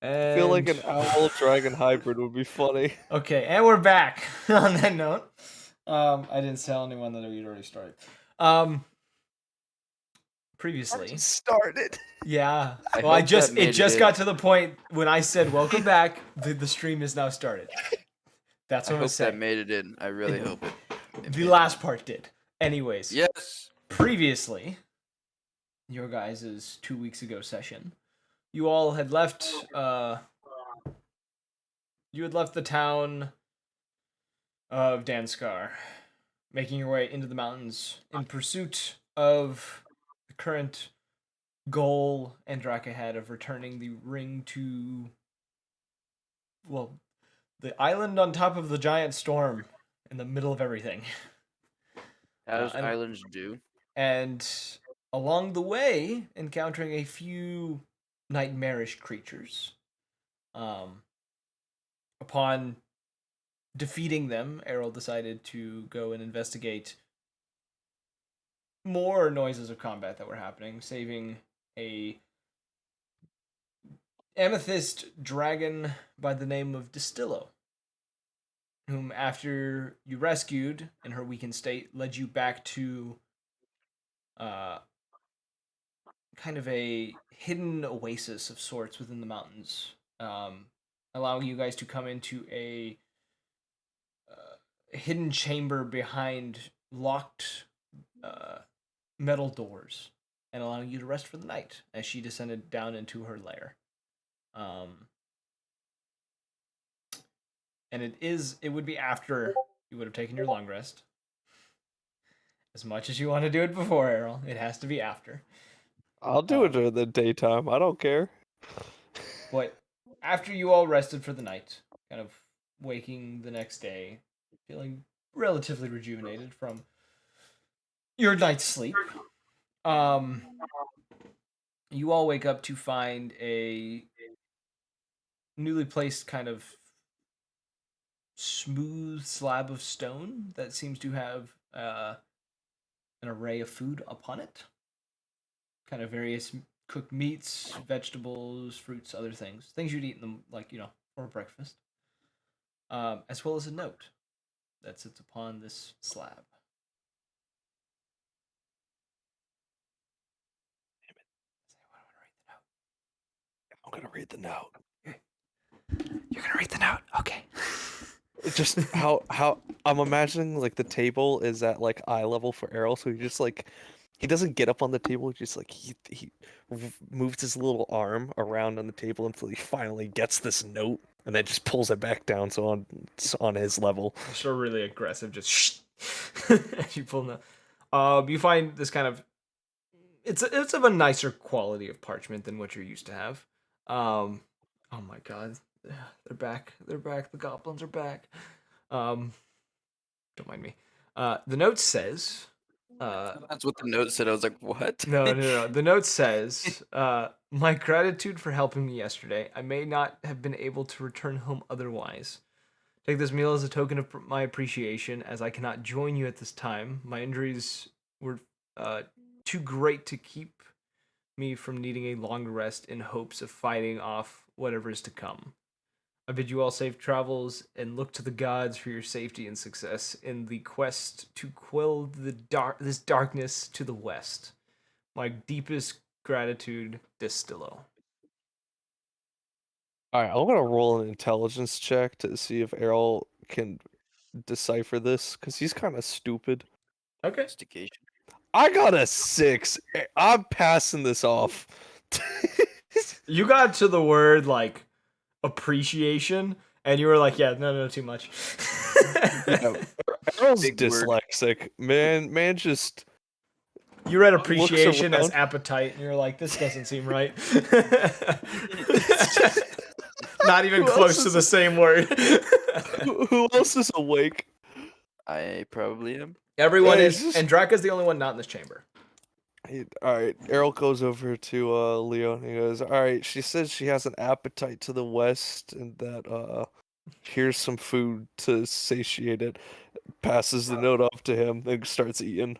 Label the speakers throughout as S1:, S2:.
S1: I feel like
S2: And
S1: an owl dragon hybrid would be funny.
S2: okay, and we're back. On that note, I didn't tell anyone that we'd already started. Um,
S1: I
S2: previously,
S1: just started.
S2: yeah.
S3: I
S2: Well, I
S3: hope that
S2: just it
S3: made it
S2: just
S3: in.
S2: got to the point when I said welcome back. The stream is now started. That's
S3: I
S2: what I was
S3: hope that
S2: saying.
S3: made it in. I really hope it.
S2: The last part did. Anyways,
S3: Yes.
S2: previously, your guys' 2 weeks ago session, you all had left. You had left the town of Danskar, making your way into the mountains in pursuit of the current goal Andraka had of returning the ring to, well, the island on top of the giant storm in the middle of everything.
S3: As
S2: And
S3: islands do.
S2: and along the way, encountering a few nightmarish creatures. Upon defeating them, Errol decided to go and investigate more noises of combat that were happening, saving a amethyst dragon by the name of Distillo, whom after you rescued in her weakened state led you back to uh, kind of a hidden oasis of sorts within the mountains, allowing you guys to come into a hidden chamber behind locked metal doors and allowing you to rest for the night as she descended down into her lair. And it would be after you would have taken your long rest. As much as you want to do it before, Errol, it has to be after.
S1: I'll do it during the daytime. I don't care.
S2: But after you all rested for the night, kind of waking the next day, feeling relatively rejuvenated from your night's sleep, you all wake up to find a newly placed kind of smooth slab of stone that seems to have an array of food upon it. Kind of various cooked meats, vegetables, fruits, other things. Things you'd eat in them, like, for breakfast. As well as a note that sits upon this slab.
S1: I'm gonna read the note.
S2: You're gonna read the note? Okay.
S1: It's just how I'm imagining like the table is at like eye level for Errol, so he just like he doesn't get up on the table. He just like he moves his little arm around on the table until he finally gets this note, and then just pulls it back down so it's on his level.
S2: You're so really aggressive, just as you pull the. You find this kind of it's of a nicer quality of parchment than what you're used to have. Oh my god, they're back! They're back! The goblins are back. Don't mind me. The note says.
S3: That's what the note said. I was like, what?
S2: No. The note says, "My gratitude for helping me yesterday. I may not have been able to return home otherwise. Take this meal as a token of my appreciation, as I cannot join you at this time. My injuries were too great to keep me from needing a long rest in hopes of fighting off whatever is to come. I bid you all safe travels and look to the gods for your safety and success in the quest to quell this darkness to the west. My deepest gratitude, Distillo."
S1: All right, I'm gonna roll an intelligence check to see if Errol can decipher this because he's kind of stupid.
S2: Okay.
S3: Investigation.
S1: I got a 6. I'm passing this off.
S2: You got to the word like appreciation, and you were like, "Yeah, no, too much."
S1: Yeah, Errol's
S3: Big word.
S1: dyslexic. Man, just
S2: You read
S1: looks
S2: appreciation as
S1: around.
S2: appetite, and you're like, "This doesn't seem right." Not even
S1: Who else
S2: close to
S1: is-
S2: the same word.
S1: Who else is awake?
S3: I probably am.
S2: Everyone
S1: Hey,
S2: is, and Draka's the only one not in this chamber.
S1: All right, Errol goes over to Leo and he goes, "All right, she says she has an appetite to the west and that here's some food to satiate it." Passes the note off to him, then starts eating.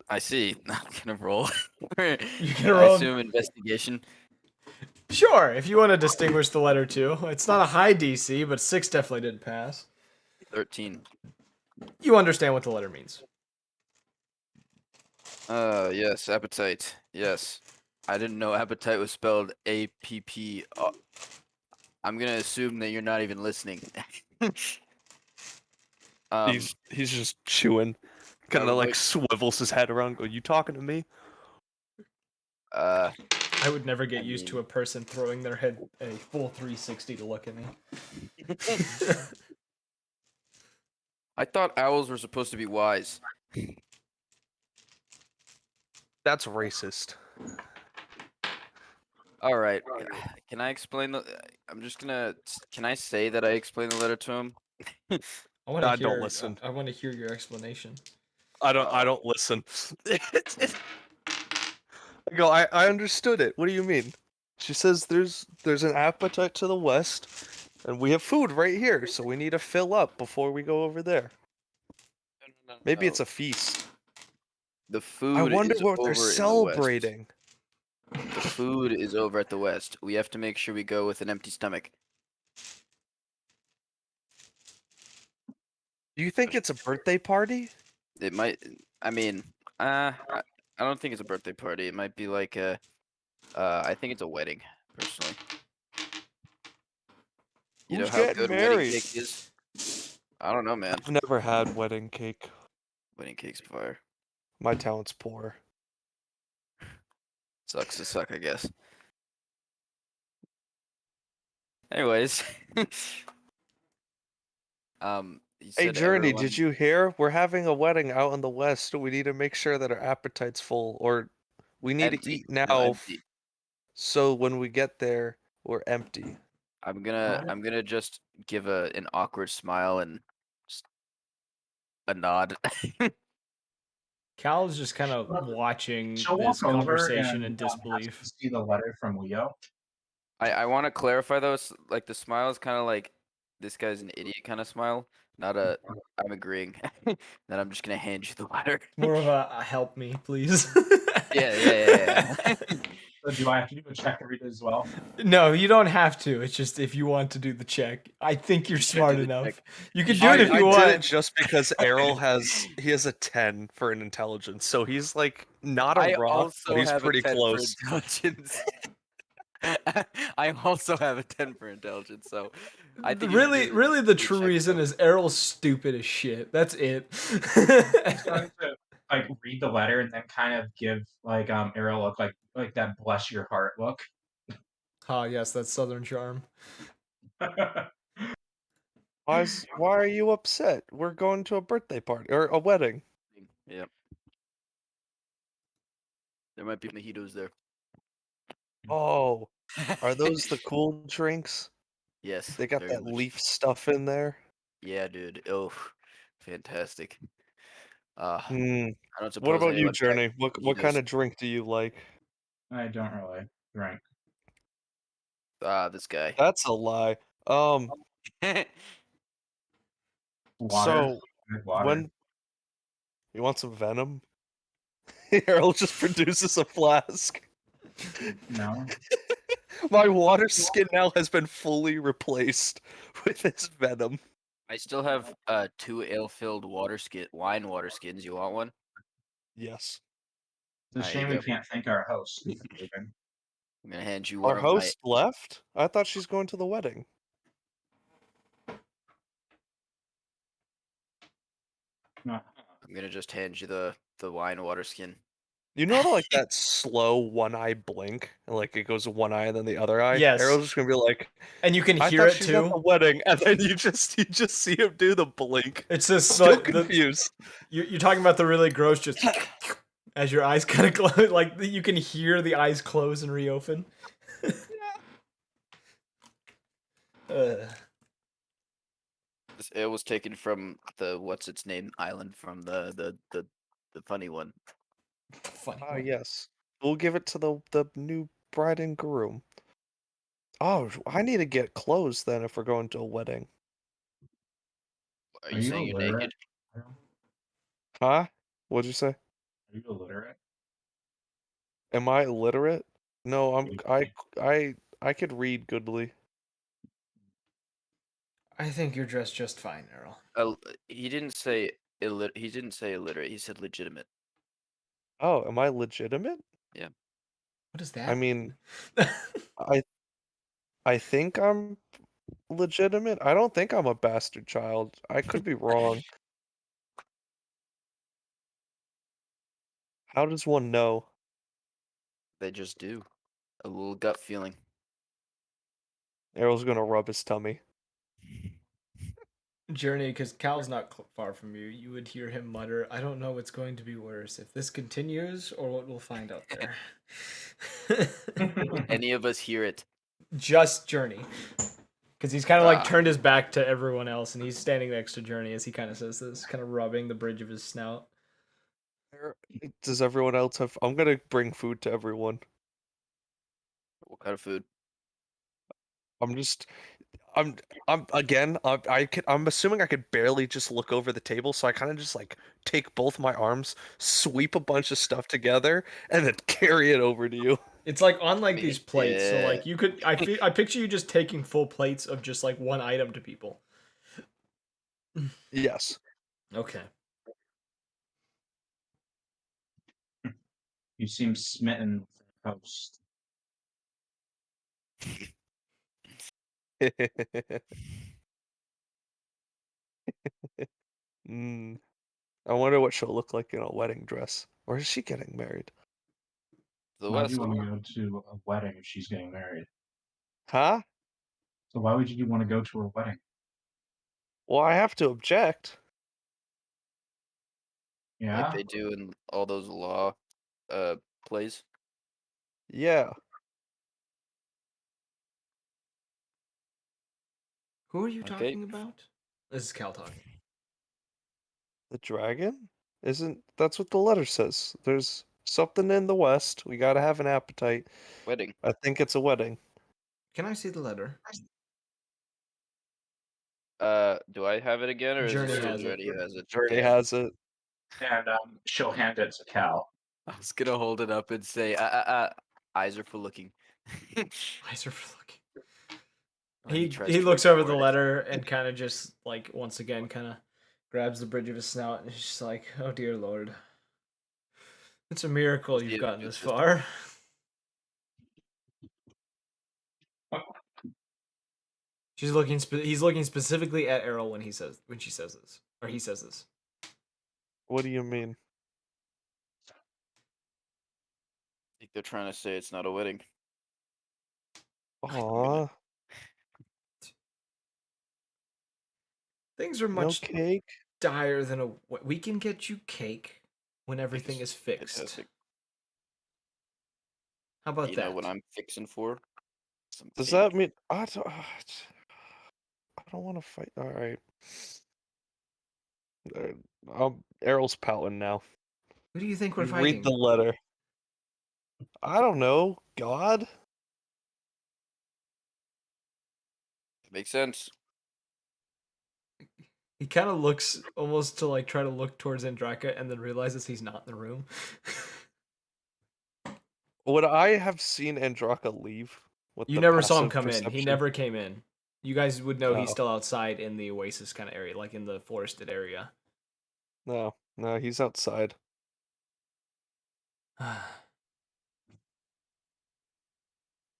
S3: I see. I'm gonna roll.
S2: You
S3: I
S2: can roll.
S3: assume investigation.
S2: Sure, if you want to distinguish the letter 2. It's not a high DC, but 6 definitely didn't pass.
S3: 13.
S2: You understand what the letter means.
S3: Yes, appetite. Yes. I didn't know appetite was spelled APP. I'm gonna assume that you're not even listening.
S1: He's just chewing, kind of like
S3: what-
S1: swivels his head around. Go, you talking to me?
S3: uh,
S2: I would never get
S3: I
S2: used to
S3: mean-
S2: a person throwing their head a full 360 to look at me.
S3: I thought owls were supposed to be wise.
S1: That's racist.
S3: All right. Can I explain the? I'm just gonna. Can I say that I explained the letter to him?
S2: I want to
S1: Don't
S2: hear.
S1: listen.
S2: I want to hear your explanation.
S1: I don't listen. I go, I understood it. What do you mean? She says there's an appetite to the west, and we have food right here, so we need to fill up before we go over there. Maybe
S3: No.
S1: it's a feast.
S3: The
S1: I
S3: food
S1: wonder
S3: is
S1: what they're
S3: over in the west.
S1: celebrating.
S3: The food is over at the west. We have to make sure we go with an empty stomach.
S1: Do you think it's a birthday party?
S3: It might. I mean, I don't think it's a birthday party. It might be like a. I think it's a wedding, personally. You know
S1: Who's
S3: how
S1: getting
S3: good wedding
S1: married?
S3: cake is? I don't know, man.
S1: I've never had wedding cake.
S3: Wedding cake's fire.
S1: My talent's poor.
S3: Sucks to suck, I guess. Anyways, you
S1: Hey
S3: said
S1: Journey,
S3: everyone.
S1: did you hear? We're having a wedding out in the west. We need to make sure that our appetite's full, or we need to
S3: Empty.
S1: eat
S3: No,
S1: now,
S3: empty.
S1: so when we get there, we're empty.
S3: I'm gonna just give an awkward smile and just a nod.
S2: Cal's just kind of watching
S4: She'll
S2: this
S4: walk over
S2: conversation in
S4: and ask
S2: disbelief.
S4: to see the letter from Leo.
S3: I want to clarify though, like the smile is kind of like this guy's an idiot kind of smile, not a I'm agreeing. Then I'm just gonna hand you the letter.
S2: More of a help me, please.
S3: Yeah.
S4: So do I have to do a check to read it as well?
S2: No, you don't have to. It's just if you want to do the check. I think you're
S3: You should
S2: smart
S3: do the
S2: enough.
S3: check.
S2: You can
S3: You
S2: do it
S3: should
S2: if
S3: do
S2: you
S3: the
S1: I did
S2: want.
S1: it just because Errol has a 10 for an intelligence, so he's like not a
S3: I
S1: rock, but
S3: also
S1: he's
S3: have a
S1: pretty
S3: 10 for
S1: close.
S3: intelligence. I also have a 10 for intelligence, so I think you should
S2: Really,
S3: do
S2: really, the
S3: do
S2: true
S3: check,
S2: reason
S3: though.
S2: is Errol's stupid as shit. That's it.
S4: I'm trying to like read the letter and then kind of give like Ariel look like that bless your heart look.
S2: Ah, yes, that's Southern charm.
S1: Why are you upset? We're going to a birthday party or a wedding.
S3: Yep. There might be mojitos there.
S1: Oh, are those the cool drinks?
S3: Yes.
S1: They got
S3: very
S1: that
S3: much
S1: leaf
S3: so.
S1: stuff in there.
S3: Yeah, dude. Oh, fantastic.
S1: Hmm.
S3: I don't
S1: What
S3: suppose
S1: about you,
S3: anyone packed
S1: Journey? What kind
S3: mojitos.
S1: of drink do you like?
S4: I don't really drink
S3: This guy.
S1: That's a lie.
S4: water.
S1: So
S4: I like water.
S1: when you want some venom, Errol just produces a flask.
S4: No.
S1: My water skin now has been fully replaced with his venom.
S3: I still have 2 ale-filled wine water skins. You want one?
S1: Yes.
S4: It's a
S3: There you
S4: shame we
S3: go.
S4: can't thank our host. for leaving.
S3: I'm gonna hand you
S1: Our
S3: one of my.
S1: host left? I thought she's going to the wedding.
S4: No.
S3: I'm gonna just hand you the wine water skin.
S1: You know like that slow one eye blink? And like it goes one eye and then the other eye?
S2: Yes.
S1: Errol's just gonna be like,
S2: And you can
S1: I
S2: hear
S1: thought
S2: it
S1: she's at the
S2: too.
S1: wedding, and then you just see him do the blink.
S2: It's just
S1: Still
S2: like
S1: confused.
S2: you're talking about the really gross, just as your eyes kind of close, like you can hear the eyes close and reopen.
S3: It was taken from the what's its name island from the funny one.
S2: Funny.
S1: Ah, yes. We'll give it to the new bride and groom. Oh, I need to get clothes then if we're going to a wedding.
S3: Are
S4: Are
S3: you
S4: you
S3: saying you're
S4: illiterate?
S3: naked?
S1: Huh? What'd you say?
S4: Are you illiterate?
S1: Am I illiterate? No,
S4: You-
S1: I I could read goodly.
S2: I think you're dressed just fine, Errol.
S3: He didn't say He didn't say illiterate. He said legitimate.
S1: Oh, am I legitimate?
S3: Yeah.
S2: What does
S1: I
S2: that
S1: mean,
S2: mean?
S1: I think I'm legitimate. I don't think I'm a bastard child. I could be wrong. How does one know?
S3: They just do. A little gut feeling.
S1: Errol's gonna rub his tummy.
S2: Journey, because Cal's not far from you, you would hear him mutter, I don't know what's going to be worse, if this continues or what we'll find out there.
S3: Would any of us hear it?
S2: Just Journey. Because he's kind of like
S3: Ah,
S2: turned his back to everyone else and he's standing next to Journey as he kind of says this, kind of rubbing the bridge of his snout.
S1: Does everyone else have? I'm gonna bring food to everyone.
S3: what kind of food?
S1: I'm just, I'm, I'm assuming I could barely just look over the table, so I kind of just like take both my arms, sweep a bunch of stuff together, and then carry it over to you.
S2: It's like on like these plates, so
S3: Yeah.
S2: like you could, I picture you just taking full plates of just like one item to people.
S1: Yes.
S2: Okay.
S4: You seem smitten with the host.
S1: Mm, I wonder what she'll look like in a wedding dress. Or is she getting married?
S3: The
S4: Why would
S3: West.
S4: you want to go to a wedding if she's getting married?
S1: Huh?
S4: So why would you want to go to her wedding?
S1: Well, I have to object.
S3: Like
S4: Yeah?
S3: they do in all those law plays.
S1: Yeah.
S2: Who are you
S3: Okay.
S2: talking about? This is Cal talking.
S1: The dragon? Isn't that's what the letter says? There's something in the west. We gotta have an appetite.
S3: Wedding.
S1: I think it's a wedding.
S2: Can I see the letter?
S3: Do I have it again, or is it
S2: Journey
S3: still
S2: has it.
S3: Journey who has it?
S1: Journey
S3: Yeah.
S1: has it.
S4: And she'll hand it to Cal.
S3: I was gonna hold it up and say, eyes are for looking.
S2: Eyes are for looking.
S3: When
S2: He
S3: tries
S2: he
S3: to
S2: looks over the
S3: record it.
S2: letter and kind of just like once again kind of grabs the bridge of his snout and he's just like, "Oh dear lord, it's a miracle
S3: See
S2: you've
S3: it
S2: gotten
S3: in
S2: this
S3: system.
S2: far." She's looking. He's looking specifically at Errol when she says this, or he says this.
S1: What do you mean?
S3: I think they're trying to say it's not a wedding.
S1: Aw,
S2: Things are
S1: no
S2: much
S1: cake?
S2: dire than a. We can get you cake when everything is fixed.
S3: Fantastic.
S2: How about
S3: You
S2: that?
S3: know what I'm fixing for? Some
S1: Does
S3: cake.
S1: that mean I don't want to fight. All right. Errol's pouting now.
S2: Who do you think we're
S1: You read
S2: fighting?
S1: the letter. I don't know. God?
S3: Makes sense.
S2: He kind of looks almost to like try to look towards Andraka and then realizes he's not in the room.
S1: Would I have seen Andraka leave with
S2: You
S1: the
S2: never saw him
S1: passive
S2: come in. He
S1: perception?
S2: never came in. You guys would know he's
S1: Oh,
S2: still outside in the oasis kind of area, like in the forested area.
S1: no. No, he's outside.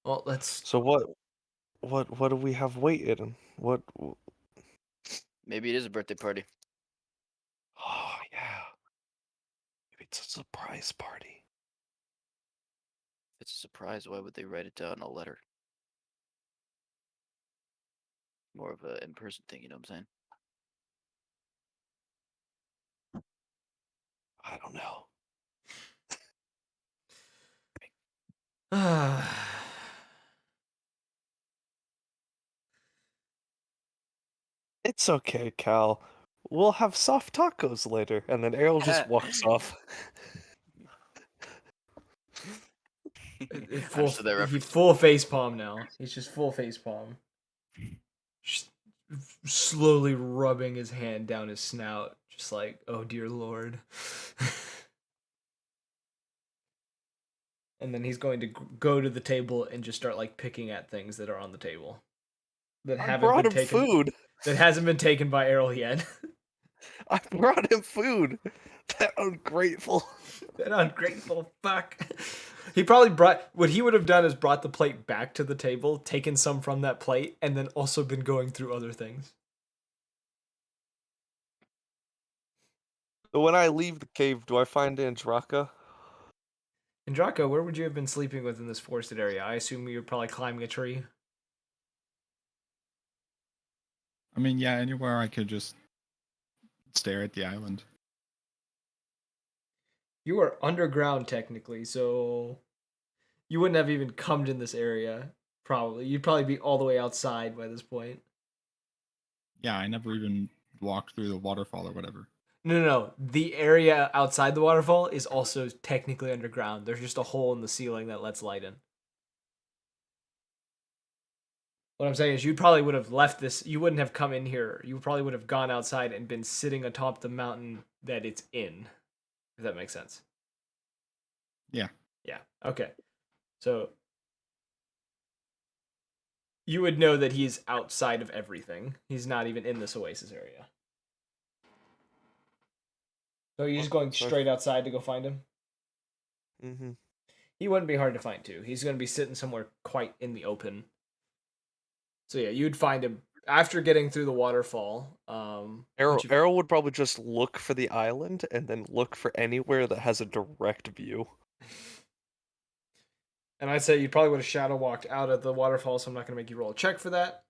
S2: Well, let's.
S1: So what do we have waited? What
S3: Maybe it is a birthday party.
S1: Oh, yeah. Maybe it's a surprise party.
S3: If it's a surprise, why would they write it down in a letter? More of a in-person thing, you know what I'm saying?
S1: I don't know. It's okay, Cal. We'll have soft tacos later. And then Errol just walks off.
S2: Full,
S3: Understood that
S2: he
S3: reference.
S2: full face palm now. He's just full face palm. Just slowly rubbing his hand down his snout, just like, oh dear lord. and then he's going to go to the table and just start like picking at things that are on the table that
S1: I
S2: haven't
S1: brought
S2: been
S1: him
S2: taken.
S1: food.
S2: That hasn't been taken by Errol yet.
S1: I brought him food. That ungrateful.
S2: That ungrateful fuck. He probably brought what he would have done is brought the plate back to the table, taken some from that plate, and then also been going through other things.
S1: When I leave the cave, do I find Andraka?
S2: And Draco, where would you have been sleeping within this forested area? I assume you were probably climbing a tree.
S5: I mean, yeah, anywhere I could just stare at the island.
S2: You are underground technically, so you wouldn't have even come in this area. Probably, you'd probably be all the way outside by this point.
S5: Yeah, I never even walked through the waterfall or whatever.
S2: No. The area outside the waterfall is also technically underground. There's just a hole in the ceiling that lets light in. What I'm saying is, you probably would have left this. You wouldn't have come in here. You probably would have gone outside and been sitting atop the mountain that it's in. If that makes sense.
S5: Yeah.
S2: Yeah. Okay. So you would know that he's outside of everything. He's not even in this oasis area. So you're just going straight outside to go find him?
S1: Mm-hmm.
S2: He wouldn't be hard to find too. He's going to be sitting somewhere quite in the open. So yeah, you'd find him after getting through the waterfall.
S1: Errol would probably just look for the island and then look for anywhere that has a direct view.
S2: And I'd say you probably would have shadow walked out of the waterfall, so I'm not going to make you roll a check for that.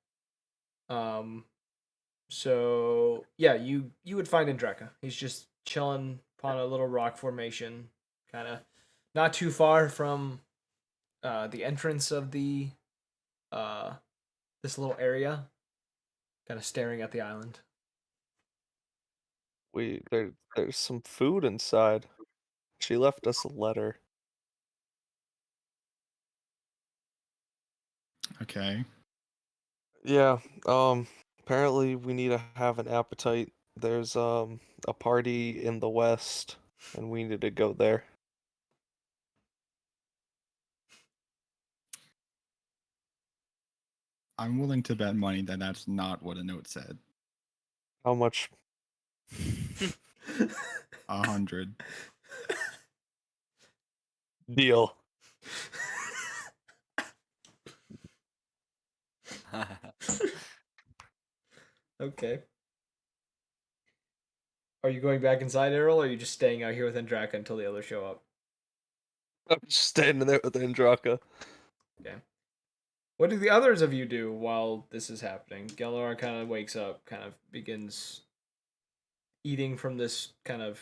S2: So yeah, you would find Indraka. He's just chilling upon a little rock formation, kind of not too far from the entrance of the this little area, kind of staring at the island.
S1: There's some food inside. She left us a letter.
S5: Okay.
S1: Yeah, apparently we need to have an appetite. There's a party in the west and we need to go there.
S5: I'm willing to bet money that that's not what a note said.
S1: How much?
S5: 100.
S1: Deal.
S2: Okay. Are you going back inside, Errol, or are you just staying out here with Indraka until the others show up?
S1: I'm just standing there with Andraka.
S2: Okay. What do the others of you do while this is happening? Gelor kind of wakes up, kind of begins eating from this kind of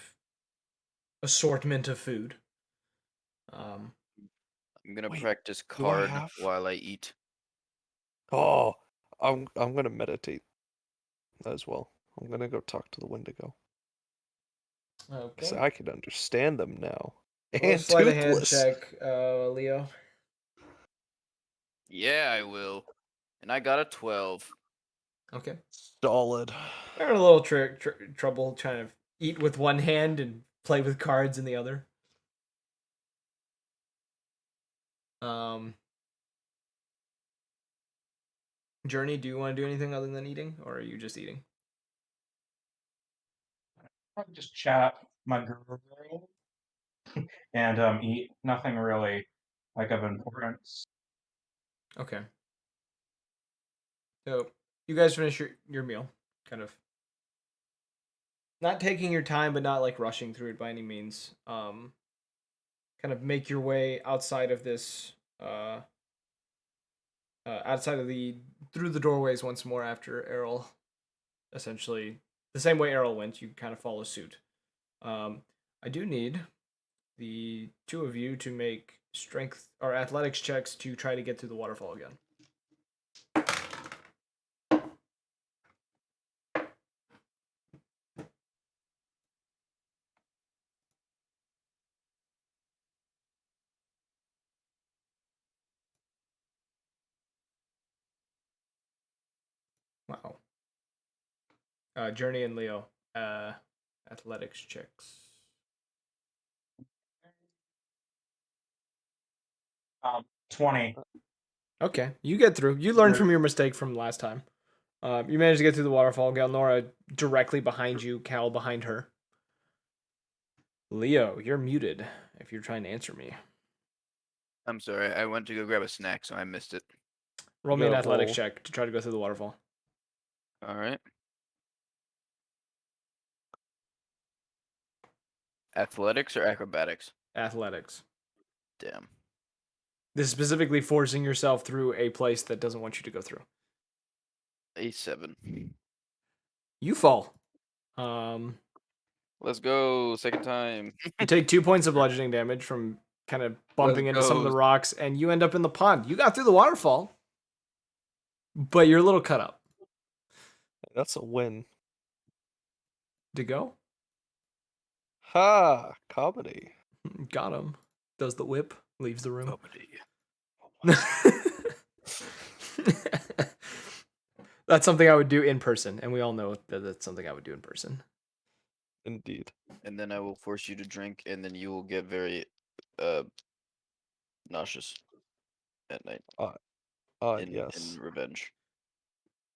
S2: assortment of food.
S3: I'm gonna
S1: Wait,
S3: practice
S1: do I
S3: card
S1: have?
S3: while I eat.
S1: Oh, I'm gonna meditate as well. I'm gonna go talk to the Wendigo.
S2: Okay.
S1: So I can understand them now.
S2: Roll a
S1: And
S2: sleight of hand
S1: toothless.
S2: check, Leo.
S3: Yeah, I will. And I got a 12.
S2: Okay.
S1: Solid.
S2: We're in a little trouble trying to eat with one hand and play with cards in the other. Journey, do you want to do anything other than eating, or are you just eating?
S4: Probably just chat my girl and eat. Nothing really like of importance.
S2: Okay. So you guys finish your meal, kind of not taking your time, but not like rushing through it by any means. Kind of make your way outside of this, outside of the through the doorways once more after Errol, essentially the same way Errol went. You kind of follow suit. I do need the two of you to make strength or athletics checks to try to get through the waterfall again. Wow. Journey and Leo, athletics checks.
S4: 20.
S2: Okay, you get through. You learned from your mistake from last time. You managed to get through the waterfall. Galnora directly behind you, Cal behind her. Leo, you're muted if you're trying to answer me.
S3: I'm sorry. I went to go grab a snack, so I missed it.
S2: Roll me an
S1: gotta
S2: athletics
S1: roll.
S2: check to try to go through the waterfall.
S3: All right. Athletics or acrobatics?
S2: Athletics.
S3: Damn.
S2: This is specifically forcing yourself through a place that doesn't want you to go through.
S3: A7.
S2: You fall.
S3: Let's go. Second time.
S2: You take 2 points of bludgeoning damage from kind of bumping into some of the
S3: go.
S2: rocks, and you end up in the pond. You got through the waterfall, but you're a little cut up.
S1: That's a win.
S2: To go?
S1: Ha! Comedy.
S2: Got him. Does the whip, leaves the room.
S3: Comedy.
S2: That's something I would do in person, and we all know that that's something I would do in person.
S1: Indeed.
S3: And then I will force you to drink, and then you will get very nauseous at night
S1: Yes.
S3: in revenge.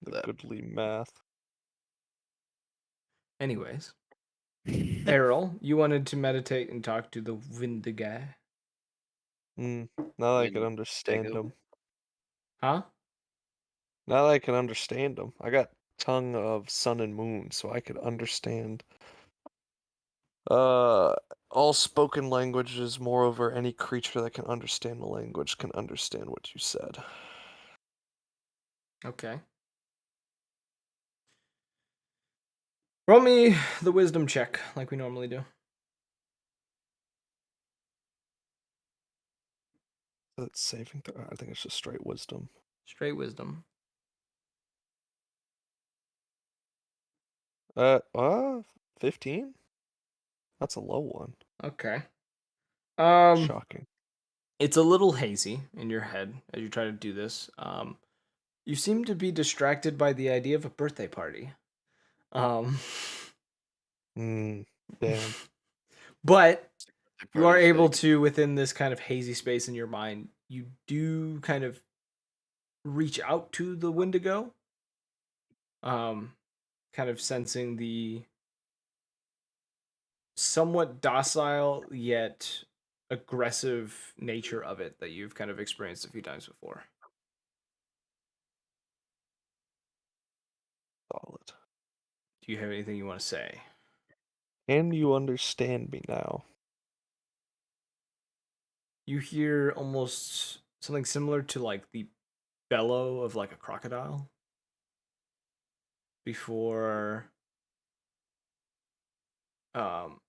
S1: The
S3: that.
S1: goodly math.
S2: Anyways, Errol, you wanted to meditate and talk to the wind guy.
S1: Now that I can
S3: When
S1: understand
S3: Dago-
S1: him.
S2: Huh?
S1: Now that I can understand him. I got tongue of sun and moon, so I could understand all spoken languages. Moreover, any creature that can understand the language can understand what you said.
S2: Okay. Roll me the wisdom check, like we normally do.
S1: That's saving throw. I think it's just straight wisdom.
S2: Straight wisdom.
S1: 15? That's a low one.
S2: Okay.
S1: Shocking.
S2: It's a little hazy in your head as you try to do this. You seem to be distracted by the idea of a birthday party.
S1: Damn.
S2: But you are
S3: Party's
S2: able
S3: fake.
S2: to, within this kind of hazy space in your mind, you do kind of reach out to the Wendigo. Kind of sensing the somewhat docile yet aggressive nature of it that you've kind of experienced a few times before.
S1: Solid.
S2: Do you have anything you want to say?
S1: Can you understand me now?
S2: You hear almost something similar to like the bellow of like a crocodile before um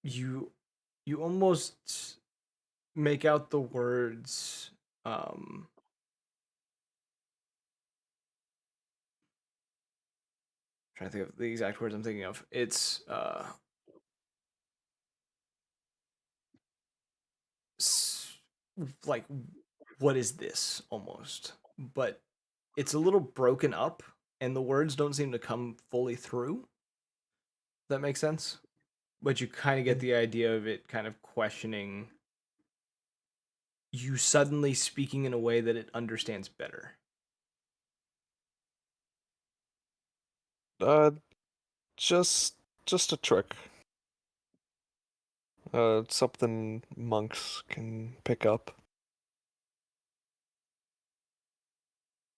S2: you almost make out the words trying to think of the exact words I'm thinking of. It's like, what is this almost? But it's a little broken up, and the words don't seem to come fully through. That makes sense? But you kind of get the idea of it kind of questioning you suddenly speaking in a way that it understands better.
S1: Just a trick. Something monks can pick up.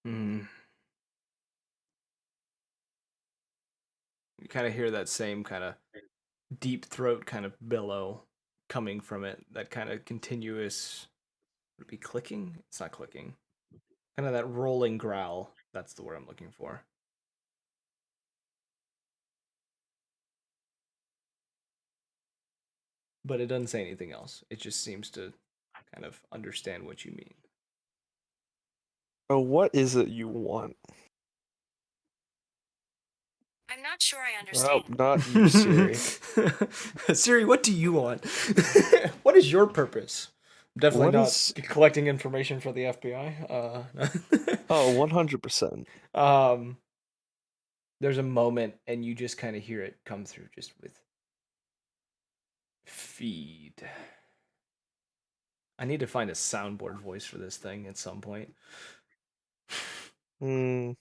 S2: Hmm. You kind of hear that same kind of deep throat kind of bellow coming from it. That kind of continuous, would it be clicking? It's not clicking. Kind of that rolling growl. That's the word I'm looking for. But it doesn't say anything else. It just seems to kind of understand what you mean.
S1: Oh, what is it you want?
S6: I'm not sure I
S1: Oh,
S6: understand.
S1: not you, Siri.
S2: Siri, what do you want? What is your purpose? Definitely
S1: What
S2: not
S1: is-
S2: collecting information for the FBI.
S1: Oh, 100%.
S2: There's a moment, and you just kind of hear it come through, just with feed. I need to find a soundboard voice for this thing at some point.
S1: Hmm.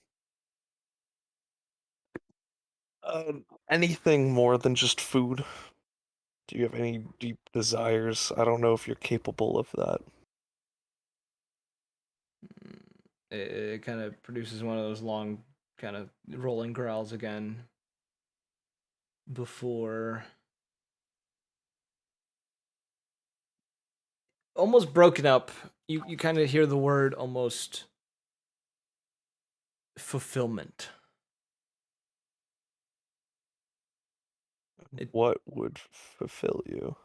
S1: Anything more than just food? Do you have any deep desires? I don't know if you're capable of that.
S2: It kind of produces one of those long, kind of rolling growls again. Before. Almost broken up. You kind of hear the word almost fulfillment.
S1: What would fulfill you?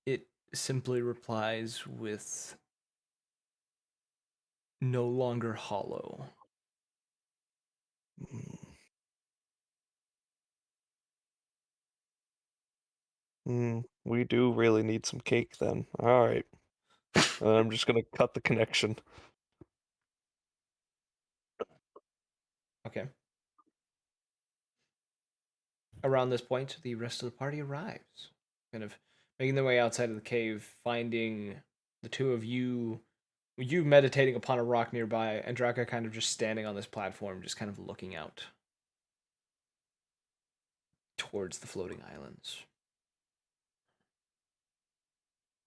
S2: It simply replies with no longer hollow.
S1: Hmm. We do really need some cake then. All right. I'm just gonna cut the connection.
S2: Okay. Around this point, the rest of the party arrives, kind of making their way outside of the cave, finding the two of you, you meditating upon a rock nearby, and Draka kind of just standing on this platform, just kind of looking out towards the floating islands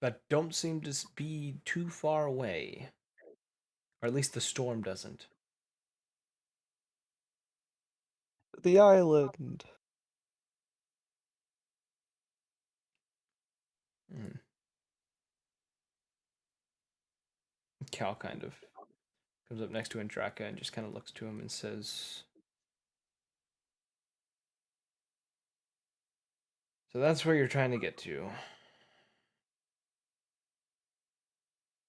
S2: that don't seem to be too far away, or at least the storm doesn't.
S1: The island.
S2: Cal kind of comes up next to Andraka and just kind of looks to him and says, "So that's where you're trying to get to.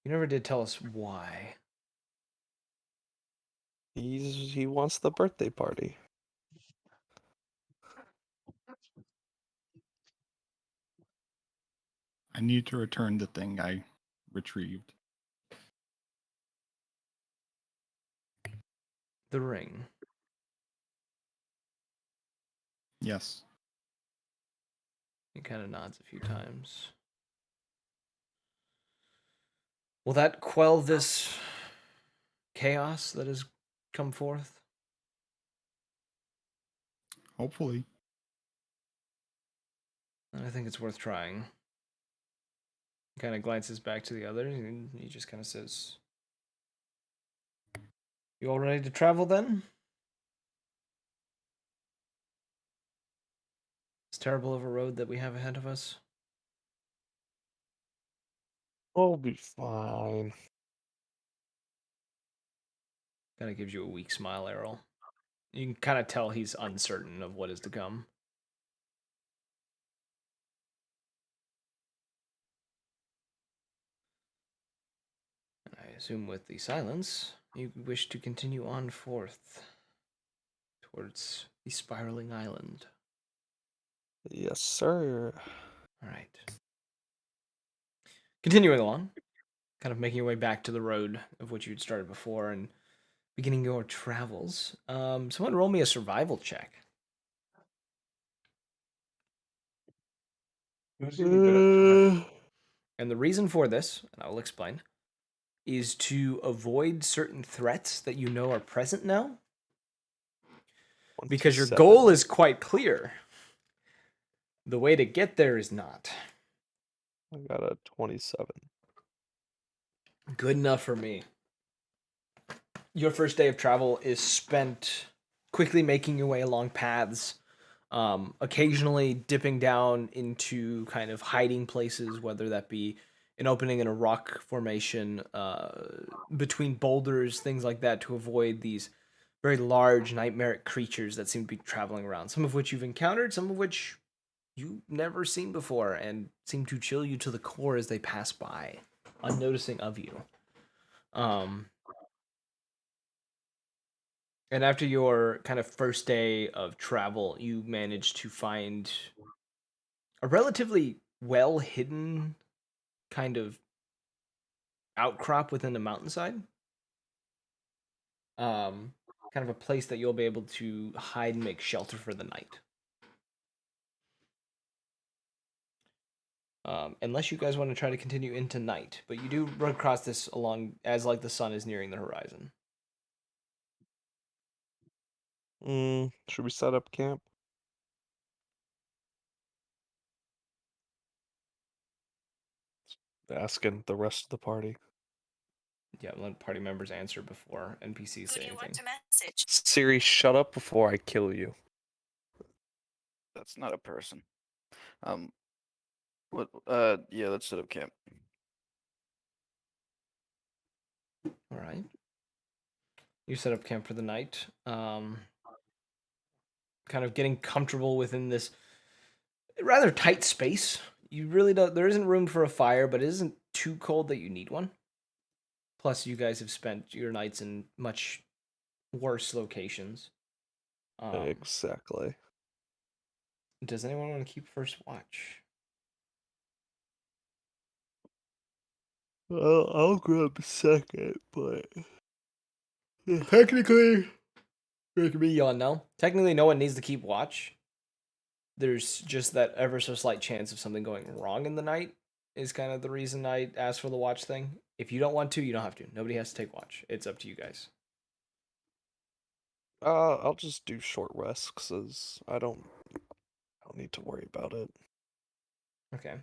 S2: You never did tell us why."
S1: He wants the birthday party.
S5: I need to return the thing I retrieved.
S2: The ring.
S5: Yes.
S2: He kind of nods a few times. Will that quell this chaos that has come forth?
S5: Hopefully.
S2: I think it's worth trying. He kind of glances back to the others and he just kind of says, "You all ready to travel then? It's terrible of a road that we have ahead of us."
S1: We'll be fine.
S2: Kind of gives you a weak smile, Errol. You can kind of tell he's uncertain of what is to come. And I assume with the silence, you wish to continue on forth towards the spiraling island.
S1: Yes, sir.
S2: All right. Continuing along, kind of making your way back to the road of which you'd started before and beginning your travels. Someone roll me a survival check.
S4: Who's really good at survival?
S2: And the reason for this, and I will explain, is to avoid certain threats that you know are present now. Because your
S1: 27.
S2: goal is quite clear. The way to get there is not.
S1: I got a 27.
S2: Good enough for me. Your first day of travel is spent quickly making your way along paths, occasionally dipping down into kind of hiding places, whether that be an opening in a rock formation, between boulders, things like that, to avoid these very large nightmaric creatures that seem to be traveling around. Some of which you've encountered, some of which you've never seen before, and seem to chill you to the core as they pass by, unnoticing of you. And after your kind of first day of travel, you manage to find a relatively well hidden kind of outcrop within the mountainside. Kind of a place that you'll be able to hide and make shelter for the night. Unless you guys want to try to continue into night, but you do run across this along as like the sun is nearing the horizon.
S1: Should we set up camp? Asking the rest of the party.
S2: Yeah, let party members answer before NPCs
S6: Who
S2: say
S6: do you
S2: anything.
S6: want to message?
S1: Siri, shut up before I kill you.
S3: That's not a person. What? Yeah, let's set up camp.
S2: All right. You set up camp for the night. Kind of getting comfortable within this rather tight space. You really don't. There isn't room for a fire, but it isn't too cold that you need one. Plus, you guys have spent your nights in much worse locations.
S1: Exactly.
S2: Does anyone want to keep first watch?
S1: Well, I'll grab second, but
S2: Technically, it could be yawn now. Technically, no one needs to keep watch. There's just that ever so slight chance of something going wrong in the night is kind of the reason I asked for the watch thing. If you don't want to, you don't have to. Nobody has to take watch. It's up to you guys.
S1: I'll just do short rests, 'cause I don't need to worry about it.
S2: Okay.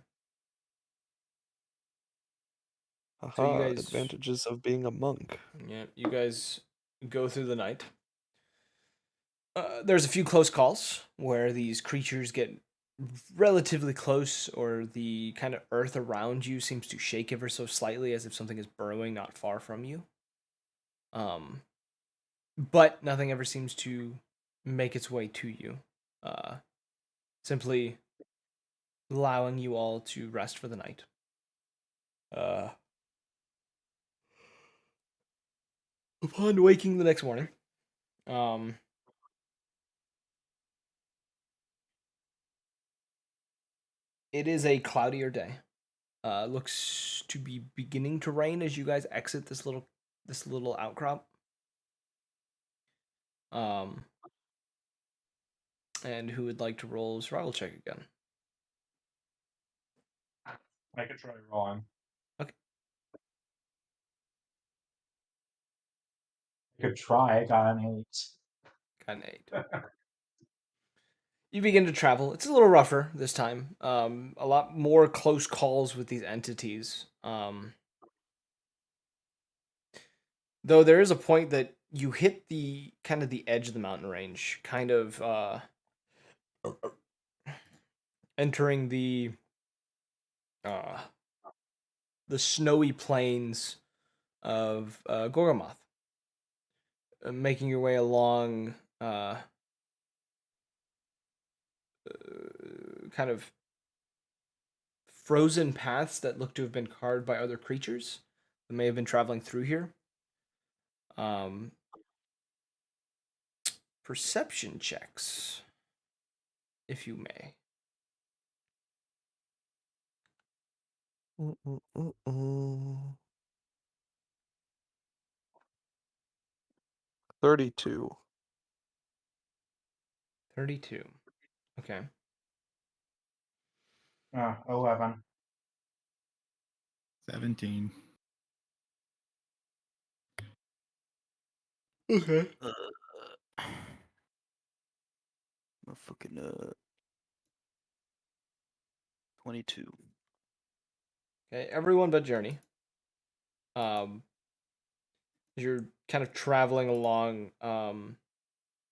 S1: Haha,
S2: you guys-
S1: advantages of being a monk.
S2: Yeah, you guys go through the night. There's a few close calls where these creatures get relatively close, or the kind of earth around you seems to shake ever so slightly as if something is burrowing not far from you. But nothing ever seems to make its way to you. Simply allowing you all to rest for the night. Upon waking the next morning, it is a cloudier day. Looks to be beginning to rain as you guys exit this little outcrop. And who would like to roll survival check again?
S4: I could try rolling.
S2: Okay.
S4: I could try. I got an 8.
S2: Got an 8. You begin to travel. It's a little rougher this time. A lot more close calls with these entities. Though there is a point that you hit the kind of the edge of the mountain range, kind of entering the snowy plains of Gorgomoth, making your way along kind of frozen paths that look to have been carved by other creatures that may have been traveling through here. Perception checks, if you may.
S1: 32.
S2: 32. Okay.
S4: 11.
S5: 17.
S2: Okay.
S3: Motherfucking 22.
S2: Okay, everyone but Journey. You're kind of traveling along,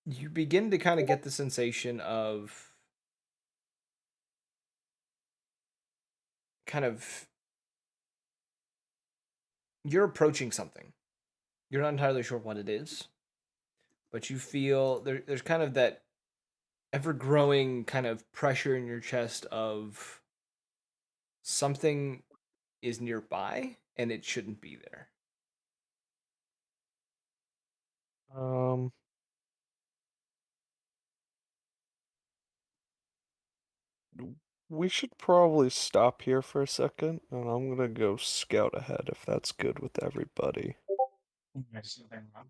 S2: you begin to kind of get the sensation of kind of you're approaching something. You're not entirely sure what it is, but you feel there's kind of that ever growing kind of pressure in your chest of something is nearby and it shouldn't be there.
S1: Um, we should probably stop here for a second, and I'm gonna go scout ahead if that's good with everybody.
S4: I see nothing wrong.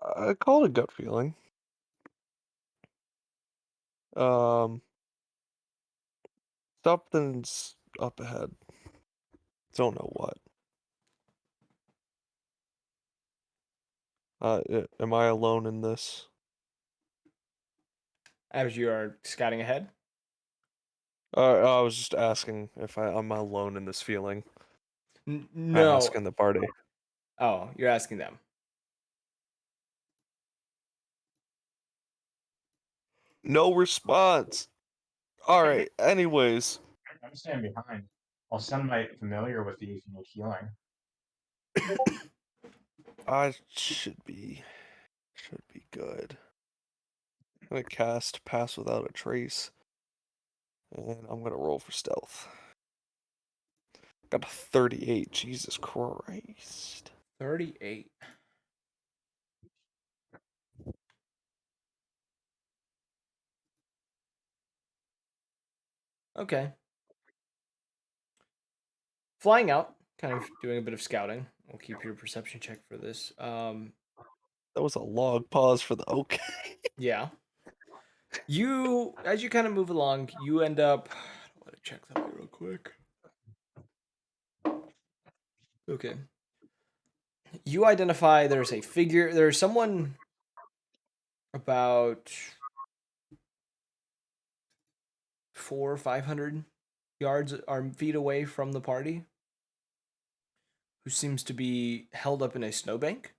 S1: I call it a gut feeling. Um, Something's up ahead. Don't know what. Am I alone in this?
S2: As you are scouting ahead.
S1: I was just asking if I'm alone in this feeling.
S2: No.
S1: Asking the party.
S2: Oh, you're asking them.
S1: No response. All right. Anyways,
S4: I'm staying behind. I'll send my familiar with you if you need healing.
S1: I should be good. I'm gonna cast Pass Without a Trace, and I'm gonna roll for stealth. Got a 38. Jesus Christ.
S2: 38. Okay. Flying out, kind of doing a bit of scouting. We'll keep your perception check for this.
S1: That was a long pause for the okay.
S2: Yeah. You, as you kind of move along, you end up. Let me check something real quick. Okay. You identify there's a figure. There's someone about 400 or 500 yards or feet away from the party, who seems to be held up in a snowbank.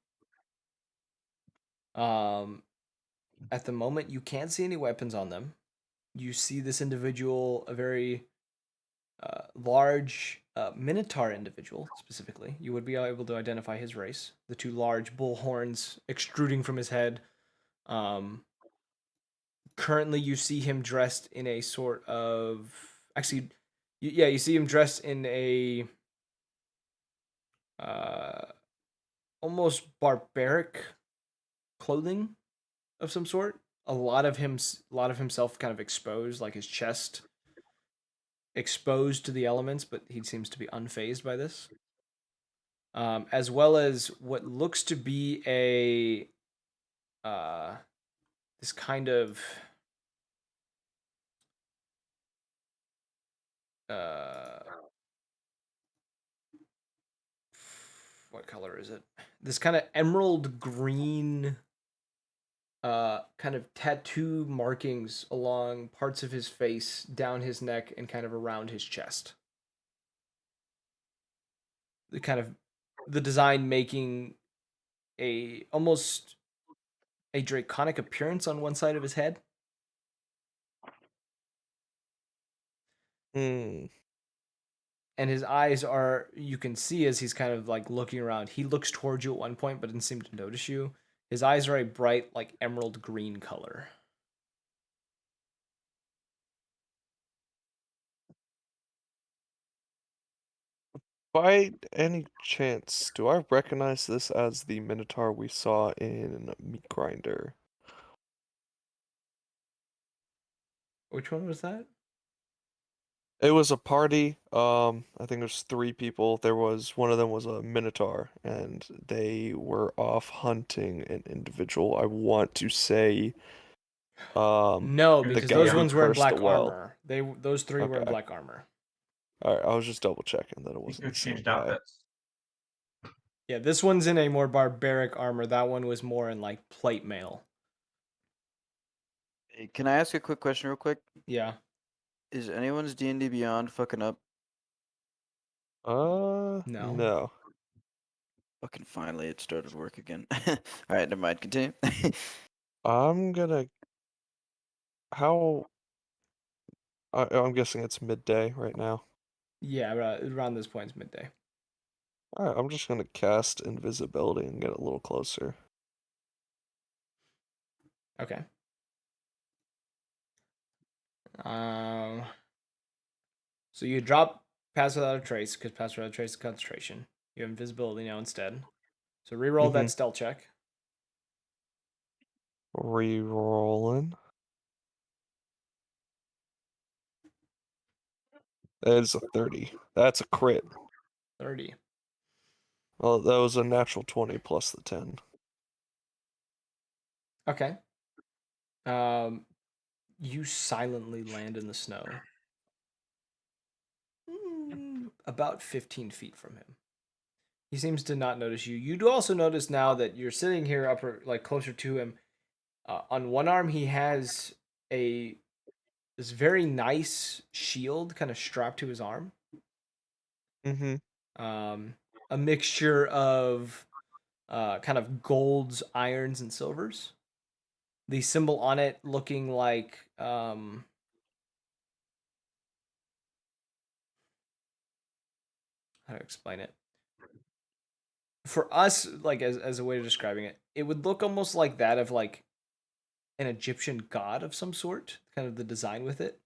S2: At the moment, you can't see any weapons on them. You see this individual, a very large minotaur individual, specifically. You would be able to identify his race. The two large bull horns extruding from his head. Currently, you see him dressed in a sort of. Actually, yeah, you see him dressed in a almost barbaric clothing of some sort. A lot of himself kind of exposed, like his chest exposed to the elements, but he seems to be unfazed by this. As well as what looks to be a this kind of uh, what color is it? This kind of emerald green kind of tattoo markings along parts of his face, down his neck, and kind of around his chest. The kind of the design making a almost a draconic appearance on one side of his head.
S1: Hmm.
S2: And his eyes are, you can see as he's kind of like looking around, he looks towards you at one point but doesn't seem to notice you. His eyes are a bright like emerald green color.
S1: By any chance, do I recognize this as the Minotaur we saw in Meat Grinder?
S2: Which one was that?
S1: It was a party. I think there's 3 people. There was one of them was a Minotaur, and they were off hunting an individual. I want to say,
S2: No,
S1: the
S2: because
S1: guy
S2: those
S1: who
S2: ones were in
S1: cursed the
S2: black
S1: well.
S2: armor. Those 3 were in
S1: Okay.
S2: black armor.
S1: All right, I was just double checking that it
S4: You
S1: wasn't
S4: could
S1: the same
S4: change
S1: guy.
S4: outfits.
S2: Yeah, this one's in a more barbaric armor. That one was more in like plate mail.
S3: Hey, can I ask a quick question real quick?
S2: Yeah.
S3: Is anyone's D&D Beyond fucking up?
S2: No.
S1: No.
S3: Fucking finally, it started work again. All right, never mind. Continue.
S1: I'm gonna. How? I'm guessing it's midday right now.
S2: Yeah, around this point it's midday.
S1: All right, I'm just gonna cast invisibility and get a little closer.
S2: Okay. Um. So you drop Pass Without a Trace because Pass Without a Trace is concentration. You have invisibility now instead. So reroll that stealth check.
S1: Rerolling. That is a 30. That's a crit.
S2: 30.
S1: Well, that was a natural 20 plus the 10.
S2: Okay. You silently land in the snow. about 15 feet from him. He seems to not notice you. You do also notice now that you're sitting here like closer to him. On one arm, he has this very nice shield kind of strapped to his arm.
S1: Mm-hmm.
S2: A mixture of kind of golds, irons, and silvers. The symbol on it looking like how to explain it. For us, like as a way of describing it, it would look almost like that of like an Egyptian god of some sort, kind of the design with it.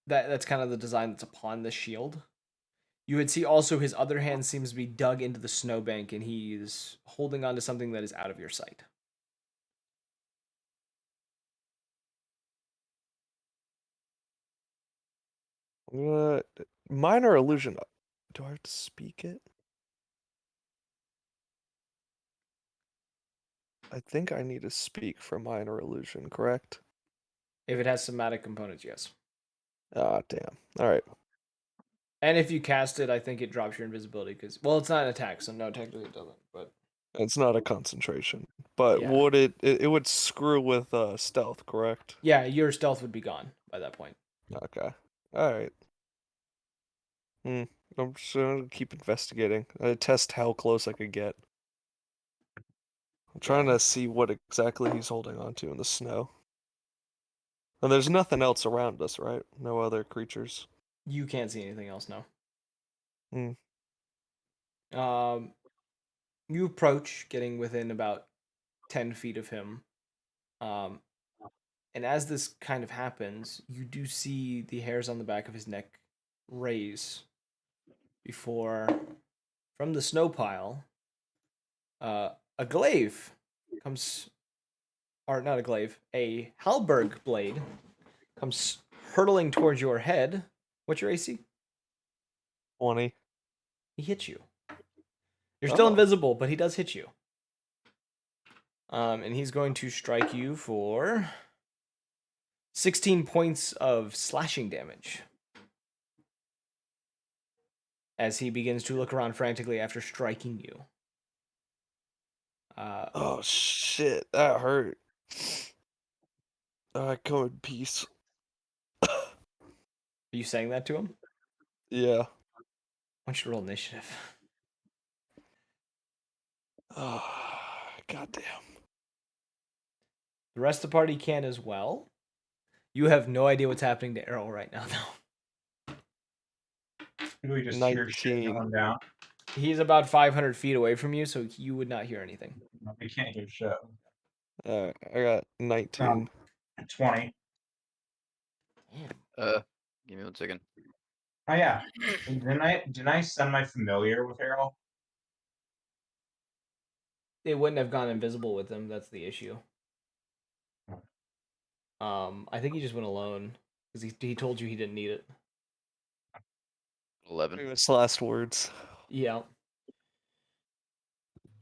S2: That's kind of the design that's upon the shield. You would see also his other hand seems to be dug into the snowbank, and he's holding on to something that is out of your sight.
S1: Minor illusion. Do I have to speak it? I think I need to speak for minor illusion, correct?
S2: If it has somatic components, yes.
S1: Ah, damn. All right.
S2: And if you cast it, I think it drops your invisibility because, well, it's not an attack, so no, technically it doesn't. But
S1: It's not a concentration, but
S2: Yeah.
S1: would it would screw with stealth, correct?
S2: yeah, your stealth would be gone by that point.
S1: Okay. All right. I'm just gonna keep investigating. I test how close I could get. I'm trying to see what exactly he's holding on to in the snow. And there's nothing else around us, right? No other creatures.
S2: You can't see anything else now.
S1: Hmm.
S2: You approach, getting within about 10 feet of him. And as this kind of happens, you do see the hairs on the back of his neck raise before, from the snow pile, a glaive comes, or not a glaive, a halberd blade comes hurtling towards your head. What's your AC?
S1: 20.
S2: He hits you. You're still
S1: Oh.
S2: invisible, but he does hit you. And he's going to strike you for 16 points of slashing damage. As he begins to look around frantically after striking you.
S1: Oh shit, that hurt. I come in peace.
S2: Are you saying that to him?
S1: Yeah.
S2: Why don't you roll initiative?
S1: Oh, goddamn.
S2: The rest of the party can as well. You have no idea what's happening to Errol right now, though.
S4: Do we just hear shit
S1: 19.
S4: going down?
S2: He's about 500 feet away from you, so you would not hear anything.
S4: We can't hear shit.
S1: I got 19.
S4: 20.
S3: Give me 1 second.
S4: Oh yeah. Didn't I send my familiar with Errol?
S2: It wouldn't have gone invisible with him. That's the issue. I think he just went alone because he told you he didn't need it.
S3: 11.
S1: Famous last words.
S2: Yeah.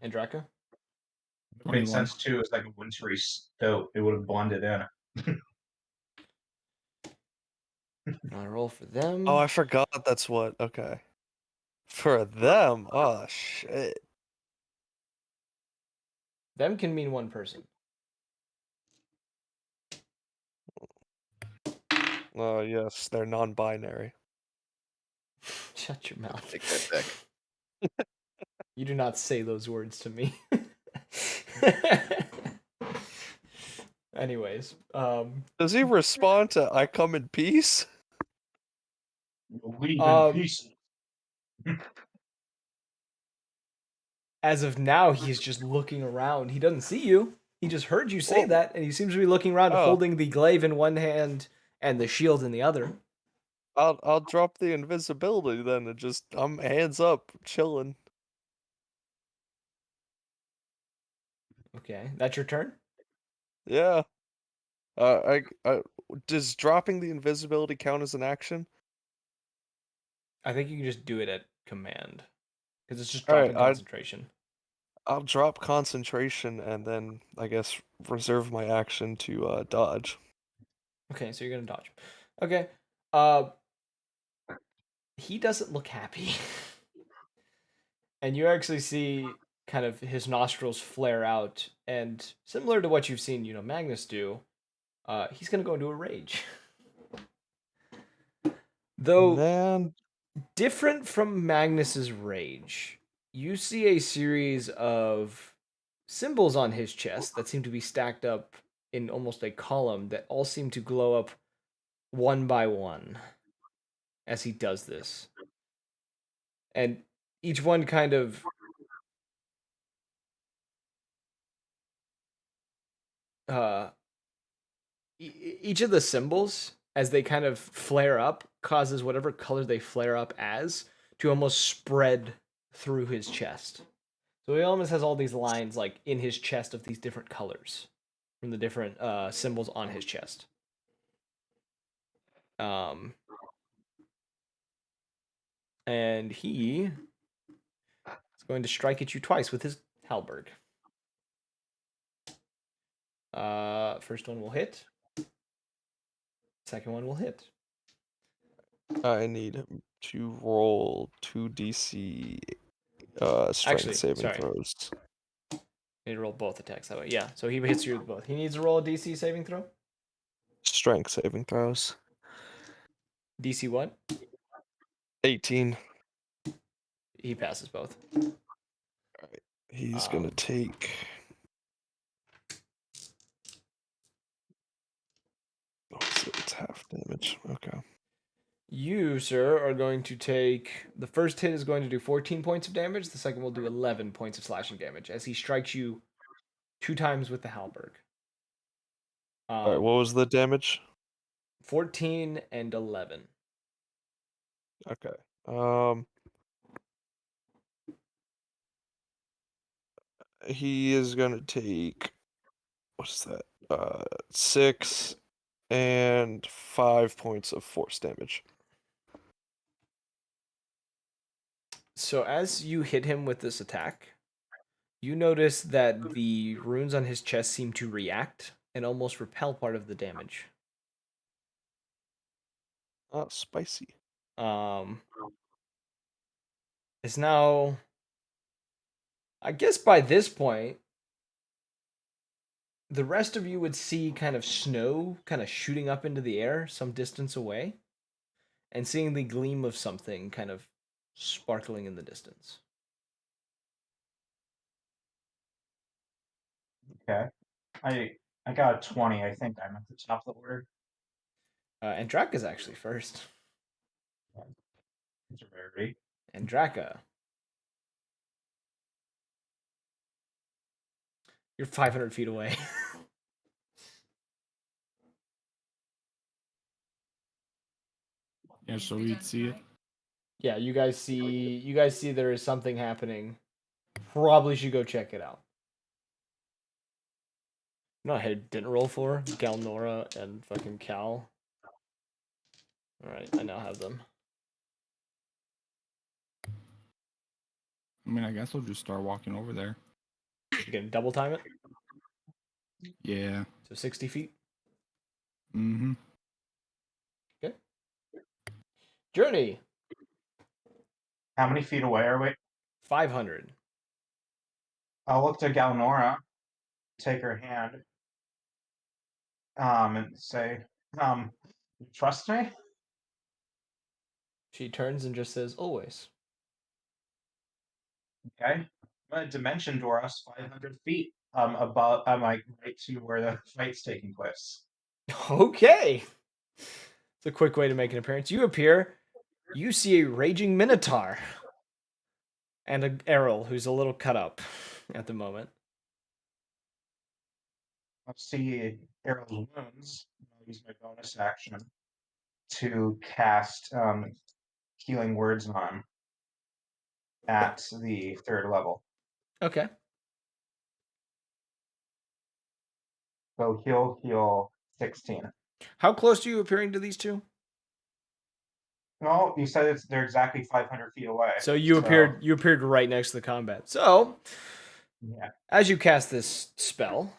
S2: And Draka?
S4: It made
S5: 21.
S4: sense too. It's like a wintry stoat. It would have blended in.
S2: I roll for them.
S1: Oh, I forgot that's what. Okay. For them. Oh shit.
S2: Them can mean one person.
S1: Oh yes, they're non-binary.
S2: Shut your mouth.
S3: Take that back.
S2: You do not say those words to me. Anyways,
S1: Does he respond to "I come in peace"?
S4: Leave in peace.
S2: as of now, he's just looking around. He doesn't see you. He just heard you say
S1: Oh.
S2: that, and he seems to be looking around,
S1: Oh.
S2: holding the glaive in one hand and the shield in the other.
S1: I'll drop the invisibility then and just I'm hands up, chilling.
S2: Okay, that's your turn.
S1: Yeah. Does dropping the invisibility count as an action?
S2: I think you can just do it at command because it's just
S1: All right,
S2: dropping concentration.
S1: I'll drop concentration and then I guess reserve my action to dodge.
S2: Okay, so you're gonna dodge. Okay. He doesn't look happy. And you actually see kind of his nostrils flare out, and similar to what you've seen, Magnus do, he's gonna go into a rage. Though
S1: Man,
S2: different from Magnus's rage, you see a series of symbols on his chest that seem to be stacked up in almost a column that all seem to glow up one by one as he does this. And each one kind of uh each of the symbols as they kind of flare up causes whatever color they flare up as to almost spread through his chest. So he almost has all these lines like in his chest of these different colors from the different symbols on his chest. And he is going to strike at you twice with his halberd. First one will hit. Second one will hit.
S1: I need to roll 2 DC strength
S2: Actually,
S1: saving
S2: sorry.
S1: throws.
S2: I need to roll both attacks that way. Yeah, so he hits you with both. He needs to roll a DC saving throw.
S1: Strength saving throws.
S2: DC what?
S1: 18.
S2: He passes both.
S1: Alright. He's gonna take. Oh, so it's half damage. Okay.
S2: You, sir, are going to take. The first hit is going to do 14 points of damage. The second will do 11 points of slashing damage as he strikes you 2 times with the halberd.
S1: Alright, what was the damage?
S2: 14 and 11.
S1: Okay. He is gonna take. What's that? 6 and 5 points of force damage.
S2: So as you hit him with this attack, you notice that the runes on his chest seem to react and almost repel part of the damage.
S1: Oh, spicy.
S2: It's now, I guess by this point, the rest of you would see kind of snow kind of shooting up into the air some distance away and seeing the gleam of something kind of sparkling in the distance.
S4: Okay. I got a 20. I think I'm at the top of the order.
S2: And Draka's actually first.
S4: It's rarity.
S2: And Draka. You're 500 feet away.
S5: Yeah, so we'd see it.
S2: Yeah, you guys see there is something happening. Probably should go check it out. You know what I didn't roll for? Galnora and fucking Cal. Alright, I now have them.
S5: I mean, I guess I'll just start walking over there.
S2: You gonna double time it?
S5: Yeah.
S2: So 60 feet?
S5: Mm-hmm.
S2: Okay. Journey!
S4: How many feet away are we?
S2: 500.
S4: I'll look to Galnora, take her hand, and say, you trust me?
S2: She turns and just says, always.
S4: Okay. I'm gonna dimension door us 500 feet above, like right to where the fight's taking place.
S2: Okay! It's a quick way to make an appearance. You appear, you see a raging minotaur. And a Errol who's a little cut up at the moment.
S4: I'll see Errol's wounds. I'll use my bonus action to cast healing words on him at the 3rd level.
S2: Okay.
S4: So he'll heal 16.
S2: How close are you appearing to these two?
S4: No, you said they're exactly 500 feet away.
S2: So you appeared right next to the combat. So
S4: yeah.
S2: as you cast this spell,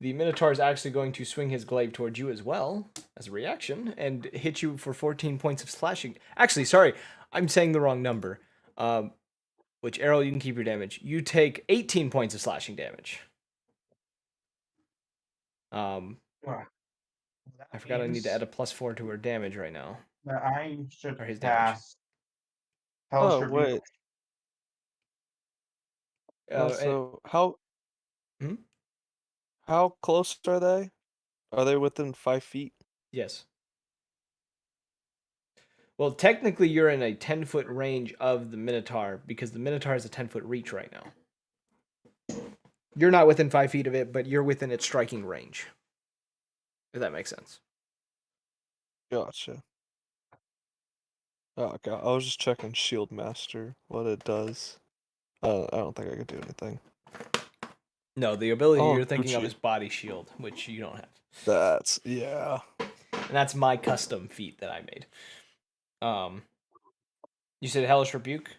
S2: The Minotaur is actually going to swing his glaive towards you as well as a reaction and hit you for 14 points of slashing. Actually, sorry, I'm saying the wrong number. Which, Errol, you can keep your damage. You take 18 points of slashing damage.
S4: Well,
S2: I forgot I need to add a +4 to her damage right now.
S4: that I should
S2: Or his damage.
S4: cast Hellish
S1: Oh
S4: Rebuke.
S1: wait.
S2: And-
S1: So
S2: Hmm?
S1: how close are they? Are they within 5 feet?
S2: Yes. Well, technically, you're in a 10-foot range of the Minotaur because the Minotaur has a 10-foot reach right now. You're not within 5 feet of it, but you're within its striking range. If that makes sense.
S1: Gotcha. Oh god, I was just checking Shield Master, what it does. I don't think I could do anything.
S2: No, the ability
S1: Oh,
S2: you're thinking of
S1: Gucci.
S2: is Body Shield, which you don't have.
S1: That's yeah.
S2: And that's my custom feat that I made. You said Hellish Rebuke?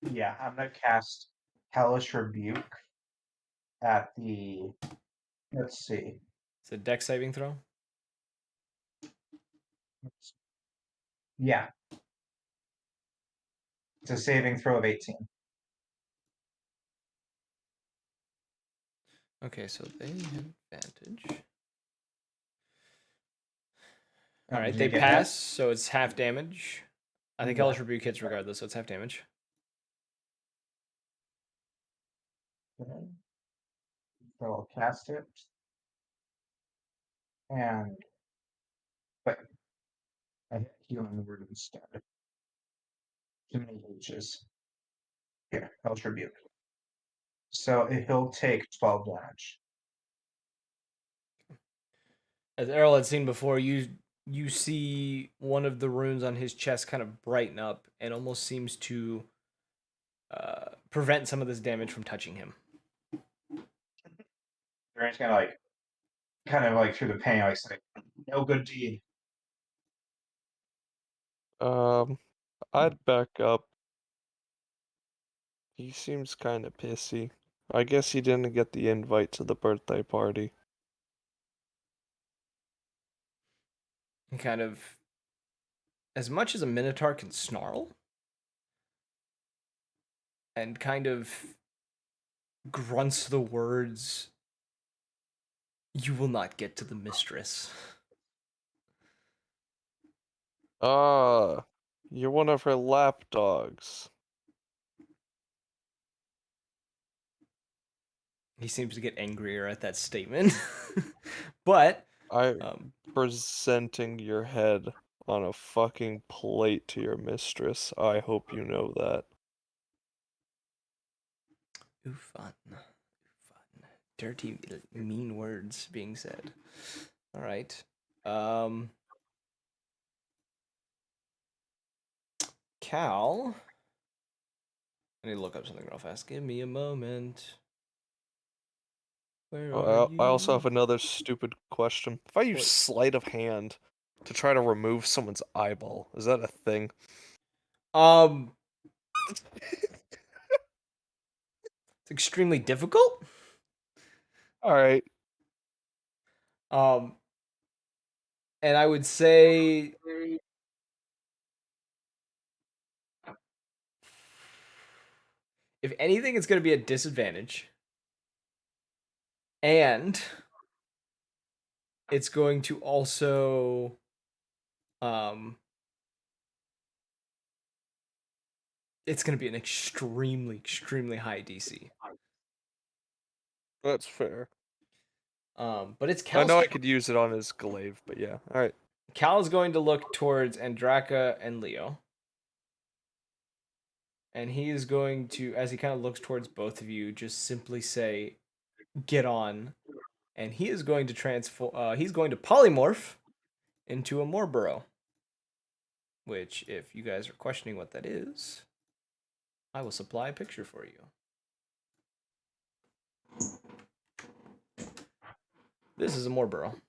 S4: Yeah, I'm gonna cast Hellish Rebuke at the. Let's see.
S2: It's a dex saving throw?
S4: Yeah, it's a saving throw of 18.
S2: Okay, so they have advantage.
S4: Oh,
S2: Alright,
S4: did
S2: they
S4: you get
S2: pass,
S4: that?
S2: so it's half damage. I think
S4: Yeah.
S2: Hellish Rebuke hits regardless, so it's half damage.
S4: Okay. So I'll cast it. And. But I hit healing word instead. Too many H's. Here, Hellish Rebuke. So he'll take 12 damage.
S2: As Errol had seen before, you see one of the runes on his chest kind of brighten up and almost seems to prevent some of this damage from touching him.
S4: Drain's gonna like, kind of like through the pain, like say, no good deed.
S1: I'd back up. He seems kind of pissy. I guess he didn't get the invite to the birthday party.
S2: He kind of, as much as a Minotaur can snarl, and kind of grunts the words, "You will not get to the mistress."
S1: Ah, you're one of her lapdogs.
S2: He seems to get angrier at that statement. But
S1: I'm presenting your head on a fucking plate to your mistress. I hope you know that.
S2: ooh, fun. Fun. Dirty, mean words being said. All right. Cal. I need to look up something real fast. Give me a moment. Where are
S1: I also
S2: you?
S1: have another stupid question. If I use
S2: What?
S1: sleight of hand to try to remove someone's eyeball, is that a thing?
S2: It's extremely difficult.
S1: Alright.
S2: And I would say if anything, it's going to be a disadvantage. And it's going to also it's going to be an extremely high DC.
S1: That's fair.
S2: But it's
S1: I
S2: Cal's
S1: know I could use it on his glaive, but yeah. Alright.
S2: Cal is going to look towards Andraka and Leo. And he is going to, as he kind of looks towards both of you, just simply say, "Get on." And he is going to transform. He's going to polymorph into a Morboro. Which, if you guys are questioning what that is, I will supply a picture for you. This is a Morboro.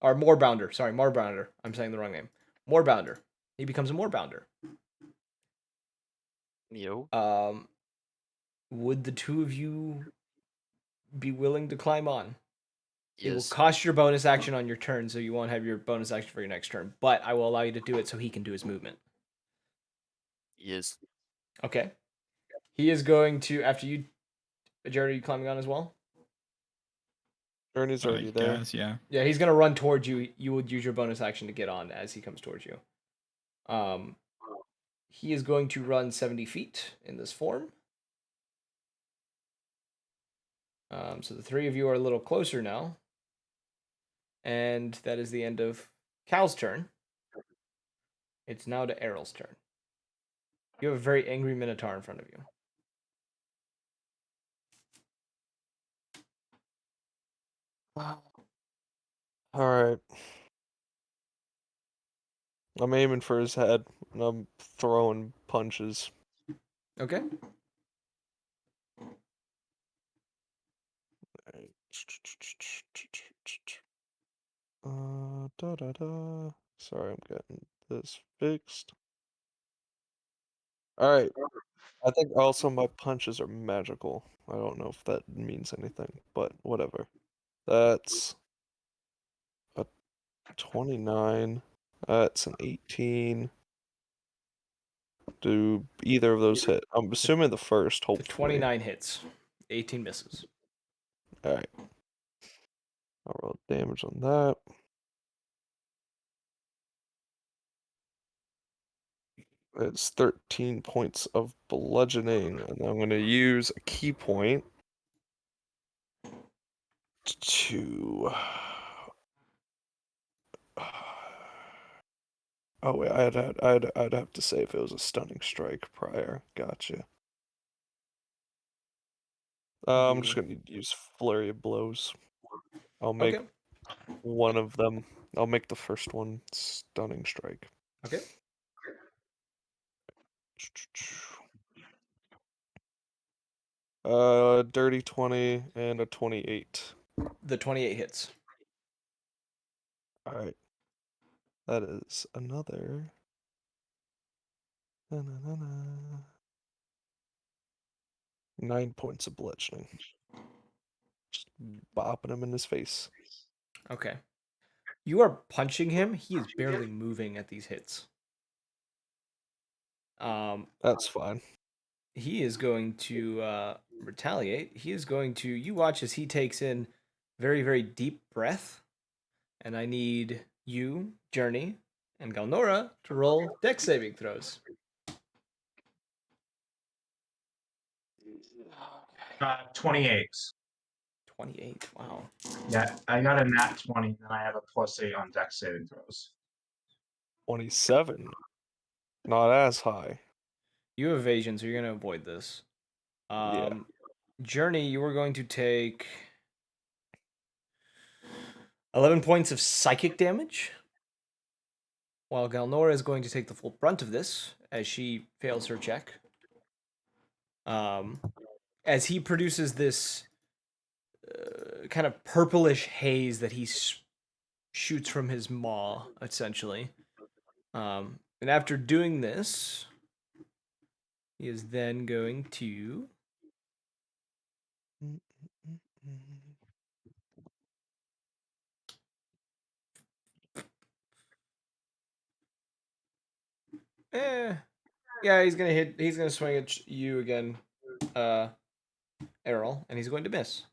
S2: Or Moorbounder. Sorry, Moorbounder. I'm saying the wrong name. Moorbounder. He becomes a Moorbounder.
S3: Yo.
S2: Would the two of you be willing to climb on? It will
S3: Yes.
S2: cost your bonus action on your turn, so you won't have your bonus action for your next turn. But I will allow you to do it so he can do his movement.
S3: Yes.
S2: Okay. He is going to, after you, Jared, are you climbing on as well?
S1: Ernie's
S5: I
S1: already there.
S5: guess, yeah.
S2: Yeah, he's gonna run towards you. You would use your bonus action to get on as he comes towards you. He is going to run 70 feet in this form. So the three of you are a little closer now. And that is the end of Cal's turn. It's now to Errol's turn. You have a very angry Minotaur in front of you.
S1: Alright. I'm aiming for his head, and I'm throwing punches.
S2: Okay.
S1: Sorry, I'm getting this fixed. Alright. I think also my punches are magical. I don't know if that means anything, but whatever. That's a 29. That's an 18. Do either of those hit? I'm assuming the first,
S2: The
S1: hopefully.
S2: 29 hits. 18 misses.
S1: Alright. I'll roll damage on that. It's 13 points of bludgeoning, and I'm going to use a key point to. Oh wait, I'd have to say if it was a stunning strike prior. Gotcha. I'm just gonna use flurry of blows. I'll make
S2: Okay.
S1: one of them. I'll make the first one stunning strike.
S2: Okay.
S1: Dirty 20 and a 28.
S2: The 28 hits.
S1: All right. That is another. 9 points of bludgeoning. Just bopping him in his face.
S2: Okay. You are punching him. He is barely moving at these hits.
S1: That's fine.
S2: He is going to retaliate. He is going to. You watch as he takes in very, very deep breath. And I need you, Journey, and Galnora to roll dex saving throws.
S4: 28.
S2: 28. Wow.
S4: Yeah, I got a nat 20, and I have a +8 on dex saving throws.
S1: 27. Not as high.
S2: You have evasion, so you're going to avoid this.
S1: Yeah.
S2: Journey, you are going to take 11 points of psychic damage, while Galnora is going to take the full brunt of this as she fails her check. As he produces this kind of purplish haze that he shoots from his maw, essentially. And after doing this, he is then going to. Yeah, he's gonna hit. He's gonna swing at you again, Errol, and he's going to miss.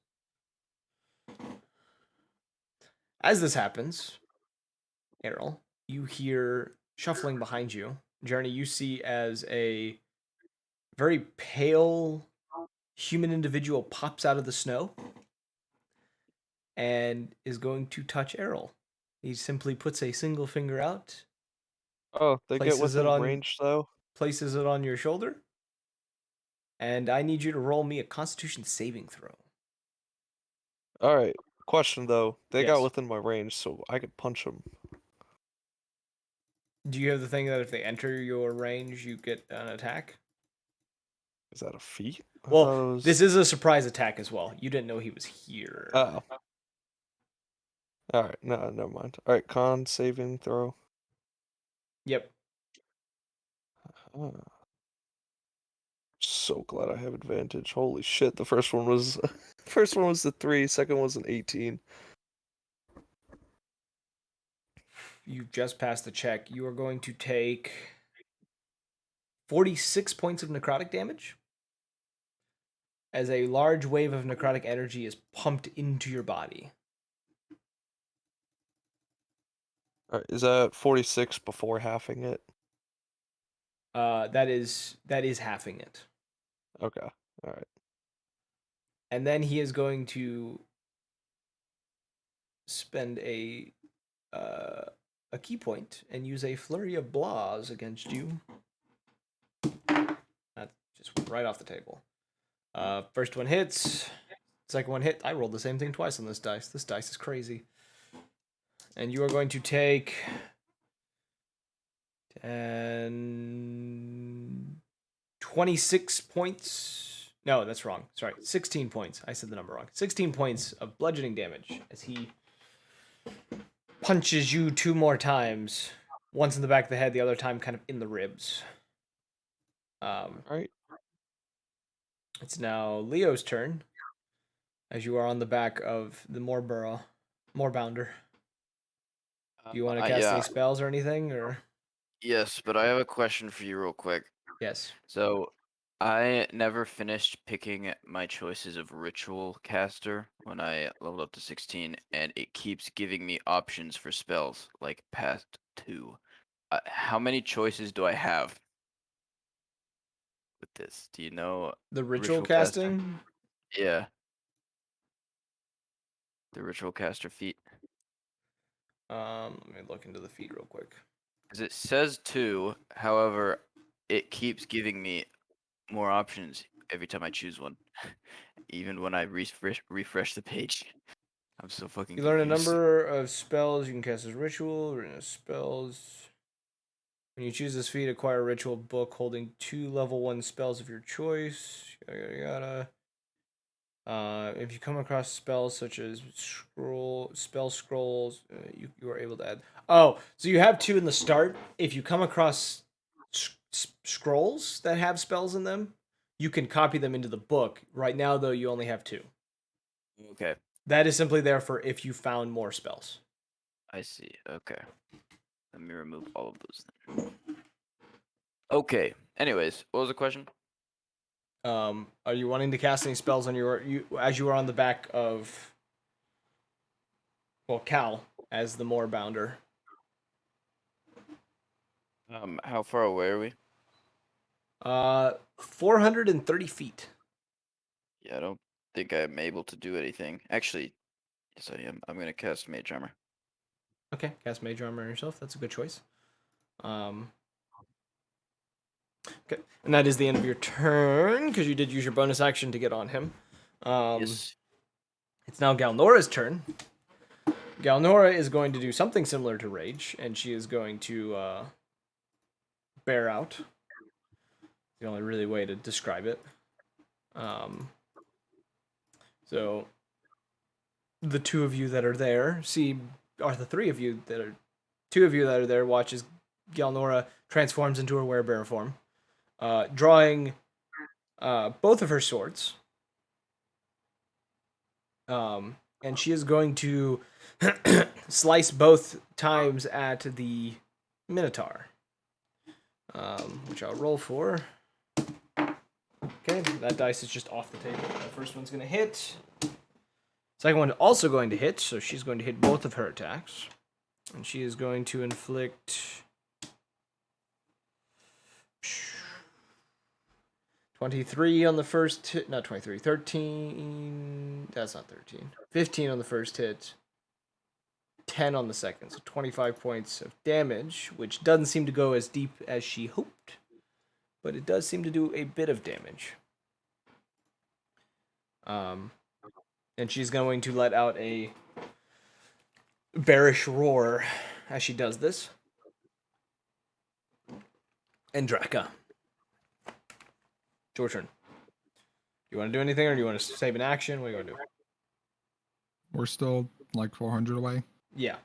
S2: As this happens, Errol, you hear shuffling behind you. Journey, you see as a very pale human individual pops out of the snow and is going to touch Errol. He simply puts a single finger out.
S1: Oh, they get
S2: Places it
S1: within
S2: on-
S1: range though?
S2: Places it on your shoulder. And I need you to roll me a Constitution saving throw.
S1: Alright. Question though. They got
S2: Yes.
S1: within my range, so I could punch them.
S2: Do you have the thing that if they enter your range, you get an attack?
S1: Is that a feat? I
S2: Well,
S1: thought it was...
S2: this is a surprise attack as well. You didn't know he was here.
S1: Oh. Alright, no, never mind. Alright, con saving throw.
S2: Yep.
S1: So glad I have advantage. Holy shit, the first one was first one was the 3, second was an 18.
S2: you've just passed the check. You are going to take 46 points of necrotic damage as a large wave of necrotic energy is pumped into your body.
S1: Is that 46 before halving it?
S2: That is halving it.
S1: Okay. All right.
S2: And then he is going to spend a key point and use a flurry of blahs against you. That just went right off the table. First one hits. Second one hit. I rolled the same thing twice on this dice. This dice is crazy. And you are going to take 26 points. No, that's wrong. Sorry, 16 points. I said the number wrong. 16 points of bludgeoning damage as he punches you 2 more times. Once in the back of the head, the other time kind of in the ribs.
S1: All right.
S2: It's now Leo's turn, as you are on the back of the Moorbounder. Do you want to cast any spells or anything, or?
S3: Yes, but I have a question for you real quick.
S2: Yes.
S3: So, I never finished picking my choices of ritual caster when I leveled up to 16, and it keeps giving me options for spells, like past 2. How many choices do I have with this? Do you know?
S2: The ritual
S3: Ritual caster?
S2: casting?
S3: Yeah. The ritual caster feat.
S2: Let me look into the feed real quick.
S3: Because it says 2, however, it keeps giving me more options every time I choose one. Even when I refresh the page. I'm so fucking
S2: You learn a
S3: confused.
S2: number of spells you can cast as ritual, or as spells. When you choose this feat, acquire a ritual book holding 2 level 1 spells of your choice. Yada yada yada. If you come across spells such as spell scrolls, you are able to add. Oh, so you have 2 in the start. If you come across scrolls that have spells in them, you can copy them into the book. Right now, though, you only have 2.
S3: Okay,
S2: That is simply there for if you found more spells.
S3: I see. Okay. Let me remove all of those then. Okay. Anyways, what was the question?
S2: Are you wanting to cast any spells on as you are on the back of Cal as the Moorbounder?
S3: How far away are we?
S2: 430 feet.
S3: Yeah, I don't think I'm able to do anything. Actually, yes I am. I'm gonna cast Mage Armor.
S2: Okay, cast Mage Armor on yourself. That's a good choice. Okay, and that is the end of your turn because you did use your bonus action to get on him.
S3: Yes.
S2: It's now Galnora's turn. Galnora is going to do something similar to Rage, and she is going to bear out. The only really way to describe it. So the 2 of you that are there or the 3 of you that are 2 of you that are there watch as Galnora transforms into her werebear form, drawing both of her swords. And she is going to slice both times at the Minotaur, which I'll roll for. Okay, that dice is just off the table. The first one's going to hit. Second one also going to hit, so she's going to hit both of her attacks. And she is going to inflict 23 on the first hit. Not 23, 13. That's not 13. 15 on the first hit. 10 on the second. So 25 points of damage, which doesn't seem to go as deep as she hoped. But it does seem to do a bit of damage. And she's going to let out a bearish roar as she does this. And Draka, it's your turn. You want to do anything, or do you want to save an action? What are you going to do?
S5: We're still like 400 away.
S2: Yeah.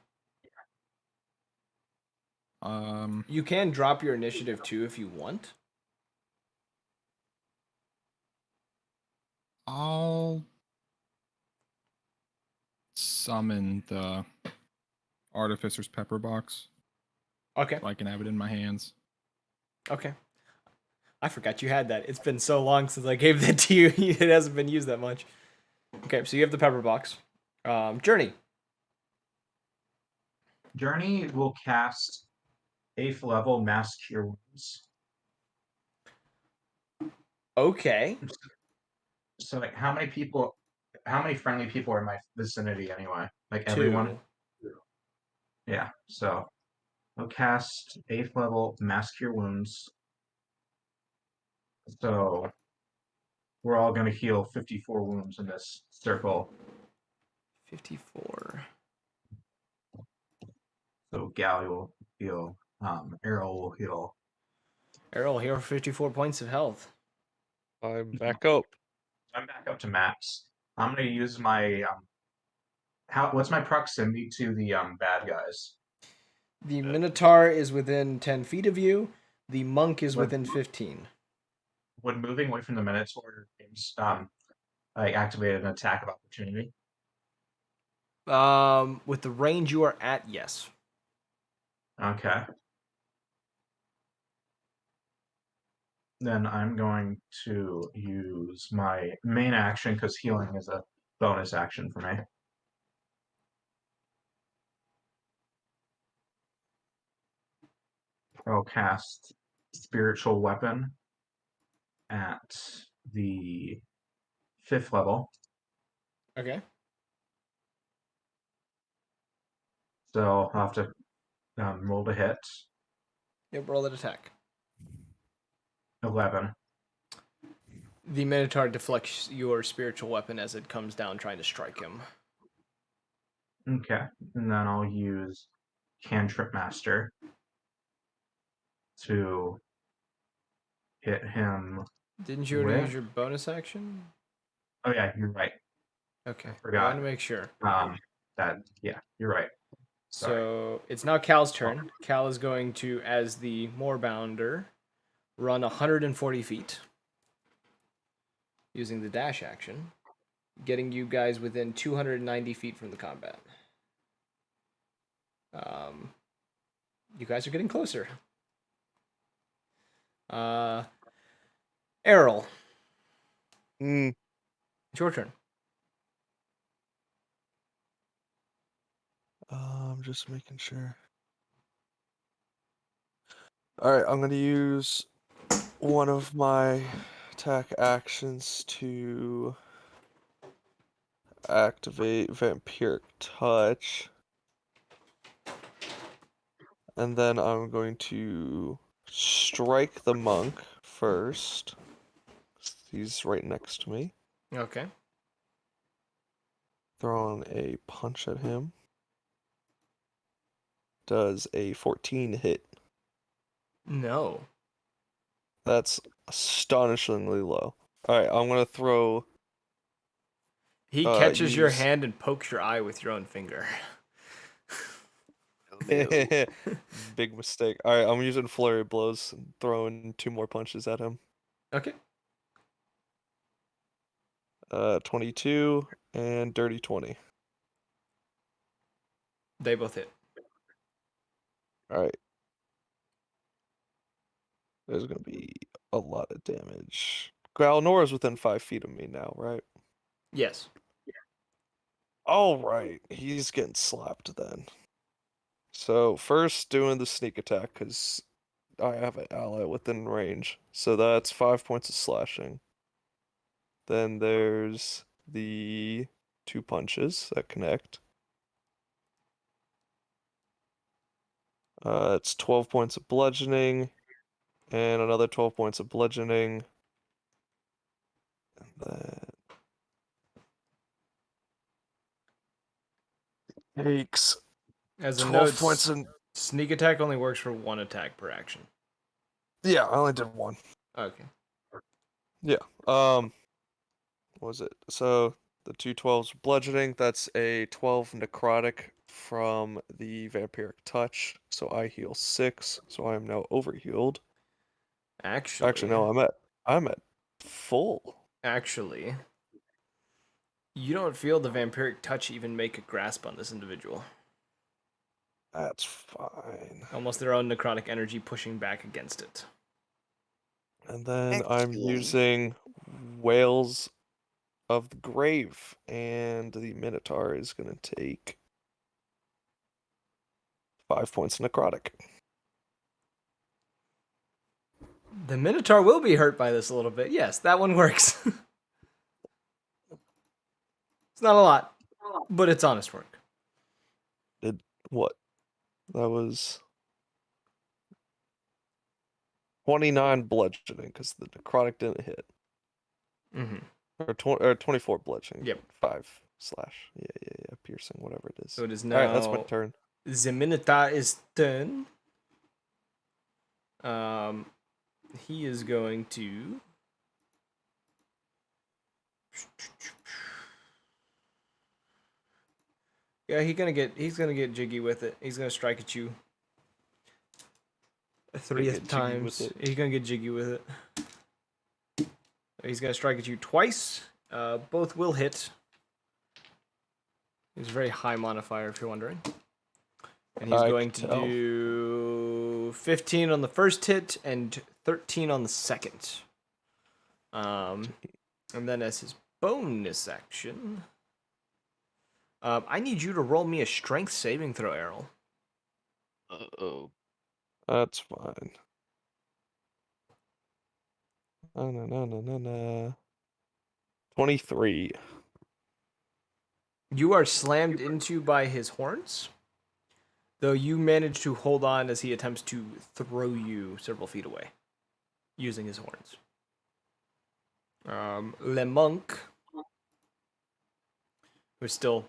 S5: Um,
S2: You can drop your initiative too if you want.
S5: I'll summon the Artificer's Pepper Box.
S2: Okay.
S5: so I can have it in my hands.
S2: Okay. I forgot you had that. It's been so long since I gave that to you. It hasn't been used that much. Okay, so you have the pepper box. Journey.
S4: Journey will cast 8th level Mass Cure Wounds.
S2: Okay.
S4: So, like, how many friendly people are in my vicinity anyway? Like, everyone?
S2: 2.
S4: Yeah, so I'll cast 8th level Mass Cure Wounds. So, we're all going to heal 54 wounds in this circle.
S2: 54.
S4: So, Gally will heal, Errol will heal.
S2: Errol, here are 54 points of health.
S1: I'm back up.
S4: I'm back up to max. I'm going to use my. What's my proximity to the bad guys?
S2: The Minotaur is within 10 feet of you. The monk is
S4: What-
S2: within 15.
S4: Would moving away from the Minotaur like activate an attack of opportunity?
S2: With the range you are at, yes.
S4: Okay. Then I'm going to use my main action because healing is a bonus action for me. I'll cast Spiritual Weapon at the 5th level.
S2: Okay.
S4: So I'll have to roll to hit.
S2: Yep, roll that attack.
S4: 11.
S2: The Minotaur deflects your spiritual weapon as it comes down, trying to strike him.
S4: Okay. And then I'll use Cantrip Master to hit him
S2: Didn't you already
S4: with.
S2: use your bonus action?
S4: Oh, yeah, you're right.
S2: Okay. I
S4: Forgot.
S2: want to make sure.
S4: Yeah, you're right. Sorry.
S2: So it's now Cal's turn. Cal is going to, as the Moorbounder, run 140 feet using the dash action, getting you guys within 290 feet from the combat. You guys are getting closer. Errol,
S1: Hmm.
S2: it's your turn.
S1: I'm just making sure. Alright, I'm gonna use one of my attack actions to activate Vampiric Touch. And then I'm going to strike the monk first. He's right next to me.
S2: Okay.
S1: Throwing a punch at him. Does a 14 hit.
S2: No.
S1: That's astonishingly low. Alright, I'm gonna throw
S2: He catches your
S1: use
S2: hand and pokes your eye with your own finger.
S1: big mistake. Alright, I'm using flurry blows and throwing 2 more punches at him.
S2: Okay.
S1: 22 and dirty 20.
S2: They both hit.
S1: Alright. There's gonna be a lot of damage. Growlnora's within 5 feet of me now, right?
S2: Yes.
S1: Alright, he's getting slapped then. So, first doing the sneak attack, because I have an ally within range. So that's 5 points of slashing. Then there's the 2 punches that connect. It's 12 points of bludgeoning, and another 12 points of bludgeoning. And then takes
S2: As a
S1: 12
S2: note,
S1: points in.
S2: sneak attack only works for 1 attack per action.
S1: Yeah, I only did 1.
S2: Okay.
S1: Yeah. What was it? So the 2 12s bludgeoning, that's a 12 necrotic from the vampiric touch. So I heal 6, so I am now overhealed. Actually, no, I'm at full.
S2: Actually, you don't feel the vampiric touch even make a grasp on this individual.
S1: That's fine.
S2: Almost their own necrotic energy pushing back against it.
S1: And then I'm
S3: Excellent.
S1: using Whales of the Grave, and the Minotaur is gonna take 5 points of necrotic.
S2: The Minotaur will be hurt by this a little bit. Yes, that one works. It's not a lot, but it's honest work.
S1: What? That was 29 bludgeoning because the necrotic didn't hit.
S2: Mm-hmm.
S1: Or 24 bludgeoning.
S2: Yep.
S1: 5 slash. Yeah. Piercing, whatever it is.
S2: So it is
S1: All right, that's my
S2: now
S1: turn.
S2: the Minotaur's turn. He is going to. Yeah, he's gonna get jiggy with it. He's gonna strike at you. A 3th times. He's gonna get jiggy with it. He's gonna strike at you twice. Both will hit. He's very high modifier, if you're wondering. And he's going to do 15 on the first hit and 13 on the second. And then as his bonus action, I need you to roll me a strength saving throw, Errol.
S3: Uh-oh.
S1: That's fine. No. 23.
S2: You are slammed into by his horns, though you manage to hold on as he attempts to throw you several feet away using his horns. Le Monk, who's still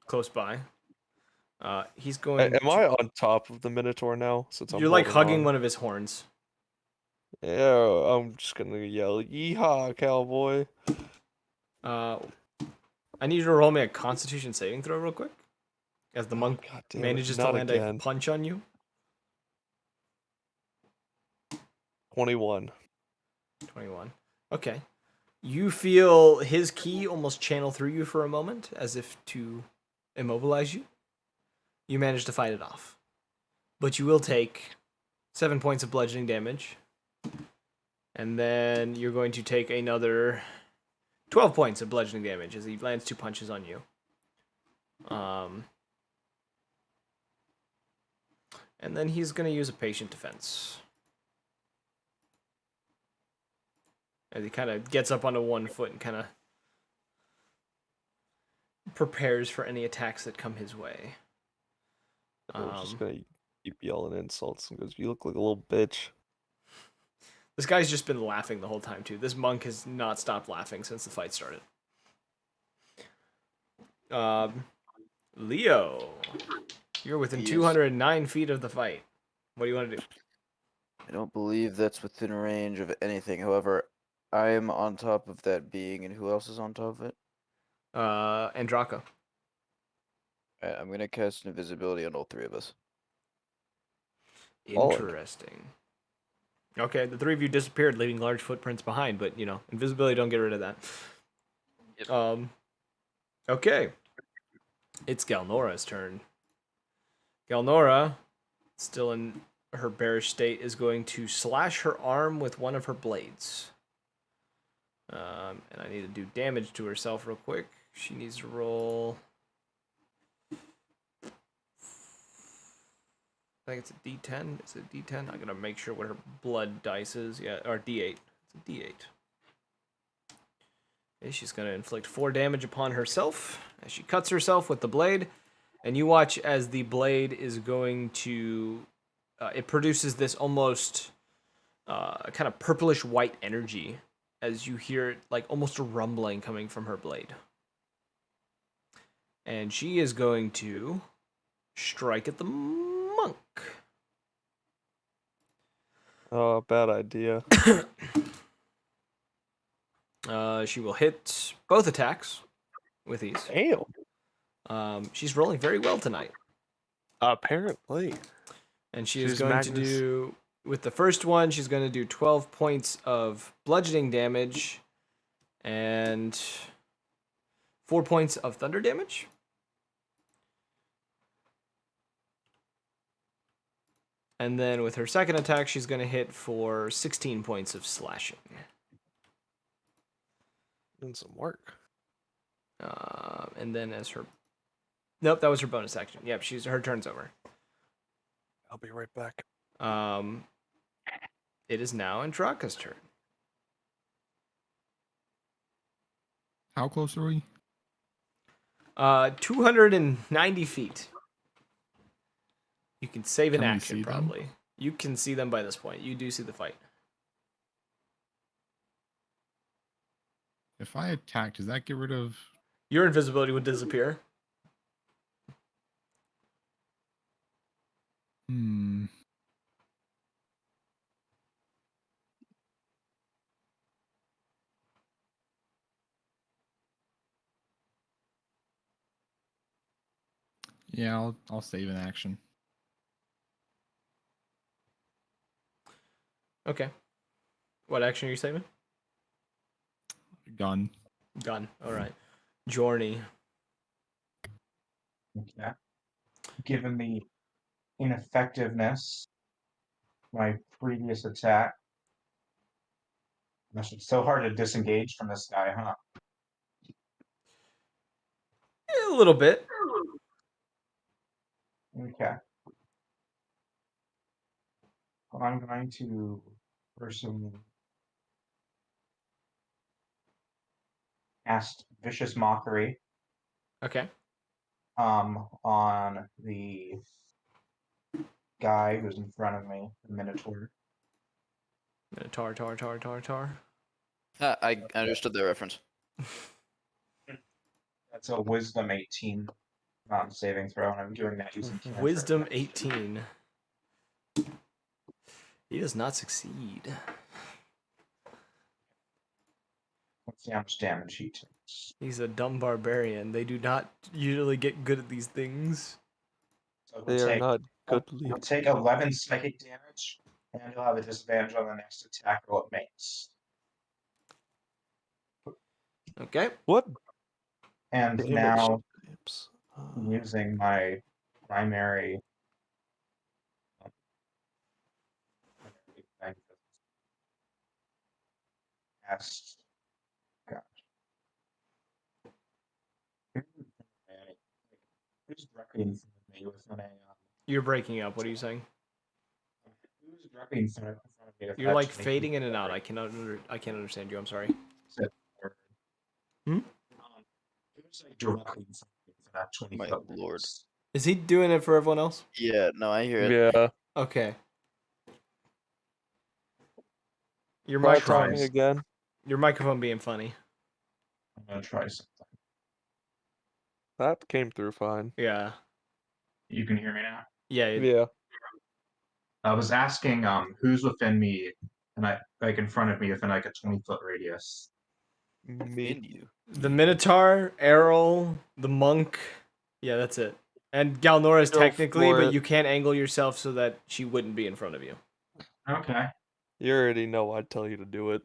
S2: close by, he's going.
S1: Am I on top of the Minotaur now? Since I'm
S2: You're like
S1: holding
S2: hugging
S1: on?
S2: one of his horns.
S1: Yeah, I'm just gonna yell, "Yeehaw, cowboy!"
S2: I need you to roll me a Constitution saving throw real quick, as the monk
S1: God damn it,
S2: manages to
S1: not
S2: land
S1: again.
S2: a punch on you.
S1: 21.
S2: 21. Okay. You feel his ki almost channel through you for a moment, as if to immobilize you. You manage to fight it off. But you will take 7 points of bludgeoning damage. And then you're going to take another 12 points of bludgeoning damage as he lands 2 punches on you. And then he's going to use a patient defense. As he kind of gets up onto one foot and kind of prepares for any attacks that come his way.
S1: I'm just gonna keep yelling insults and goes, "You look like a little bitch."
S2: This guy's just been laughing the whole time, too. This monk has not stopped laughing since the fight started. Leo, you're within
S3: Yes.
S2: 209 feet of the fight. What do you want to do?
S3: I don't believe that's within range of anything. However, I am on top of that being, and who else is on top of it?
S2: Andraka.
S3: Alright, I'm gonna cast invisibility on all 3 of us.
S2: Interesting. Okay, the 3 of you disappeared, leaving large footprints behind, but, you know, invisibility don't get rid of that.
S3: Yep.
S2: Okay. It's Galnora's turn. Galnora, still in her bearish state, is going to slash her arm with one of her blades. And I need to do damage to herself real quick. She needs to roll. I think it's a D10. It's a D10. I'm gonna make sure what her blood dice is. Yeah, or D8. It's a D8. Okay, she's gonna inflict 4 damage upon herself as she cuts herself with the blade, and you watch as the blade is going to. It produces this almost kind of purplish white energy as you hear it, like almost a rumbling coming from her blade. And she is going to strike at the monk.
S1: Oh, bad idea.
S2: She will hit both attacks with ease.
S1: Damn.
S2: She's rolling very well tonight.
S1: Apparently.
S2: And she is
S1: She's
S2: going to
S1: Magnus.
S2: do, with the first one, she's going to do 12 points of bludgeoning damage and 4 points of thunder damage. And then with her second attack, she's going to hit for 16 points of slashing.
S1: Doing some work.
S2: And then as her... Nope, that was her bonus action. Yep, her turn's over.
S1: I'll be right back.
S2: It is now Andraka's turn.
S5: How close are we?
S2: 290 feet. You can save an
S5: Can we
S2: action,
S5: see them?
S2: probably. You can see them by this point. You do see the fight.
S5: If I attack, does that get rid of...
S2: Your invisibility would disappear.
S5: Hmm. Yeah, I'll save an action.
S2: Okay. What action are you saving?
S5: Gun.
S2: Gun. All right. Journey.
S4: Okay. Given the ineffectiveness of my previous attack, it's so hard to disengage from this guy, huh?
S2: A little bit.
S4: Okay. Well, I'm going to personally cast Vicious Mockery
S2: Okay.
S4: on the guy who's in front of me, the Minotaur.
S2: Tar.
S3: I understood the reference.
S4: That's a Wisdom 18 saving throw, and I'm doing that using cantrip.
S2: Wisdom 18. He does not succeed.
S4: Let's see how much damage he takes.
S2: He's a dumb barbarian. They do not usually get good at these things.
S4: So
S1: They are not goodly.
S4: he'll take 11 psychic damage, and he'll have a disadvantage on the next attack roll it makes.
S2: Okay.
S1: What?
S4: And
S1: Damage
S4: now,
S1: types?
S4: using my primary cast. Gosh. Who's directly in front of me with an
S2: You're breaking up. What are you saying?
S4: Who's directly in front of me with
S2: You're
S4: that
S2: like
S4: 20
S2: fading
S4: feet
S2: in and out.
S4: coverage?
S2: I can't understand you. I'm sorry.
S4: Hmm? Who's like directly in front of me for that 20
S3: My
S4: foot
S3: lord.
S4: radius?
S2: Is he doing it for everyone else?
S3: Yeah, no, I hear it.
S1: Yeah.
S2: Okay. Your
S1: Try
S2: microphone.
S1: talking again.
S2: Your microphone being funny.
S4: I'm gonna try something.
S1: That came through fine.
S2: Yeah.
S4: You can hear me now?
S2: Yeah.
S1: Yeah.
S4: I was asking who's within me and I like in front of me within like a 20-foot radius.
S1: Me.
S3: In you.
S2: The Minotaur, Errol, the monk. Yeah, that's it. And Galnora's
S1: Go
S2: technically,
S1: for
S2: but
S1: it.
S2: you can't angle yourself so that she wouldn't be in front of you.
S4: Okay.
S1: You already know I'd tell you to do it.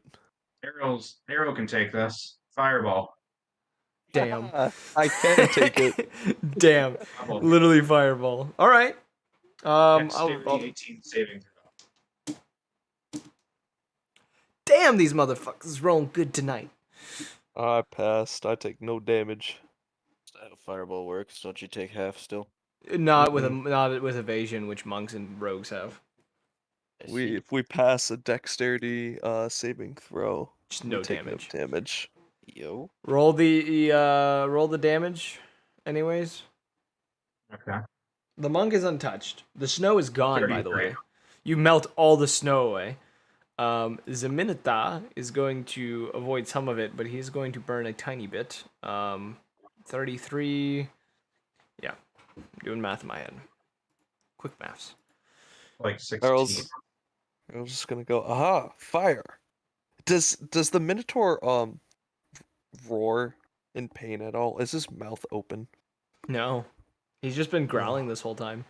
S4: Arrow can take this. Fireball.
S2: Damn.
S1: I can take it.
S2: Damn.
S4: Double.
S2: Literally fireball. All right.
S4: Dexterity 18 saving throw.
S2: Damn, these motherfuckers rolling good tonight.
S1: I passed. I take no damage.
S3: Is that how fireball works? Don't you take half still?
S2: Not with evasion, which monks and rogues have.
S3: I see.
S1: If we pass a dexterity saving throw,
S2: Just
S1: we
S2: no
S1: take
S2: damage.
S1: no damage.
S3: Yo.
S2: Roll the damage, anyways.
S4: Okay.
S2: The monk is untouched. The snow is gone, by the
S4: 33.
S2: way. You melt all the snow away. Zeminata is going to avoid some of it, but he's going to burn a tiny bit. 33. Yeah, I'm doing math in my head. Quick maths.
S4: Like 16.
S1: I was just gonna go. Aha! Fire. Does the Minotaur roar in pain at all? Is his mouth open?
S2: No, he's just been growling this whole time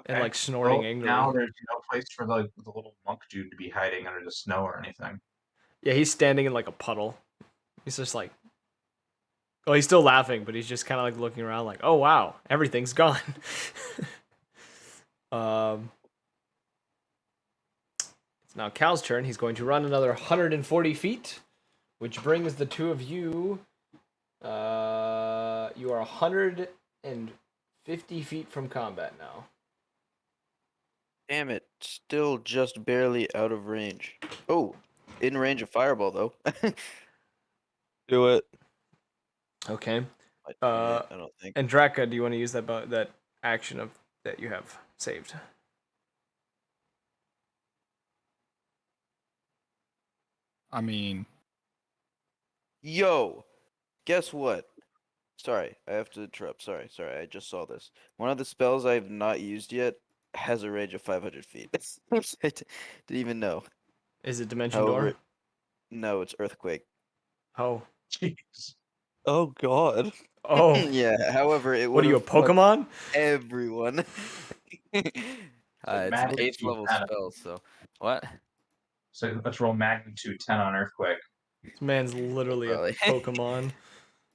S2: and like snorting angrily.
S4: Now there's no place for the little monk dude to be hiding under the snow or anything.
S2: Yeah, he's standing in like a puddle. He's just like, well, he's still laughing, but he's just kind of like looking around, like, oh wow, everything's gone. Now Cal's turn. He's going to run another 140 feet, which brings the two of you. You are 150 feet from combat now.
S3: Damn it! Still just barely out of range. Oh, in range of fireball though.
S1: Do it.
S2: Okay.
S3: I don't think.
S2: And Draka, do you want to use that action of that you have saved?
S5: I mean,
S3: Yo, guess what? Sorry, I have to interrupt. Sorry, I just saw this. One of the spells I have not used yet has a range of 500 feet. I didn't even know.
S2: Is it Dimension
S3: However,
S2: Door?
S3: no, it's Earthquake.
S2: Oh.
S4: Jeez.
S1: Oh God.
S2: Oh.
S3: Yeah, however, it
S2: What
S3: would
S2: are you, a
S3: have fucked
S2: Pokemon?
S3: everyone.
S4: So
S3: It's an 8th
S4: magnitude
S3: level
S4: 10.
S3: spell, so. What?
S4: So let's roll magnitude 10 on Earthquake.
S2: This man's literally a
S3: Probably.
S2: Pokemon.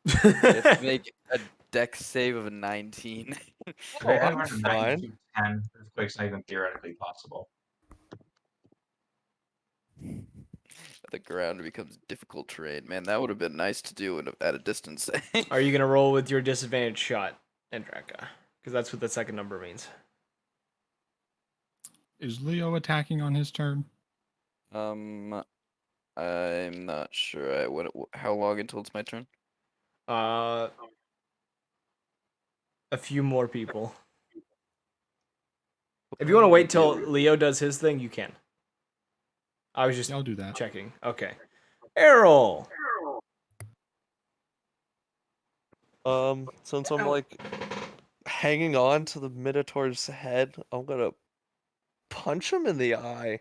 S3: You have to make a dex save of a 19.
S4: If
S1: Oh,
S4: I
S1: I'm
S4: have a
S1: fine.
S4: magnitude 10, Earthquake's not even theoretically possible.
S3: The ground becomes difficult terrain. Man, that would have been nice to do at a distance.
S2: Are you gonna roll with your disadvantage shot, Andraka? Because that's what the second number means.
S5: is Leo attacking on his turn?
S3: I'm not sure. How long until it's my turn?
S2: A few more people. If you want to wait till Leo does his thing, you can. I was just
S5: Yeah, I'll do that.
S2: checking. Okay. Errol!
S1: Since I'm like hanging on to the Minotaur's head, I'm gonna punch him in the eye.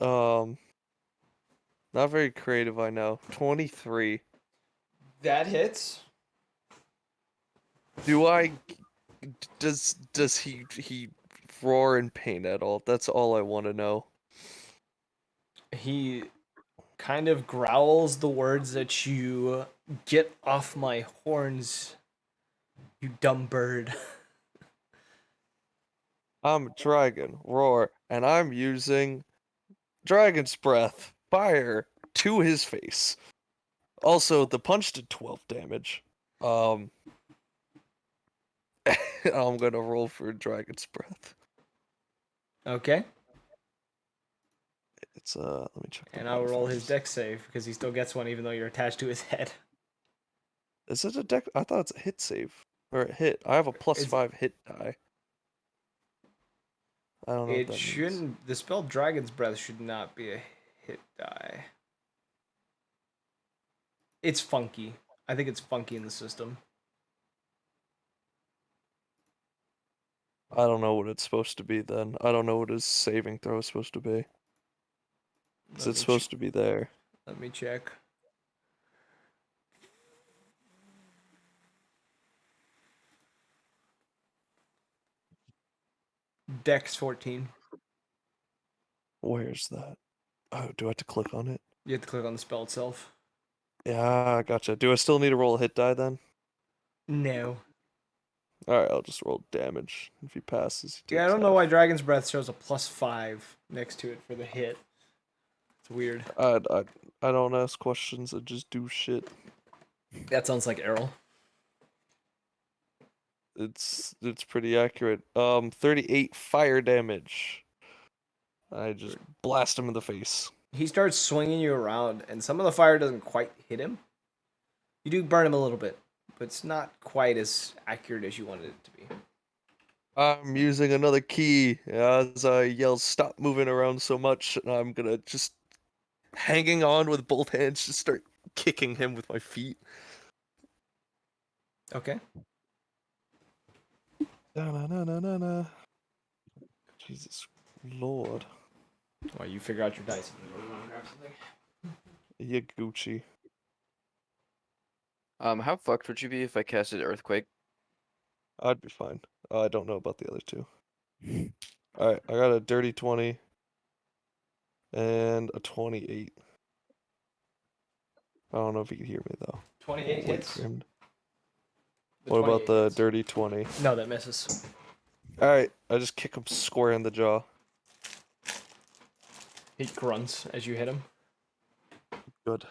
S1: Not very creative, I know. 23.
S2: That hits.
S1: Do I? Does he roar in pain at all? That's all I want to know.
S2: He kind of growls the words that you get off my horns, you dumb bird.
S1: I'm a dragon, roar, and I'm using Dragon's Breath, fire to his face. Also, the punch did 12 damage. I'm gonna roll for Dragon's Breath.
S2: Okay.
S1: It's let me check.
S2: And I'll roll his dex save because he still gets one even though you're attached to his head.
S1: Is it a deck? I thought it's a hit save or a hit. I have a +5 hit die. I don't know what
S2: It
S1: that means.
S2: shouldn't. The spell Dragon's Breath should not be a hit die. It's funky. I think it's funky in the system.
S1: I don't know what it's supposed to be then. I don't know what his saving throw is supposed to be. Is it supposed to be there?
S2: Let me check. Dex 14.
S1: Where's that? Oh, do I have to click on it?
S2: You have to click on the spell itself.
S1: Yeah, gotcha. Do I still need to roll a hit die then?
S2: No.
S1: Alright, I'll just roll damage. If he passes, he
S2: Yeah, I
S1: takes
S2: don't know
S1: half.
S2: why Dragon's Breath shows a +5 next to it for the hit. It's weird.
S1: I don't ask questions, I just do shit.
S2: That sounds like Errol.
S1: It's pretty accurate. 38 fire damage. I just blast him in the face.
S2: He starts swinging you around, and some of the fire doesn't quite hit him. You do burn him a little bit, but it's not quite as accurate as you wanted it to be.
S1: I'm using another key as I yell, "Stop moving around so much!" And I'm gonna just hanging on with both hands, just start kicking him with my feet.
S2: Okay.
S1: Na-na-na-na-na. Jesus Lord.
S2: Well, you figure out your dice. You want to grab something?
S1: Yeah, Gucci.
S3: How fucked would you be if I casted Earthquake?
S1: I'd be fine. I don't know about the other two. Alright, I got a dirty 20 and a 28. I don't know if you can hear me though.
S2: 28
S1: Wait
S2: hits.
S1: for him.
S2: The
S1: What about
S2: 28
S1: the
S2: hits.
S1: dirty 20?
S2: No, that misses.
S1: Alright, I just kick him square in the jaw.
S2: He grunts as you hit him.
S1: Good.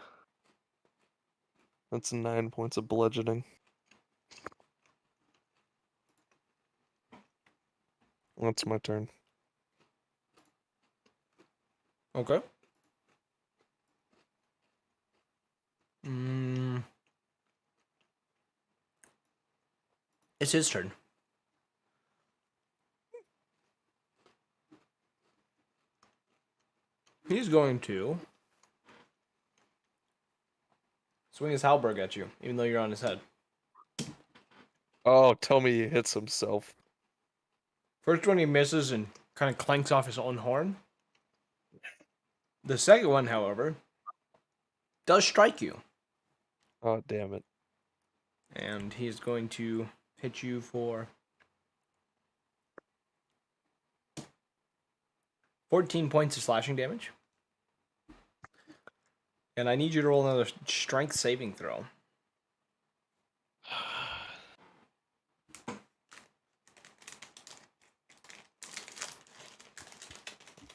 S1: That's 9 points of bludgeoning. That's my turn.
S2: Okay. Mm. It's his turn. He's going to swing his halberd at you, even though you're on his head.
S1: Oh, tell me he hits himself.
S2: First one he misses and kind of clanks off his own horn. The second one, however, does strike you.
S1: Oh, damn it.
S2: And he's going to hit you for 14 points of slashing damage. And I need you to roll another strength saving throw.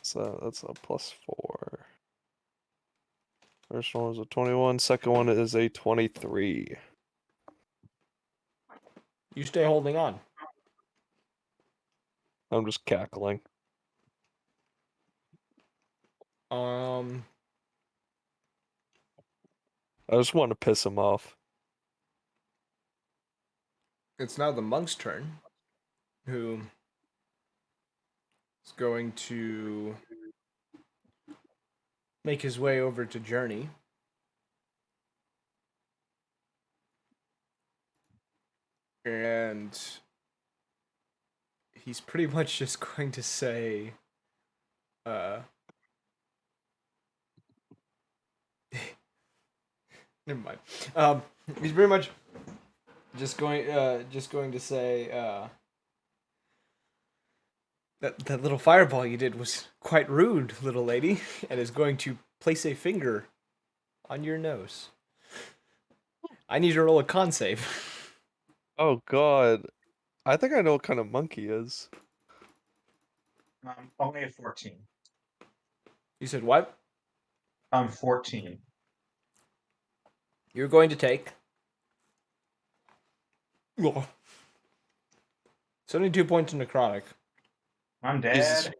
S1: So that's a +4. First one was a 21. Second one is a 23.
S2: You stay holding on.
S1: I'm just cackling.
S2: Um,
S1: I just want to piss him off.
S2: it's now the monk's turn, who is going to make his way over to Journey. And he's pretty much just going to say, never mind. He's pretty much just going to say, that little fireball you did was quite rude, little lady, and is going to place a finger on your nose. I need you to roll a con save.
S1: Oh, God. I think I know what kind of monkey he is.
S4: Only a 14.
S2: You said what?
S4: 14.
S2: You're going to take 72 points of necrotic.
S4: I'm
S2: Jesus.
S4: dead.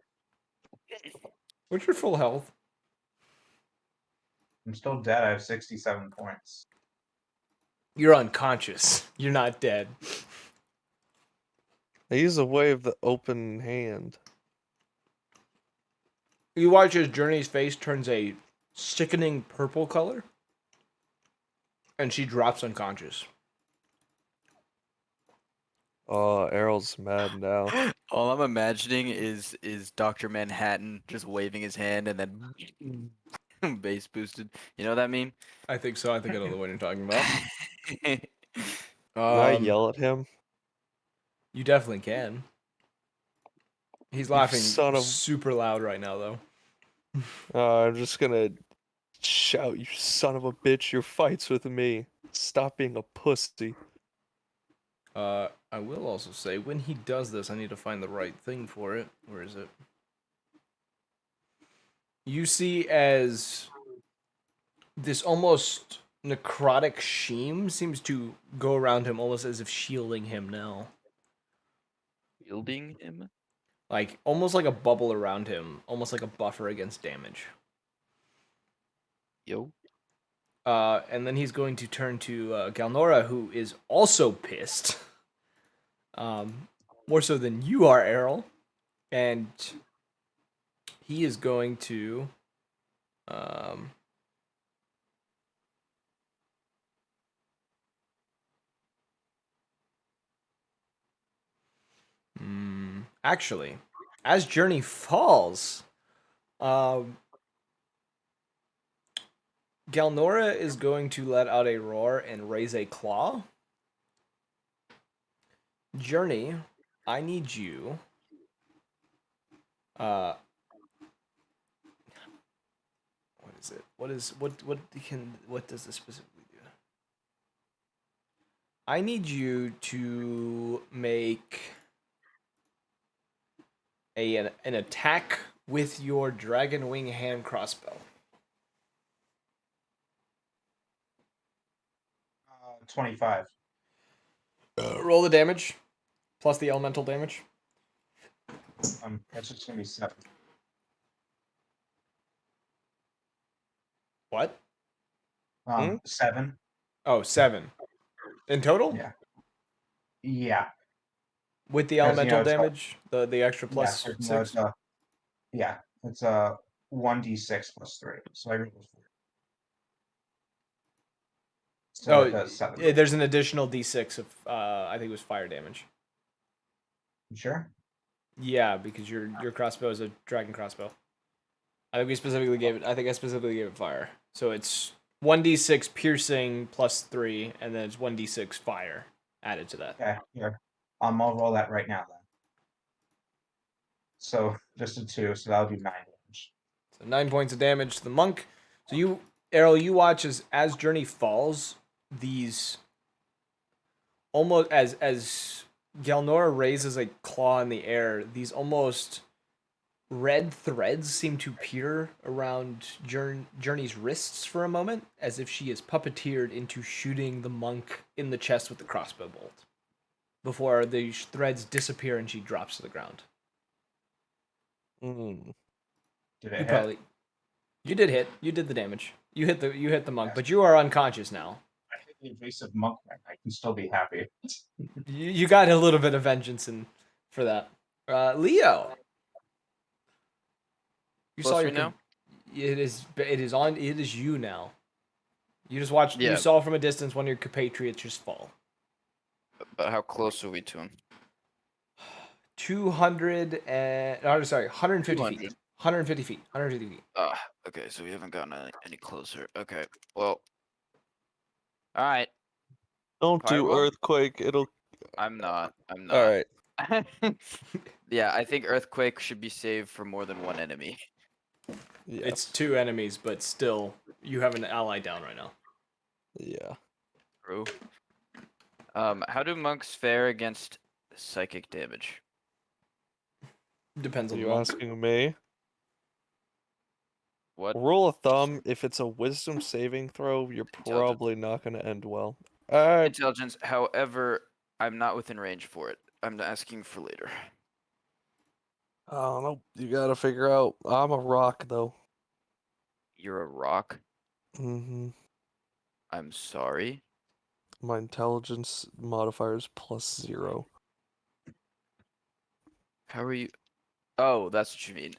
S2: What's your full health?
S4: I'm still dead. I have 67 points.
S2: You're unconscious. You're not dead.
S1: I use a way of the open hand.
S2: You watch as Journey's face turns a sickening purple color, and she drops unconscious.
S1: Oh, Errol's mad now.
S3: All I'm imagining is Dr. Manhattan just waving his hand and then bass boosted. You know what I mean?
S2: I think so. I think I know the one you're talking about.
S1: Can I
S2: Um,
S1: yell at him?
S2: you definitely can. He's
S1: You
S2: laughing
S1: son of...
S2: super loud right now, though.
S1: I'm just gonna shout, you son of a bitch, your fights with me. Stop being a pussy.
S2: I will also say, when he does this, I need to find the right thing for it. Where is it? You see as this almost necrotic sheen seems to go around him, almost as if shielding him now.
S3: Shielding him?
S2: Like, almost like a bubble around him, almost like a buffer against damage.
S3: Yo.
S2: And then he's going to turn to Galnora, who is also pissed. More so than you are, Errol. And he is going to... actually, as Journey falls, Galnora is going to let out a roar and raise a claw. Journey, I need you. What is it? What does this specifically do? I need you to make an attack with your dragon wing hand crossbow.
S4: 25.
S2: Roll the damage plus the elemental damage.
S4: That's just gonna be 7.
S2: What?
S4: 7.
S2: Oh, 7 in total.
S4: Yeah. Yeah.
S2: With the
S4: 'Cause,
S2: elemental
S4: it's
S2: damage, the extra
S4: Yeah,
S2: plus
S4: 'cause,
S2: 6.
S4: it's a 1d6 plus 3. So I rolled 4. So it does 7.
S2: There's an additional d6 of I think it was fire damage.
S4: You sure?
S2: Yeah, because your crossbow is a dragon crossbow. I think I specifically gave it fire. So it's 1d6 piercing plus 3, and then it's 1d6 fire added to that.
S4: Okay, here. I'll roll that right now then. So just a 2, so that'll be 9 damage.
S2: So 9 points of damage to the monk. So you, Errol, you watch as Journey falls, these almost as Galnora raises a claw in the air, these almost red threads seem to appear around Journey's wrists for a moment, as if she is puppeteered into shooting the monk in the chest with the crossbow bolt, before the threads disappear and she drops to the ground.
S1: Mm.
S4: Did it
S2: You
S4: hit?
S2: you did hit. You did the damage. You hit the monk,
S4: Yes.
S2: but you are unconscious now.
S4: I hit the invasive monk, I can still be happy.
S2: You got a little bit of vengeance for that. Leo, you saw
S3: Close
S2: your
S3: me now?
S2: It is you now. You just watched.
S3: Yeah.
S2: You saw from a distance one of your compatriots just fall.
S3: But how close are we to him?
S2: 150 feet.
S3: 200.
S2: 150 feet. 150 feet.
S3: Okay, so we haven't gotten any closer. Okay, well. Alright,
S1: Don't do
S3: Pyro?
S1: earthquake. It'll.
S3: I'm not. I'm
S1: All
S3: not.
S1: right.
S3: Yeah, I think Earthquake should be saved for more than one enemy.
S1: Yes.
S2: It's 2 enemies, but still, you have an ally down right now.
S1: Yeah.
S3: True. How do monks fare against psychic damage?
S2: Depends
S1: Are
S2: on the
S1: you
S2: monk.
S1: asking me?
S3: What?
S1: Rule of thumb: if it's a wisdom saving throw, you're
S3: Intelligence.
S1: probably not going to end well.
S3: Intelligence, however, I'm not within range for it. I'm asking for later.
S1: I don't know. You gotta figure out. I'm a rock though.
S3: You're a rock?
S1: Mm-hmm.
S3: I'm sorry.
S1: My intelligence modifier is +0.
S3: How are you? Oh, that's what you mean.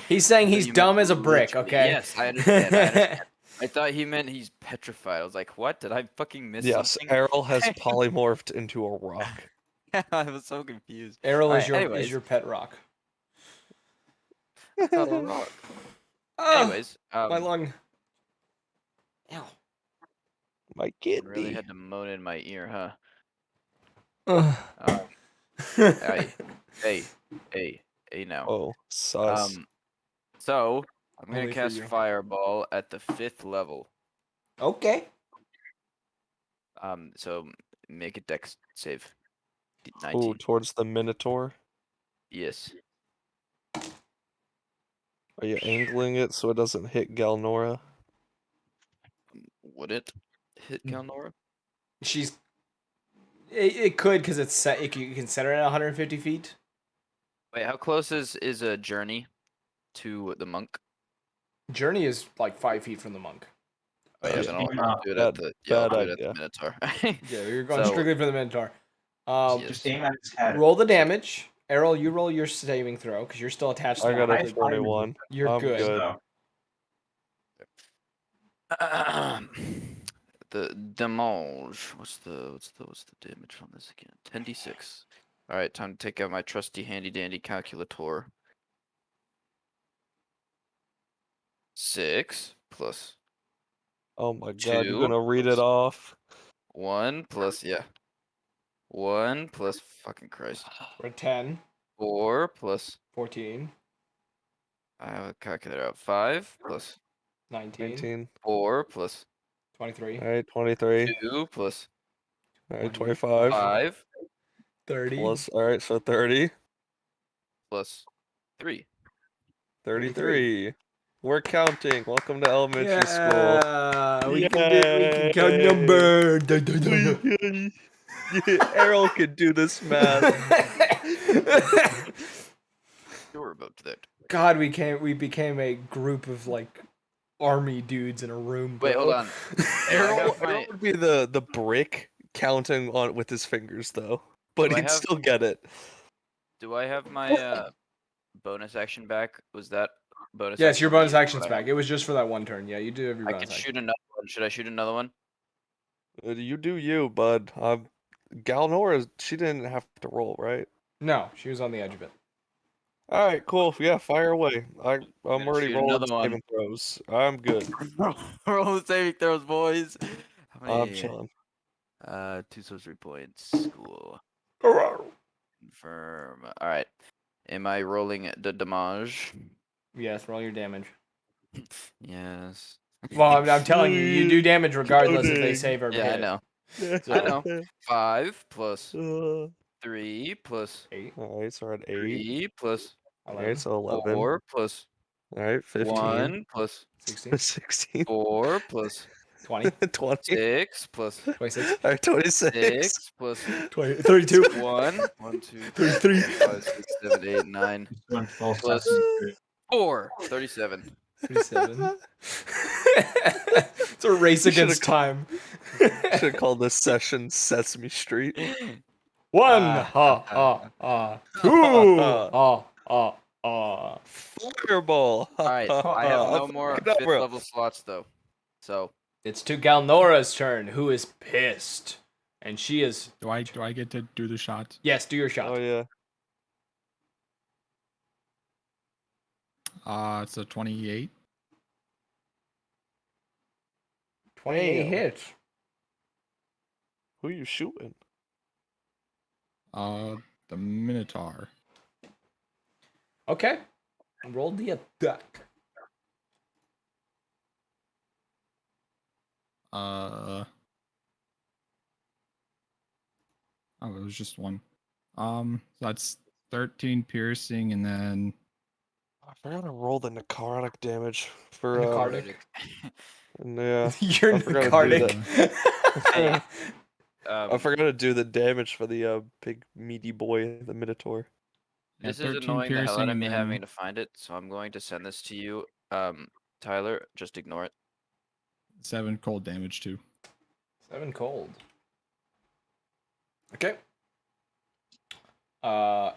S2: He's saying
S3: I thought
S2: he's
S3: you meant
S2: dumb as a brick,
S3: literally.
S2: okay?
S3: Yes, I understand. I understand. I thought he meant he's petrified. I was like, what? Did I fucking miss
S1: Yes,
S3: something?
S1: Errol has polymorphed into a rock.
S3: I was so confused.
S2: Errol
S3: Alright,
S2: is
S3: anyways.
S2: your pet rock.
S3: It's not a rock.
S2: Ah,
S3: Anyways,
S2: my lung. Ow.
S1: My
S3: really
S1: kidney.
S3: had to moan in my ear, huh?
S2: Ugh.
S3: Hey now.
S1: Oh, sus.
S3: So I'm gonna
S2: Only for
S3: cast
S2: you.
S3: Fireball at the 5th level.
S2: Okay.
S3: So make a dex save.
S1: Oh,
S3: 19.
S1: towards the Minotaur.
S3: Yes.
S1: Are you angling it so it doesn't hit Galnora?
S3: Would it hit Galnora?
S2: She's. It could because it's set. You can set her at 150 feet.
S3: Wait, how close is a journey to the monk?
S2: Journey is like 5 feet from the monk.
S3: Oh yeah,
S1: Yeah.
S3: then I'll do it at the
S1: Bad
S3: I'll do it at the
S1: idea.
S3: Minotaur.
S2: Yeah, you're going
S3: So-
S2: strictly for the Minotaur.
S4: Just aim at his head.
S2: Roll the damage. Errol, you roll your saving throw because you're still attached to
S1: I got a
S2: the
S1: 21.
S2: You're
S1: I'm
S2: good.
S1: good.
S4: So,
S3: The damage. What's the damage on this again? 10d6. All right, time to take out my trusty handy dandy calculator. 6 plus
S1: Oh my god, you're
S3: 2
S1: gonna read it off.
S3: 1 plus 1 plus fucking Christ.
S2: We're at 10,
S3: 4 plus
S2: 14,
S3: I have a calculator out. 5 plus
S2: 19,
S1: 19.
S3: 4 plus
S2: 23,
S1: Alright, 23.
S3: 2 plus
S1: Alright,
S2: 20,
S1: 25.
S3: 5
S2: 30.
S1: Plus, alright, so 30.
S3: plus 3.
S1: 33. We're counting. Welcome to elementary school.
S2: Yeah, we can count number. Dun, dun, dun, dun.
S1: Errol can do this math.
S3: Sure about that.
S2: God, we became a group of like army dudes in a room, bro.
S3: Wait, hold on.
S1: Errol,
S3: my-
S1: Errol would be the brick counting on with his fingers though, but
S3: Do I
S1: he'd
S3: have-
S1: still get it.
S3: Do I have my bonus action back? Was that bonus?
S2: Yes, your
S3: action
S2: bonus
S3: used
S2: action's
S3: what I
S2: back.
S3: have?
S2: It was just for that one turn. Yeah, you do have your
S3: I
S2: bonus
S3: can
S2: action.
S3: shoot another one. Should I shoot another one?
S1: You do you, bud. Galnora, she didn't have to roll, right?
S2: No, she was on the edge of it.
S1: All right, cool. Yeah, fire away. I'm
S3: gonna
S1: already
S3: shoot
S1: rolling
S3: another one.
S1: saving throws. I'm good.
S3: Roll the saving throws, boys. How
S1: I'm
S3: many?
S1: chilling.
S3: 2 sorcery points. Cool. Confirm. All right. Am I rolling the damage?
S2: Yes, roll your damage.
S3: Yes.
S2: Well, I'm telling you, you do damage regardless if they
S1: Counting.
S2: save or
S3: Yeah, I
S2: hit.
S3: know.
S2: So,
S3: I know. 5 plus
S1: All
S3: 3 plus
S2: 8,
S1: right, so we're at 8.
S3: 3 plus
S1: All
S2: 11,
S1: right, so 11.
S3: 4 plus
S1: All right, 15.
S3: 1 plus
S2: 16,
S1: 16.
S3: 4 plus
S2: 20,
S1: 20.
S3: 6 plus
S2: 26,
S1: All right, 26.
S3: 6 plus
S2: 20, 32,
S3: 1. 1, 2,
S2: 33.
S3: 4, 5, 6, 7, 8, 9.
S4: Just went full
S3: Plus-
S4: Sesame Street.
S3: 4. 37.
S2: 37. It's a race
S1: You should've
S2: against time.
S1: Should have called this session Sesame Street.
S2: 1,
S3: Ah.
S2: ha, ha. 2, ha, ha, ha.
S1: Fireball.
S3: Alright, I have no more
S1: Fuck it up,
S3: 5th
S1: bro.
S3: level slots though. So,
S2: It's to Galnora's turn, who is pissed. And she is.
S5: Do I get to do the shot?
S2: Yes, do your shot.
S1: Oh yeah.
S5: It's a 28.
S2: 28
S1: Damn.
S2: hits.
S1: Who you shooting?
S5: The Minotaur.
S2: Okay. Roll the attack.
S5: Oh, it was just one. So that's 13 piercing, and then
S1: I forgot to roll the necrotic damage for
S2: Necrotic.
S1: yeah.
S2: You're
S1: I forgot to do
S2: Nicardic.
S3: Hey,
S1: I forgot to do the damage for the big meaty boy, the Minotaur.
S5: yeah,
S3: this is
S5: 13
S3: annoying the hell
S5: piercing,
S3: out of
S5: and
S3: me
S5: then
S3: having to find it, so I'm going to send this to you. Tyler, just ignore it.
S5: 7 cold damage too.
S2: 7 cold. Okay.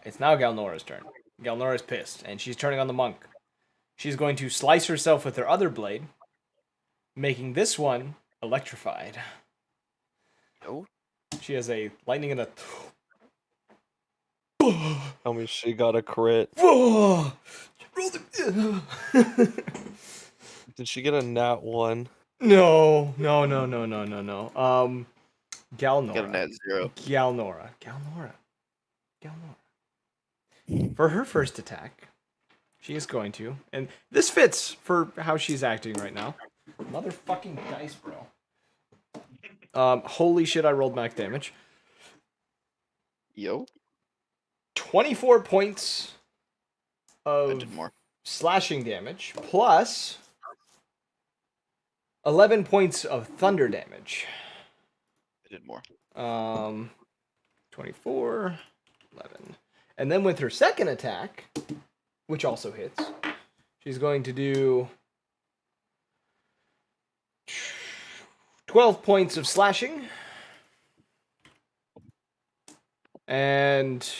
S2: It's now Galnora's turn. Galnora's pissed, and she's turning on the monk. She's going to slice herself with her other blade, making this one electrified.
S3: Oh,
S2: She has a lightning and a.
S1: Tell me she got a crit. Did she get a nat 1?
S2: No. Galnora.
S3: got a net 0.
S2: Galnora. For her first attack, she is going to, and this fits for how she's acting right now. Motherfucking dice, bro. Holy shit! I rolled max damage.
S3: Yo,
S2: 24 points
S3: I
S2: of
S3: did more.
S2: slashing damage plus 11 points of thunder damage.
S3: I did more.
S2: 24, 11. And then with her second attack, which also hits, she's going to do 12 points of slashing and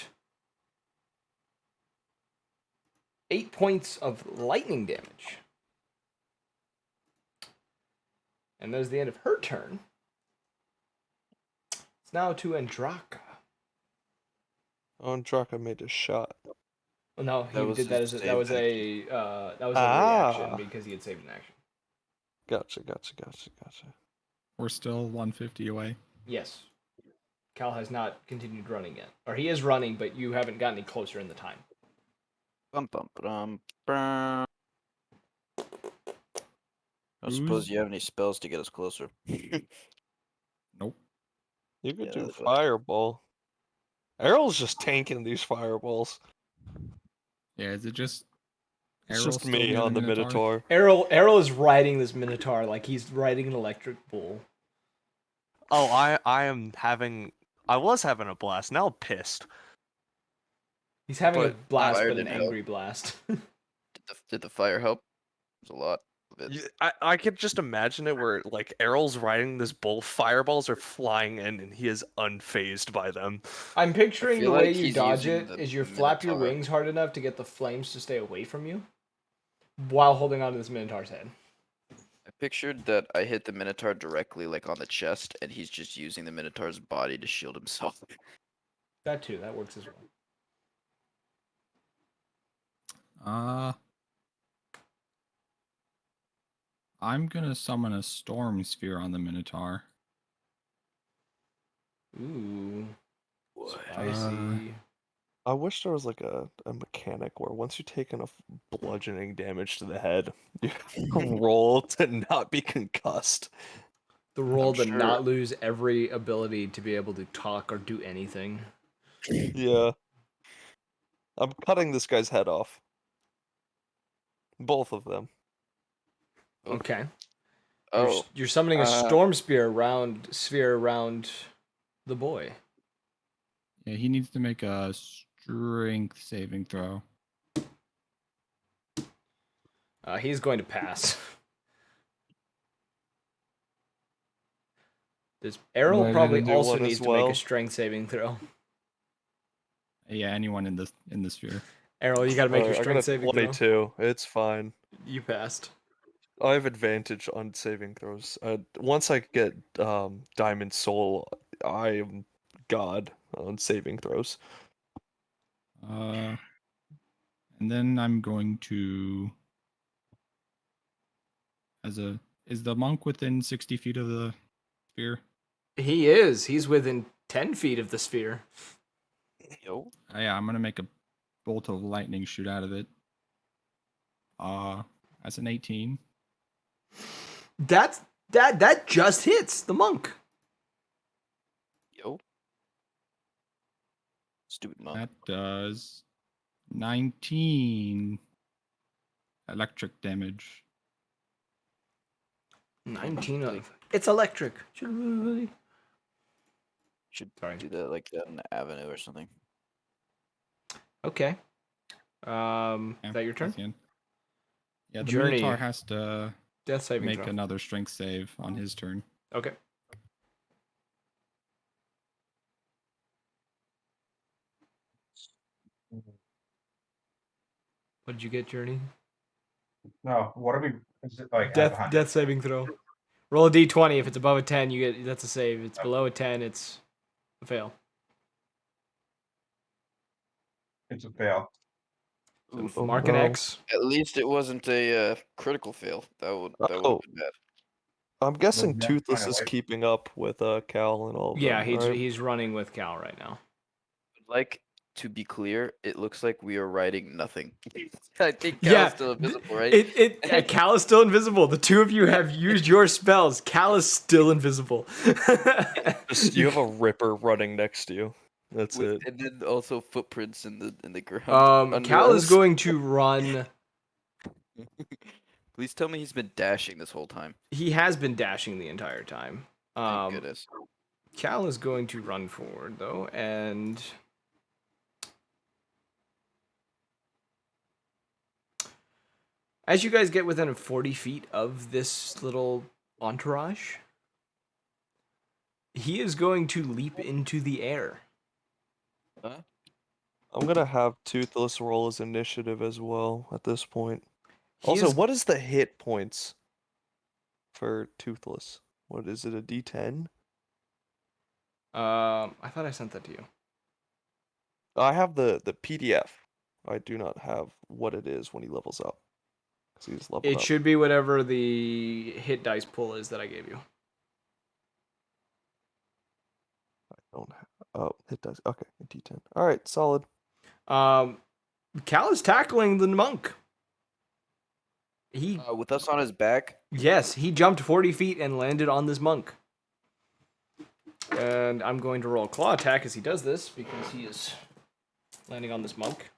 S2: 8 points of lightning damage. And that is the end of her turn. It's now to Andraka.
S1: Andraka made a shot.
S2: Well, no, he
S3: That was
S2: did that
S3: his
S2: as
S3: save
S2: that was
S3: action.
S2: a
S1: Ah.
S2: reaction because he had saved an action.
S1: Gotcha.
S5: We're still 150 away.
S2: Yes. Cal has not continued running yet. Or he is running, but you haven't gotten any closer in the time.
S3: Bum, bum, bum, bum. I suppose
S5: Who's-
S3: you have any spells to get us closer.
S5: Nope.
S1: You could
S3: Yeah,
S1: do
S3: that's what-
S1: fireball. Errol's just tanking these fireballs.
S5: Yeah, is it just
S1: It's
S5: Errol
S1: just
S5: still
S1: me
S5: near
S1: on the Minotaur.
S2: Errol is riding this Minotaur like he's riding an electric bull.
S1: Oh, I was having a blast. Now I'm pissed.
S2: He's having a
S1: But
S2: blast,
S3: Fire
S2: but an
S3: didn't help.
S2: angry blast.
S3: Did the fire help? There's a lot of it.
S1: I could just imagine it where like Errol's riding this bull, fireballs are flying in, and he is unfazed by them.
S2: I'm picturing
S3: feel
S2: the way
S3: like
S2: you
S3: he's
S2: dodge
S3: using
S2: it
S3: the
S2: is you flap your
S3: Minotaur.
S2: wings hard enough to get the flames to stay away from you while holding onto this Minotaur's head.
S3: I pictured that I hit the Minotaur directly, like on the chest, and he's just using the Minotaur's body to shield himself.
S2: That too, that works as well.
S5: I'm gonna summon a storm sphere on the Minotaur.
S2: Ooh.
S3: What?
S2: Spicy.
S1: I wish there was like a mechanic where once you take enough bludgeoning damage to the head, you roll to not be concussed.
S2: The roll to
S3: sure-
S2: not lose every ability to be able to talk or do anything.
S1: Yeah. I'm cutting this guy's head off. Both of them.
S2: Okay.
S3: Oh,
S2: You're summoning a storm sphere around the boy.
S5: Yeah, he needs to make a strength saving throw.
S2: He's going to pass. Errol
S1: Ready to
S2: probably
S1: do
S2: also
S1: one
S2: needs
S1: as
S2: to make
S1: well?
S2: a strength saving throw.
S5: Yeah, anyone in the sphere.
S2: Errol, you gotta make your
S1: I got a
S2: strength saving throw.
S1: 22. It's fine.
S2: You passed.
S1: I have advantage on saving throws. Once I get Diamond Soul, I am God on saving throws.
S5: And then I'm going to is the monk within 60 feet of the sphere?
S2: He is. He's within 10 feet of the sphere.
S3: yo.
S5: Yeah, I'm gonna make a bolt of lightning shoot out of it. That's an 18.
S2: That just hits the monk.
S3: Yo. Stupid monk.
S5: That does 19 electric damage.
S2: 19 of. It's electric.
S3: Should
S2: Sorry.
S3: do that like that in the avenue or something.
S2: Okay.
S5: Yeah,
S2: Is that your turn?
S5: that's the end. Yeah, the
S2: Journey.
S5: Minotaur has to
S2: Death saving
S5: make
S2: throw.
S5: another strength save on his turn.
S2: Okay. What did you get, Journey?
S4: No, what are we? Is it like out of 100?
S2: Death saving throw. Roll a d20. If it's above a 10, you get that's a save. If it's below a 10, it's a fail.
S4: It's a fail.
S2: So
S1: Oh,
S2: mark an
S1: no.
S2: X.
S3: At least it wasn't a critical fail. That would have
S1: Oh.
S3: been bad.
S1: I'm guessing
S4: Well,
S1: Toothless
S4: kinda
S1: is
S4: like-
S1: keeping up with Cal and all of
S2: Yeah,
S1: them, right?
S2: he's running with Cal right now.
S3: Like, to be clear, it looks like we are writing nothing. I think
S2: Yeah,
S3: Cal's still invisible, right?
S2: Cal is still invisible. The two of you have used your spells. Cal is still invisible.
S1: Just, you have a Ripper running next to you. That's it.
S3: And then also footprints in the ground. under
S2: Cal is
S3: us.
S2: going to run.
S3: Please tell me he's been dashing this whole time.
S2: He has been dashing the entire time.
S3: Thank goodness.
S2: Cal is going to run forward though, and as you guys get within 40 feet of this little entourage, he is going to leap into the air.
S3: Huh?
S1: I'm gonna have Toothless roll his initiative as well at this point.
S2: He
S1: Also,
S2: is-
S1: what is the hit points for Toothless? What is it, a D10?
S2: I thought I sent that to you.
S1: I have the PDF. I do not have what it is when he levels up. 'Cause he's leveled
S2: It
S1: up.
S2: should be whatever the hit dice pool is that I gave you.
S1: I don't have. Oh, it does. Okay, a D10. All right, solid.
S2: Cal is tackling the monk. He
S3: With us on his back.
S2: Yes, he jumped 40 feet and landed on this monk. And I'm going to roll a claw attack as he does this because he is landing on this monk.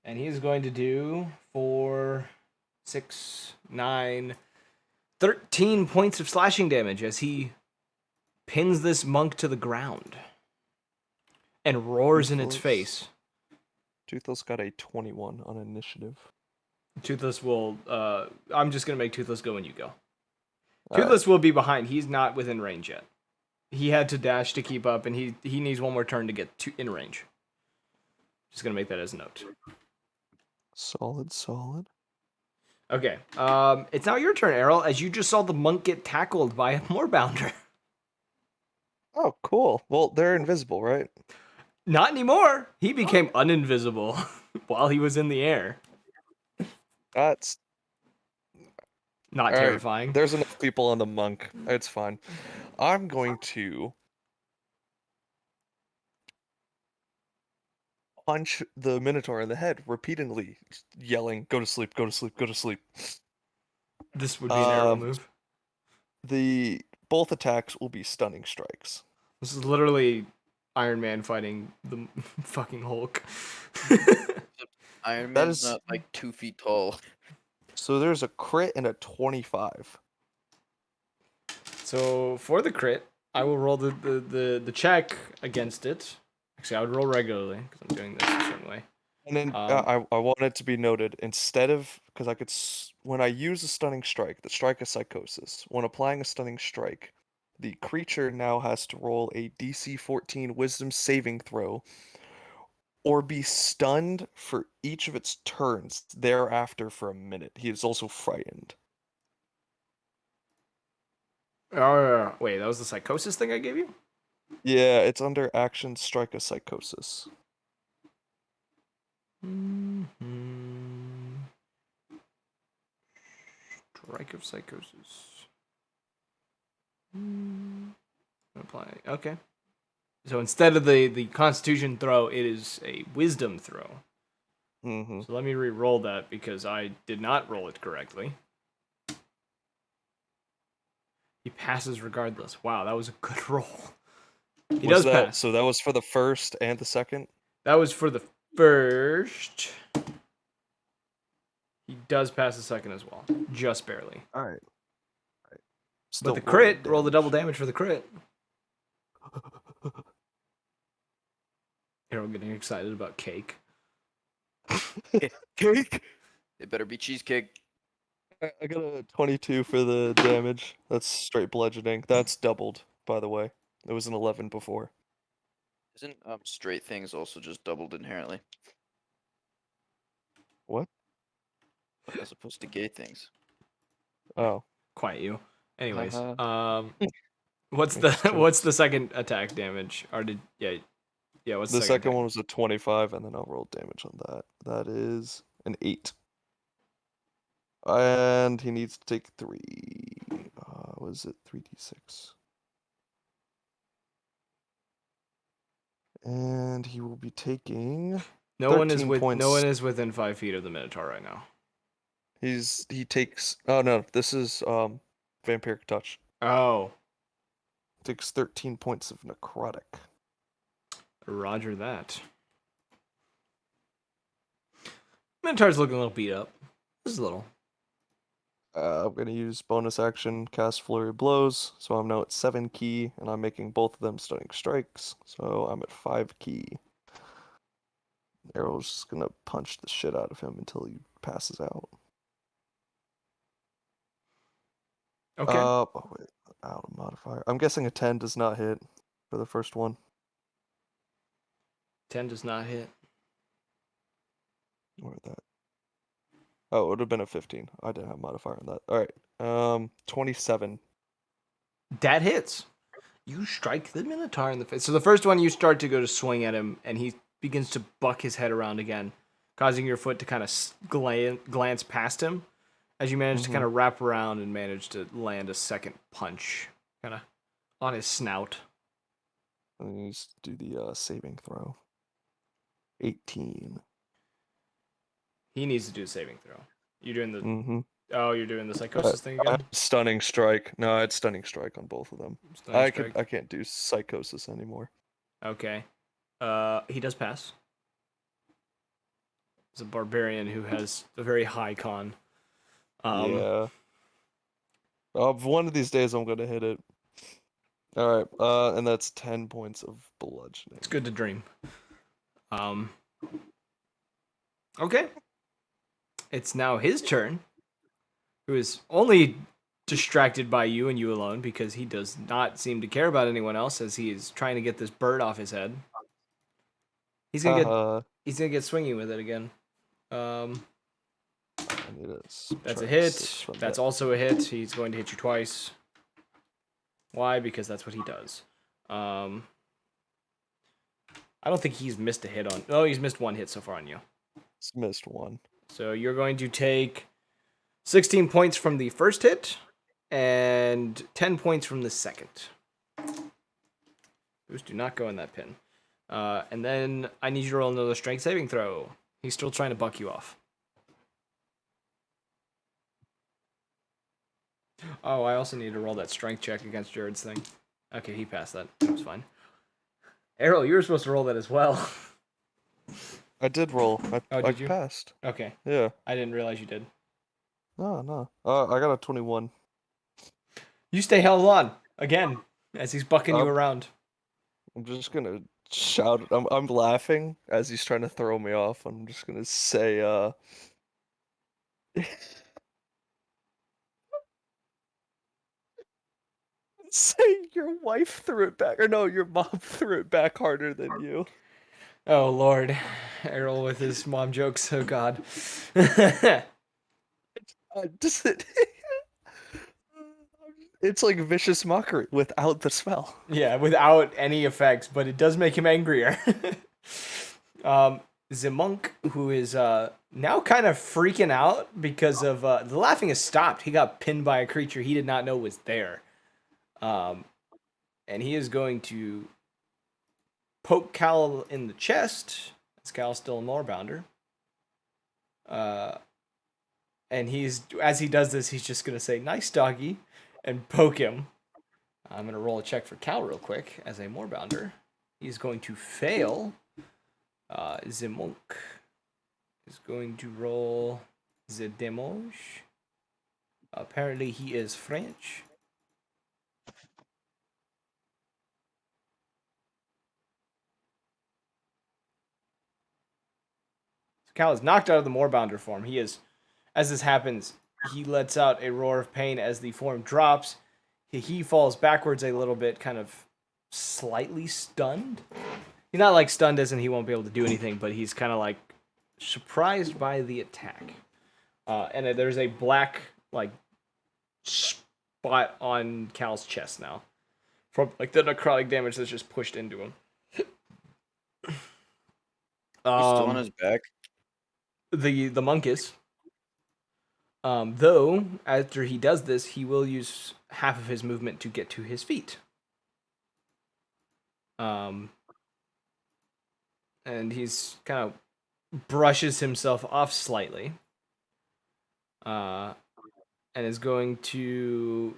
S2: And he's going to do 4, 6, 9, 13 points of slashing damage as he pins this monk to the ground and roars in its face.
S1: Toothless got a 21 on initiative.
S2: Toothless will. I'm just gonna make Toothless go when you go.
S1: All
S2: Toothless will be behind. He's not within range yet. He had to dash to keep up, and he needs one more turn to get in range. Just gonna make that as a note.
S1: Solid.
S2: Okay. It's now your turn, Errol, as you just saw the monk get tackled by a moorbounder.
S1: Oh, cool. Well, they're invisible, right?
S2: Not anymore. He became uninvisible while he was in the air.
S1: That's
S2: Not
S1: all right.
S2: terrifying.
S1: There's enough people on the monk. It's fine. I'm going to punch the Minotaur in the head repeatedly, yelling, "Go to sleep! Go to sleep! Go to sleep!"
S2: This would be an Errol move.
S1: Both attacks will be stunning strikes.
S2: This is literally Iron Man fighting the fucking Hulk.
S3: Iron
S1: That
S3: Man's
S1: is-
S3: not like 2 feet tall.
S1: So there's a crit and a 25.
S2: So for the crit, I will roll the check against it. Actually, I would roll regularly because I'm doing this a certain way.
S1: And then
S2: Um,
S1: I want it to be noted, instead of, because I could, when I use a stunning strike, the strike of psychosis, when applying a stunning strike, the creature now has to roll a DC 14 wisdom saving throw or be stunned for each of its turns thereafter for a minute. He is also frightened.
S2: Oh, wait, that was the psychosis thing I gave you?
S1: Yeah, it's under action strike of psychosis.
S2: Strike of psychosis. Apply. Okay. So instead of the constitution throw, it is a wisdom throw.
S1: Mm-hmm.
S2: So let me re-roll that because I did not roll it correctly. He passes regardless. Wow, that was a good roll. He does pass.
S1: So that was for the first and the second?
S2: That was for the first. He does pass the second as well. Just barely.
S1: Alright.
S2: But the crit, roll the double damage for the crit. Harold getting excited about cake.
S1: Cake!
S3: It better be cheesecake.
S1: I got a 22 for the damage. That's straight bludgeoning. That's doubled, by the way. It was an 11 before.
S3: Isn't straight things also just doubled inherently,
S1: What?
S3: as opposed to gay things?
S1: Oh.
S2: Quiet you. Anyways,
S3: Uh-huh.
S2: what's
S1: Makes
S2: the second attack damage? Or did yeah? What's
S1: The second
S2: attack?
S1: one was a 25, and then I'll roll damage on that. That is an 8. And he needs to take 3. Was it 3d6? And he will be taking.
S2: No one is
S1: 13 points.
S2: no one is within 5 feet of the Minotaur right now.
S1: He takes. Oh no, this is vampiric touch.
S2: Oh,
S1: Takes 13 points of necrotic.
S2: Roger that. Minotaur's looking a little beat up. Just a little.
S1: I'm gonna use bonus action, cast Flurry of Blows, so I'm now at 7 key, and I'm making both of them stunning strikes, so I'm at 5 key. Arrow's just gonna punch the shit out of him until he passes out.
S2: Okay.
S1: Oh wait, out of modifier. I'm guessing a 10 does not hit for the first one.
S2: 10 does not hit.
S1: Where that? Oh, it would have been a 15. I didn't have modifier on that. All right. 27.
S2: That hits. You strike the Minotaur in the face. So the first one, you start to go to swing at him, and he begins to buck his head around again, causing your foot to kind of glance past him as you manage to kind of wrap around and manage to land a second punch kind of on his snout.
S1: And he needs to do the saving throw. 18.
S2: He needs to do a saving throw. You're doing the
S1: Mm-hmm.
S2: you're doing the psychosis thing again.
S1: Stunning strike. No, it's stunning strike on both of them.
S2: Stunning strike.
S1: I can't do psychosis anymore.
S2: Okay. He does pass. It's a barbarian who has a very high con.
S1: Yeah. One of these days I'm gonna hit it. All right. And that's 10 points of bludgeoning.
S2: It's good to dream. Okay. It's now his turn, who is only distracted by you and you alone because he does not seem to care about anyone else as he is trying to get this bird off his head. He's gonna get swinging with it again.
S1: I need to
S2: That's a
S1: subtract
S2: hit.
S1: 6 from
S2: That's
S1: that.
S2: also a hit. He's going to hit you twice. Why? Because that's what he does. I don't think he's missed a hit on. Oh, he's missed one hit so far on you.
S1: It's missed one.
S2: So you're going to take 16 points from the first hit and 10 points from the second. Those do not go in that pin. And then I need you to roll another strength saving throw. He's still trying to buck you off. Oh, I also need to roll that strength check against Jared's thing. Okay, he passed that. That was fine. Errol, you were supposed to roll that as well.
S1: I did roll. I
S2: did you?
S1: passed.
S2: Okay.
S1: Yeah.
S2: I didn't realize you did.
S1: No. I got a 21.
S2: You stay held on again as he's bucking you
S1: Up.
S2: around.
S1: I'm just gonna shout. I'm laughing as he's trying to throw me off. I'm just gonna say, say your wife threw it back, or no, your mom threw it back harder than you.
S2: Oh Lord, Errol with his mom jokes. Oh God.
S1: Does it? It's like vicious mockery without the spell.
S2: Yeah, without any effects, but it does make him angrier. The monk, who is now kind of freaking out because of the laughing has stopped. He got pinned by a creature he did not know was there. And he is going to poke Cal in the chest. As Cal's still a moorbounder. And as he does this, he's just gonna say, "Nice doggy," and poke him. I'm gonna roll a check for Cal real quick as a moorbounder. He's going to fail. The monk is going to roll the demoge. Apparently, he is French. Cal is knocked out of the moorbounder form. He is, as this happens, he lets out a roar of pain as the form drops. He falls backwards a little bit, kind of slightly stunned. He's not like stunned as in he won't be able to do anything, but he's kind of like surprised by the attack. And there's a black like spot on Cal's chest now from like the necrotic damage that's just pushed into him.
S3: He's still on his back.
S2: The monk is. Though, after he does this, he will use half of his movement to get to his feet. And he's kind of brushes himself off slightly. And is going to...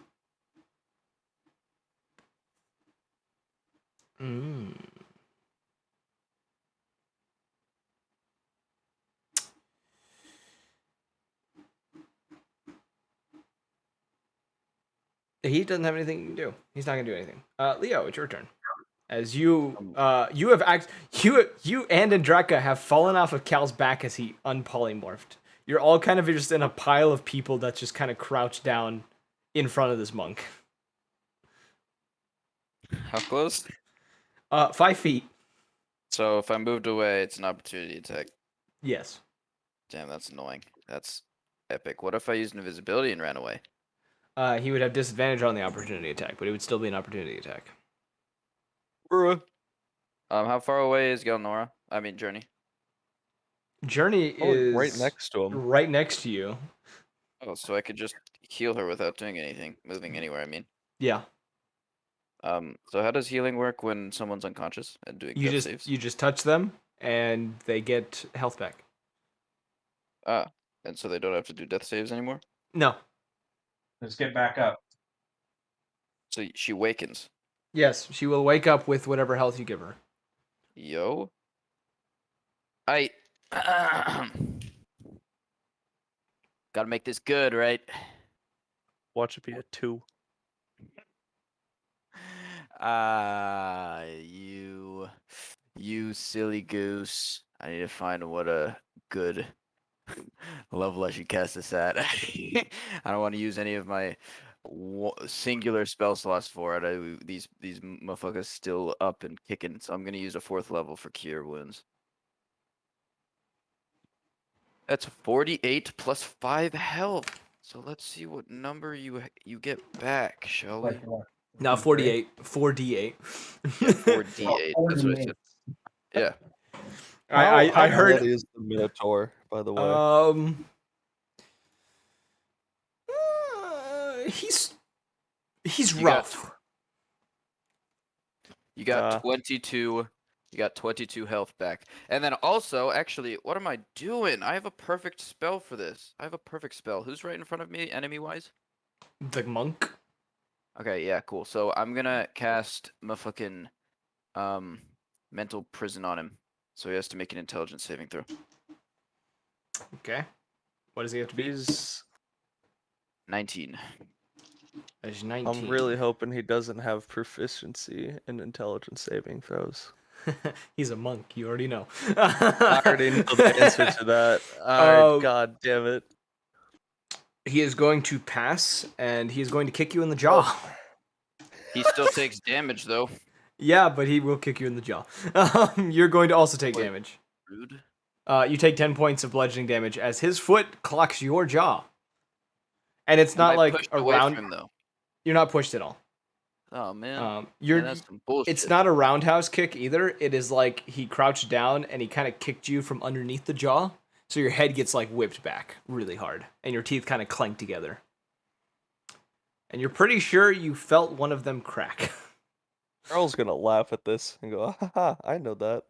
S2: He doesn't have anything he can do. He's not gonna do anything. Leo, it's your turn. As you you and Andraka have fallen off of Cal's back as he unpolymorphed. You're all kind of just in a pile of people that just kind of crouched down in front of this monk.
S3: How close?
S2: 5 feet.
S3: So if I moved away, it's an opportunity attack.
S2: Yes.
S3: Damn, that's annoying. That's epic. What if I used invisibility and ran away?
S2: He would have disadvantage on the opportunity attack, but it would still be an opportunity attack.
S1: Bruh.
S3: How far away is Galnora? I mean, Journey.
S2: Journey
S1: Oh,
S2: is
S1: right next to him.
S2: Right next to you.
S3: Oh, so I could just heal her without doing anything, moving anywhere. I mean.
S2: Yeah.
S3: So how does healing work when someone's unconscious and doing death saves?
S2: You just touch them and they get health back.
S3: Ah, and so they don't have to do death saves anymore?
S2: No.
S4: Let's get back up.
S3: So she wakens.
S2: Yes, she will wake up with whatever health you give her.
S3: Yo. I Gotta make this good, right?
S1: Watch it be a 2.
S3: You silly goose. I need to find what a good level I should cast this at. I don't want to use any of my singular spell slots for it. These motherfuckers still up and kicking, so I'm gonna use a 4th level for Cure Wounds. That's 48 plus 5 health. So let's see what number you get back, shall we?
S4: Like what?
S2: Now 48. 4d8.
S3: Yeah, 4d8. That's what I said. Yeah.
S2: I
S1: How
S2: heard.
S1: bloody is the Minotaur, by the way?
S2: He's
S3: You got
S2: rough.
S3: You got 22. You got 22 health back. And then also, actually, what am I doing? I have a perfect spell for this. I have a perfect spell. Who's right in front of me, enemy-wise?
S2: The monk.
S3: Okay, yeah, cool. So I'm gonna cast my fucking mental prison on him. So he has to make an intelligence saving throw.
S2: Okay. What does he have to be?
S1: He's
S3: 19.
S2: There's 19.
S1: I'm really hoping he doesn't have proficiency in intelligence saving throws.
S2: He's a monk. You already know.
S1: I already know the answer to that. God damn it.
S2: He is going to pass, and he is going to kick you in the jaw.
S3: He still takes damage, though.
S2: Yeah, but he will kick you in the jaw. You're going to also take damage.
S3: Rude.
S2: You take 10 points of bludgeoning damage as his foot clocks your jaw. And it's not
S3: Am I
S2: like
S3: pushed
S2: a
S3: away
S2: round.
S3: from him, though?
S2: You're not pushed at all.
S3: Oh, man.
S2: You're.
S3: Man, that's some bullshit.
S2: It's not a roundhouse kick either. It is like he crouched down and he kind of kicked you from underneath the jaw. So your head gets like whipped back really hard. And your teeth kind of clank together. And you're pretty sure you felt one of them crack.
S1: Earl's gonna laugh at this and go, haha, I know that.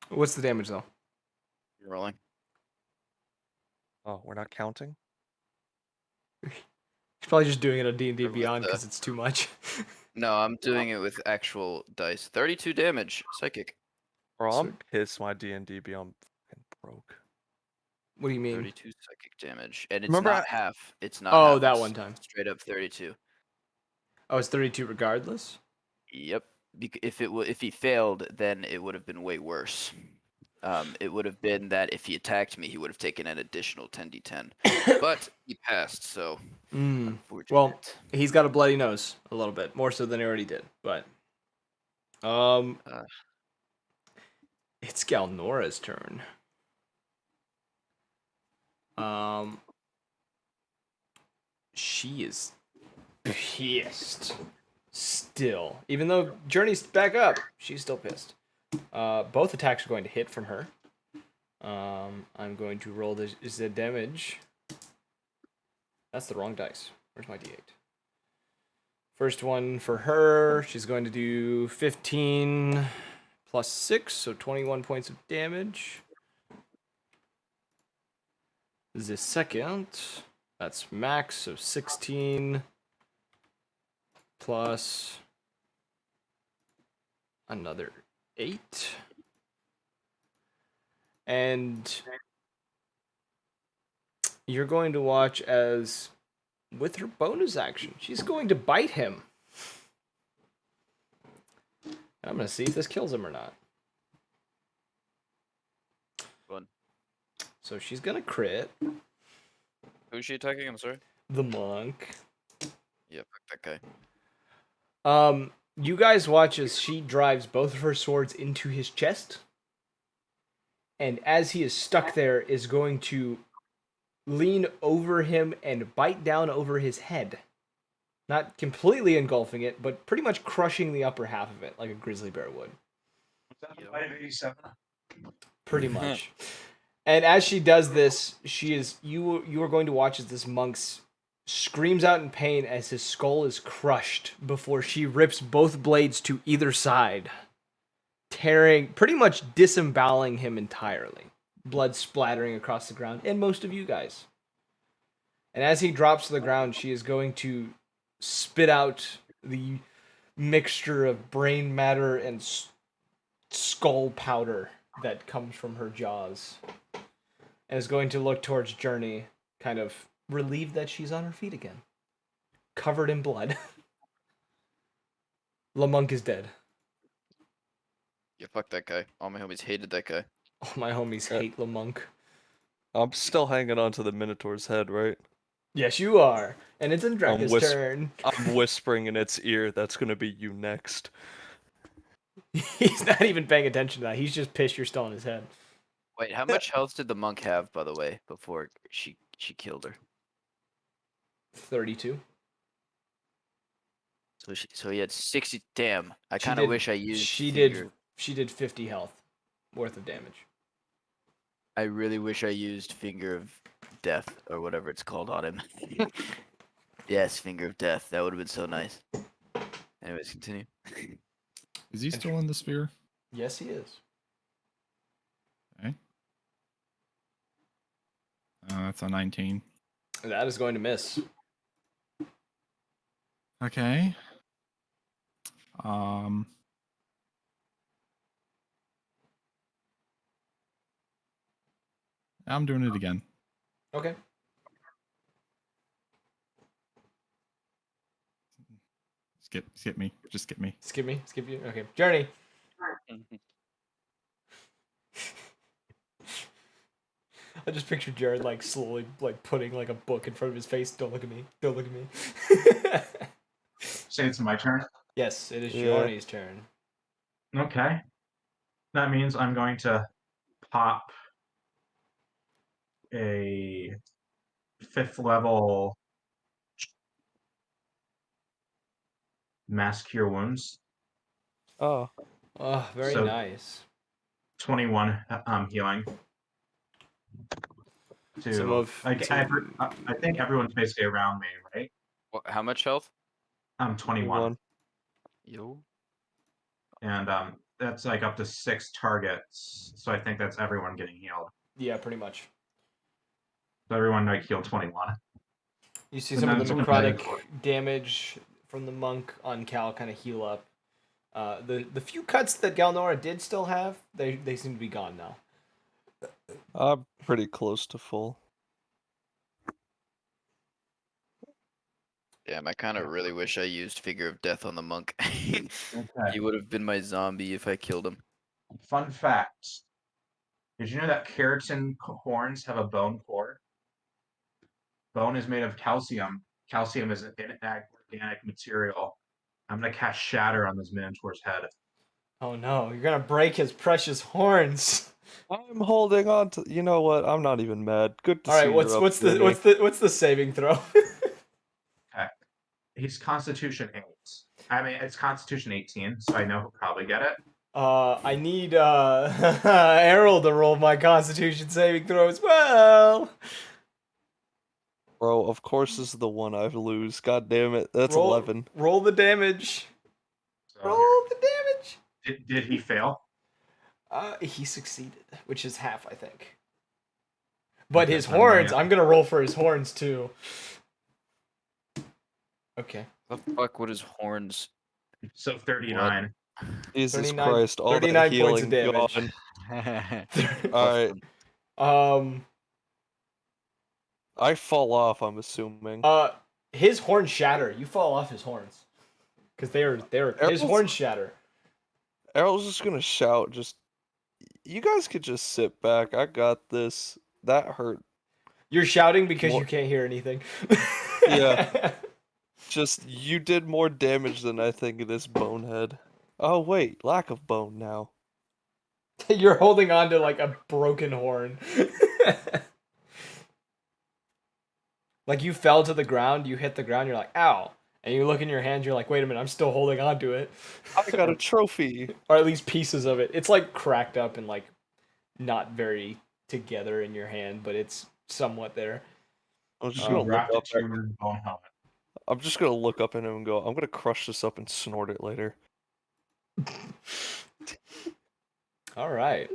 S2: What's the damage though?
S3: You're rolling.
S1: Oh, we're not counting?
S2: He's probably just doing it on D&D
S3: With
S2: Beyond
S3: the-
S2: because it's too much.
S3: No, I'm doing it with actual dice. 32 damage. Psychic.
S1: Bro,
S2: So-
S1: I'm pissed my D&D Beyond fucking broke.
S2: What do you mean?
S3: 32 psychic damage. And it's
S1: Remember
S3: not half. It's not
S2: Oh,
S3: half.
S2: that
S3: It's
S2: one time.
S3: Straight up 32.
S2: Oh, it's 32 regardless?
S3: Yep. If he failed, then it would have been way worse. It would have been that if he attacked me, he would have taken an additional 10d10. But he passed, so unfortunate.
S2: Well, he's got a bloody nose a little bit, more so than he already did. But it's Galnora's turn. She is pissed still. Even though Journey's back up, she's still pissed. Both attacks are going to hit from her. I'm going to roll the damage. That's the wrong dice. Where's my d8? First one for her, she's going to do 15 plus 6, so 21 points of damage. The second, that's max, so 16 plus another 8. And you're going to watch as, with her bonus action, she's going to bite him. I'm going to see if this kills him or not.
S3: Fun.
S2: So she's going to crit.
S3: Who's she attacking? I'm sorry.
S2: The monk.
S3: Yeah, fuck that guy.
S2: You guys watch as she drives both of her swords into his chest. And as he is stuck there, is going to lean over him and bite down over his head. Not completely engulfing it, but pretty much crushing the upper half of it, like a grizzly bear would.
S4: Was that the 587?
S2: Pretty much. And as she does this, you are going to watch as this monk screams out in pain as his skull is crushed before she rips both blades to either side, tearing, pretty much disemboweling him entirely. Blood splattering across the ground, and most of you guys. And as he drops to the ground, she is going to spit out the mixture of brain matter and skull powder that comes from her jaws, and is going to look towards Journey, kind of relieved that she's on her feet again, covered in blood. Lamunk is dead.
S3: Yeah, fuck that guy. All my homies hated that guy.
S2: All my homies
S1: Uh,
S2: hate Lamunk.
S1: I'm still hanging on to the Minotaur's head, right?
S2: Yes, you are. And it's Andraka's
S1: whisp-
S2: turn.
S1: I'm whispering in its ear, that's gonna be you next.
S2: He's not even paying attention to that. He's just pissed you're still in his head.
S3: Wait, how much health did the monk have, by the way, before she killed her?
S2: 32.
S3: So he had 60. Damn, I
S2: She
S3: kind of
S2: did-
S3: wish I used
S2: She
S3: finger.
S2: did 50 health worth of damage.
S3: I really wish I used finger of death or whatever it's called on him. Yes, finger of death. That would have been so nice. Anyways, continue.
S5: Is he still in the sphere?
S2: Yes, he is.
S5: Okay. That's a 19.
S2: That is going to miss.
S5: Okay. Um. I'm doing it again.
S2: Okay.
S5: Skip me. Just skip me.
S2: Skip me. Skip you. Okay. Journey. I just pictured Jared like slowly like putting like a book in front of his face. Don't look at me. Don't look at me.
S4: Say it's my turn.
S2: Yes, it is
S1: Yeah.
S2: Journey's turn.
S4: Okay. That means I'm going to pop a 5th level mass cure wounds.
S1: Oh,
S2: Oh, very
S4: So-
S2: nice.
S4: 21 healing. To
S2: Some of
S4: I think everyone's basically around me, right?
S3: How much health?
S4: 21.
S3: Yo.
S4: And that's like up to 6 targets. So I think that's everyone getting healed.
S2: Yeah, pretty much.
S4: So everyone like healed 21.
S2: You see
S4: And
S2: some of the
S4: that's what I-
S2: necrotic damage from the monk on Cal kind of heal up. The few cuts that Galnora did still have, they seem to be gone now.
S1: I'm pretty close to full.
S3: Damn, I kind of really wish I used finger of death on the monk.
S4: Okay.
S3: He would have been my zombie if I killed him.
S4: Fun fact. Did you know that keratin horns have a bone core? Bone is made of calcium. Calcium is an organic material. I'm gonna cast Shatter on this Minotaur's head.
S2: Oh no, you're gonna break his precious horns.
S1: I'm holding on to. You know what? I'm not even mad. Good to
S2: All
S1: see
S2: right,
S1: you're up, Journey.
S2: what's the saving throw?
S4: He's Constitution 8. I mean, it's Constitution 18, so I know he'll probably get it.
S2: I need Errol to roll my Constitution saving throw as well.
S1: Bro, of course this is the one I lose. God damn it. That's
S2: roll,
S1: 11.
S2: Roll the damage.
S4: So
S2: Roll the damage.
S4: did he fail?
S2: He succeeded, which is half, I think. But
S4: Okay,
S2: his
S4: so I'm going
S2: horns,
S4: up.
S2: I'm gonna roll for his horns too. Okay.
S3: The fuck would his horns?
S4: So 39.
S1: Jesus
S2: 39
S1: Christ, all that
S2: 39
S1: healing
S2: points of damage.
S1: gone. Alright,
S2: Um.
S1: I fall off, I'm assuming.
S2: His horns shatter. You fall off his horns, because they're his
S1: Errol's-
S2: horns shatter.
S1: Errol's just gonna shout, you guys could just sit back. I got this. That hurt.
S2: You're shouting because
S1: More-
S2: you can't hear anything.
S1: Yeah. Just, you did more damage than I think of this bonehead. Oh wait, lack of bone now.
S2: You're holding on to like a broken horn. Like you fell to the ground, you hit the ground, you're like, ow. And you look in your hand, you're like, wait a minute, I'm still holding on to it.
S1: I got a trophy.
S2: Or at least pieces of it. It's like cracked up and like not very together in your hand, but it's somewhat there.
S1: I'm just
S2: Oh,
S1: gonna look
S4: Wrapped
S1: up
S4: it to
S1: at
S4: your bone helmet.
S1: I'm just gonna look up at him and go, I'm gonna crush this up and snort it later.
S2: All right.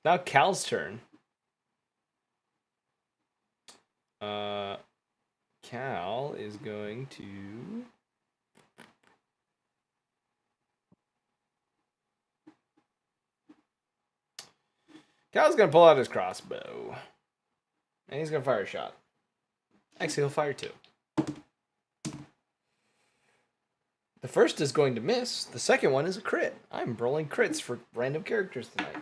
S2: Now Cal's turn. Cal is going to Cal's gonna pull out his crossbow. And he's gonna fire a shot. Actually, he'll fire 2. The first is going to miss. The second one is a crit. I'm rolling crits for random characters tonight.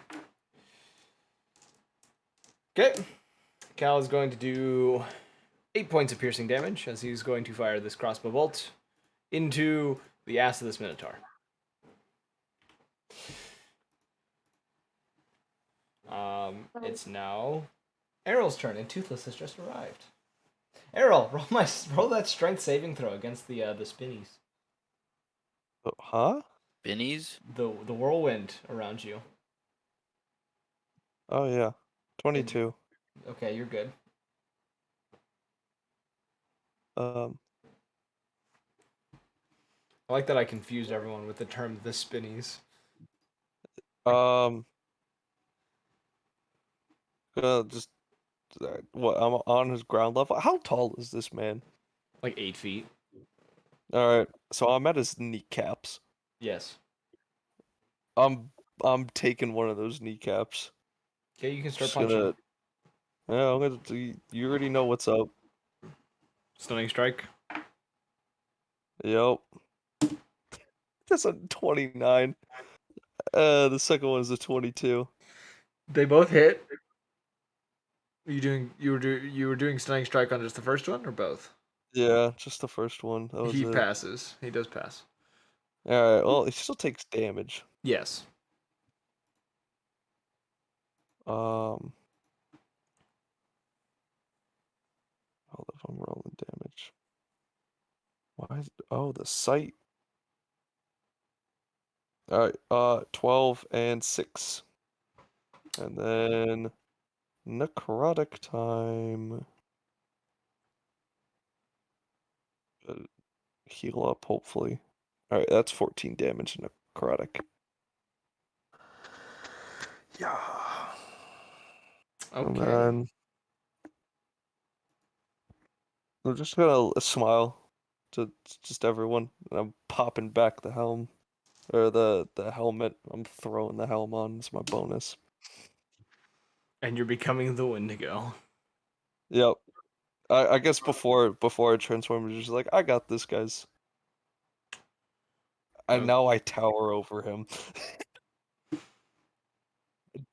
S2: Okay. Cal is going to do 8 points of piercing damage as he's going to fire this crossbow bolt into the ass of this Minotaur. It's now Errol's turn, and Toothless has just arrived. Errol, roll that strength saving throw against the spinnies.
S1: Huh?
S3: Bennies?
S2: The whirlwind around you.
S1: Oh yeah, 22.
S2: Okay, you're good.
S1: Um,
S2: I like that I confused everyone with the term the spinnies.
S1: um, just what? I'm on his ground level. How tall is this man?
S2: Like 8 feet.
S1: All right, so I'm at his kneecaps.
S2: Yes.
S1: I'm I'm taking one of those kneecaps.
S2: Okay, you can start
S1: Just
S2: punching.
S1: gonna. Yeah, I'm gonna. You already know what's up.
S2: Stunning strike.
S1: Yep. That's a 29. The second one is a 22.
S2: They both hit. You were doing stunning strike on just the first one or both?
S1: Yeah, just the first one. That was
S2: He
S1: it.
S2: passes. He does pass.
S1: All right. Well, he still takes damage.
S2: Yes.
S1: Hold if I'm rolling damage. Why is oh the sight? All right. 12 and 6, and then necrotic time. Heal up, hopefully. All right, that's 14 damage necrotic. Yeah. And
S2: Okay.
S1: then I'm just gonna smile to just everyone, and I'm popping back the helm or the helmet. I'm throwing the helm on as my bonus.
S2: And you're becoming the Wendigo.
S1: Yep. I guess before I transform, it's just like I got this, guys. And now I tower over him.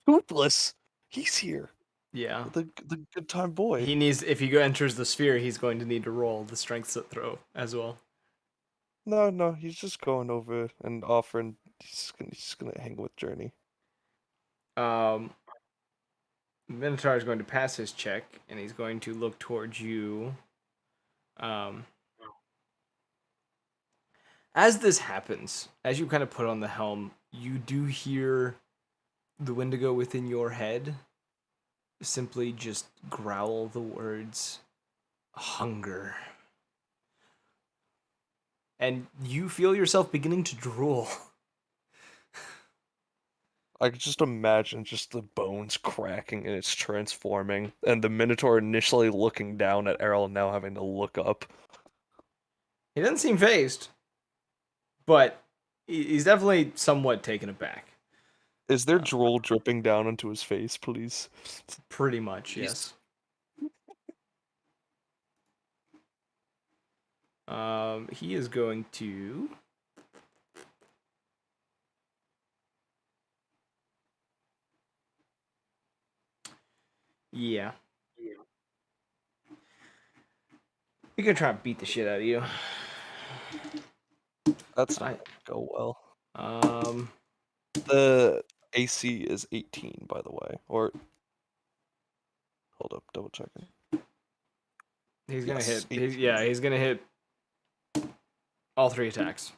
S1: Toothless, he's here.
S2: Yeah.
S1: The good time boy.
S2: He needs, if he enters the sphere, he's going to need to roll the strength throw as well.
S1: No, he's just going over and offering. He's gonna hang with Journey.
S2: Minotaur is going to pass his check, and he's going to look towards you. As this happens, as you kind of put on the helm, you do hear the Wendigo within your head simply just growl the words hunger. And you feel yourself beginning to drool.
S1: I could just imagine just the bones cracking and it's transforming, and the Minotaur initially looking down at Errol, now having to look up.
S2: He doesn't seem phased, but he's definitely somewhat taken aback.
S1: Is there drool dripping down onto his face, please?
S2: Pretty much, yes. He is going to... Yeah. He's gonna try and beat the shit out of you.
S1: That's not gonna go well.
S2: Um,
S1: The AC is 18, by the way. Or hold up, double checking.
S2: he's gonna
S1: Yes,
S2: hit.
S1: 18.
S2: He's gonna hit all 3 attacks.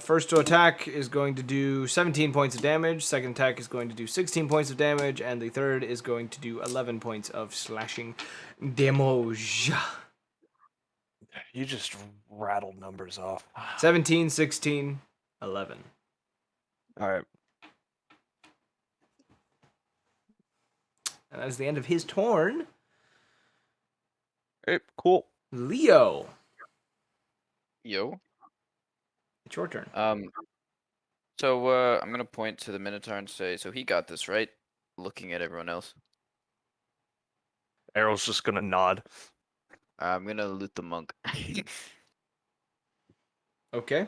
S2: First to attack is going to do 17 points of damage. Second attack is going to do 16 points of damage, and the third is going to do 11 points of slashing damage.
S1: You just rattled numbers off.
S2: 17, 16, 11.
S1: Alright.
S2: And that is the end of his turn.
S1: Hey, cool.
S2: Leo.
S3: Yo.
S2: It's your turn.
S3: So I'm gonna point to the Minotaur and say, so he got this, right? Looking at everyone else.
S1: Errol's just gonna nod.
S3: I'm gonna loot the monk.
S2: Okay.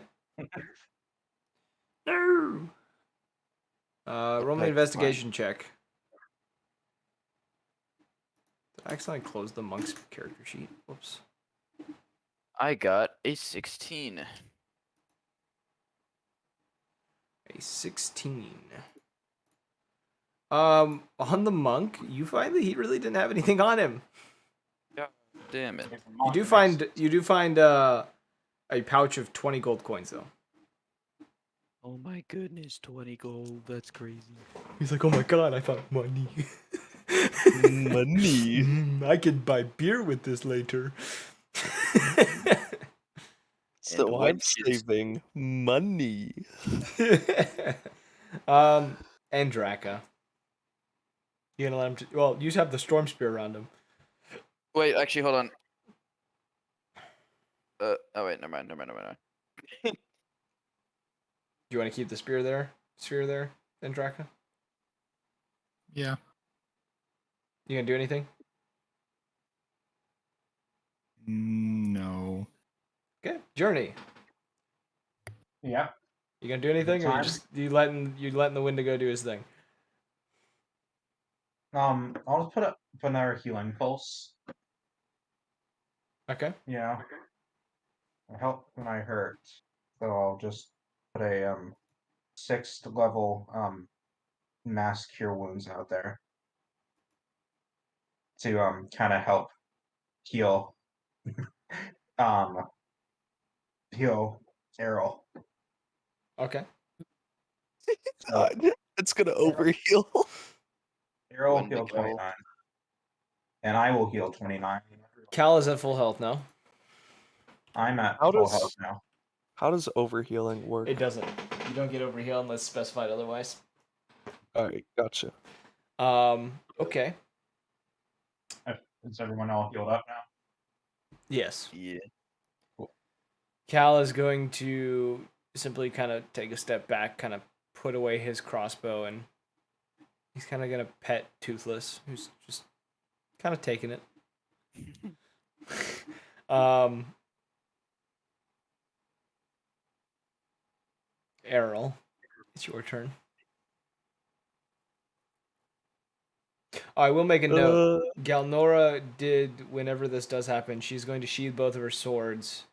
S2: No. Roll me an
S3: That's fine.
S2: investigation check. Did I accidentally close the monk's character sheet? Whoops.
S3: I got a 16.
S2: A 16. On the monk, you find that he really didn't have anything on him.
S3: God damn it.
S2: You do find a pouch of 20 gold coins though.
S3: Oh my goodness, 20 gold. That's crazy.
S2: He's like, "Oh my god, I found money."
S1: Money.
S2: I could buy beer with this later.
S1: So
S3: white
S1: I'm
S3: kids.
S1: saving money.
S2: And Draka. You gonna let him? Well, you have the storm spear around him.
S3: Wait, actually, hold on. Oh wait, never mind.
S2: Do you want to keep the spear there? Sphere there, then Draka?
S5: Yeah.
S2: You gonna do anything?
S5: No.
S2: Okay, Journey.
S4: Yeah.
S2: You gonna do anything, or
S4: Time?
S2: you letting the Wendigo do his thing?
S4: I'll just put up another healing pulse.
S2: Okay.
S4: You know, it helped when I hurt. So I'll just put a 6th level mass cure wounds out there to kind of help heal um heal Errol.
S2: Okay.
S4: So
S1: It's gonna overheal.
S4: Errol will heal
S3: Wendigo.
S4: 29. And I will heal 29.
S2: Cal is at full health now.
S4: I'm at
S1: How
S4: full
S1: does-
S4: health now.
S1: How does overhealing work?
S2: It doesn't. You don't get overheal unless specified otherwise.
S1: Alright, gotcha.
S2: Okay.
S4: Is everyone all healed up now?
S2: Yes.
S3: Yeah.
S2: Cal is going to simply kind of take a step back, kind of put away his crossbow, and he's kind of gonna pet Toothless, who's just kind of taking it. Errol, it's your turn. I will make a note. Galnora did, whenever this does happen, she's going to sheathe both of her swords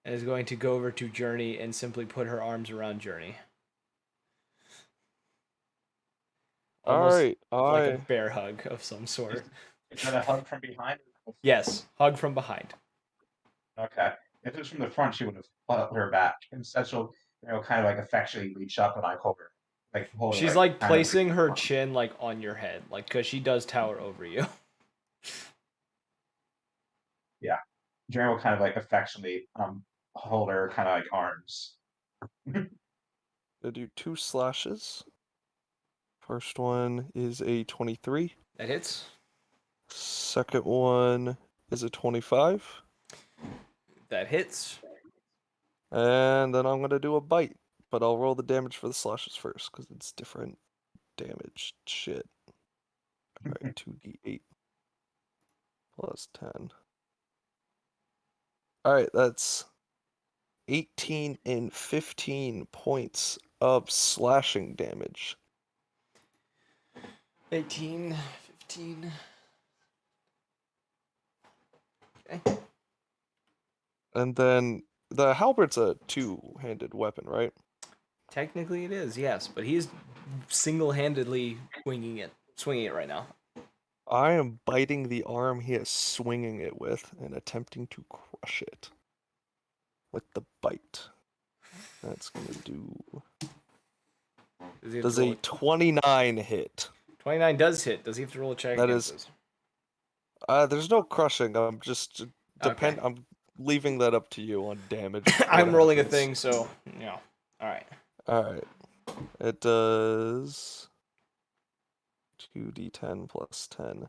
S2: and is going to go over to Journey and simply put her arms around Journey. Almost like a
S1: Alright,
S2: bear hug of some sort.
S4: Is that a hug from behind?
S2: Yes, hug from behind.
S4: Okay. If it was from the front, she would have put her back. Instead, she'll, kind of like affectionately reach up and I hold her. Hold her,
S2: She's like
S4: kind of-
S2: placing her chin like on your head, like because she does tower over you.
S4: Yeah. Jaren will kind of like affectionately hold her kind of like arms.
S1: gonna do 2 slashes. First one is a 23.
S2: That hits.
S1: Second one is a 25.
S2: That hits.
S1: And then I'm gonna do a bite. But I'll roll the damage for the slashes first, because it's different damage shit. Alright, 2d8 plus 10. Alright, that's 18 and 15 points of slashing damage.
S2: 18, 15. Okay.
S1: And then the halberd's a two-handed weapon, right?
S2: Technically it is, yes, but he's single-handedly swinging it right now.
S1: I am biting the arm he is swinging it with and attempting to crush it with the bite. That's gonna do. Does a 29 hit?
S2: 29 does hit. Does he have to roll a check
S1: That
S2: against
S1: is-
S2: this?
S1: There's no crushing. I'm just
S2: Okay.
S1: I'm leaving that up to you on damage.
S2: I'm
S1: what
S2: rolling a
S1: happens.
S2: thing, so yeah. All right.
S1: All right. It does 2d10 plus 10.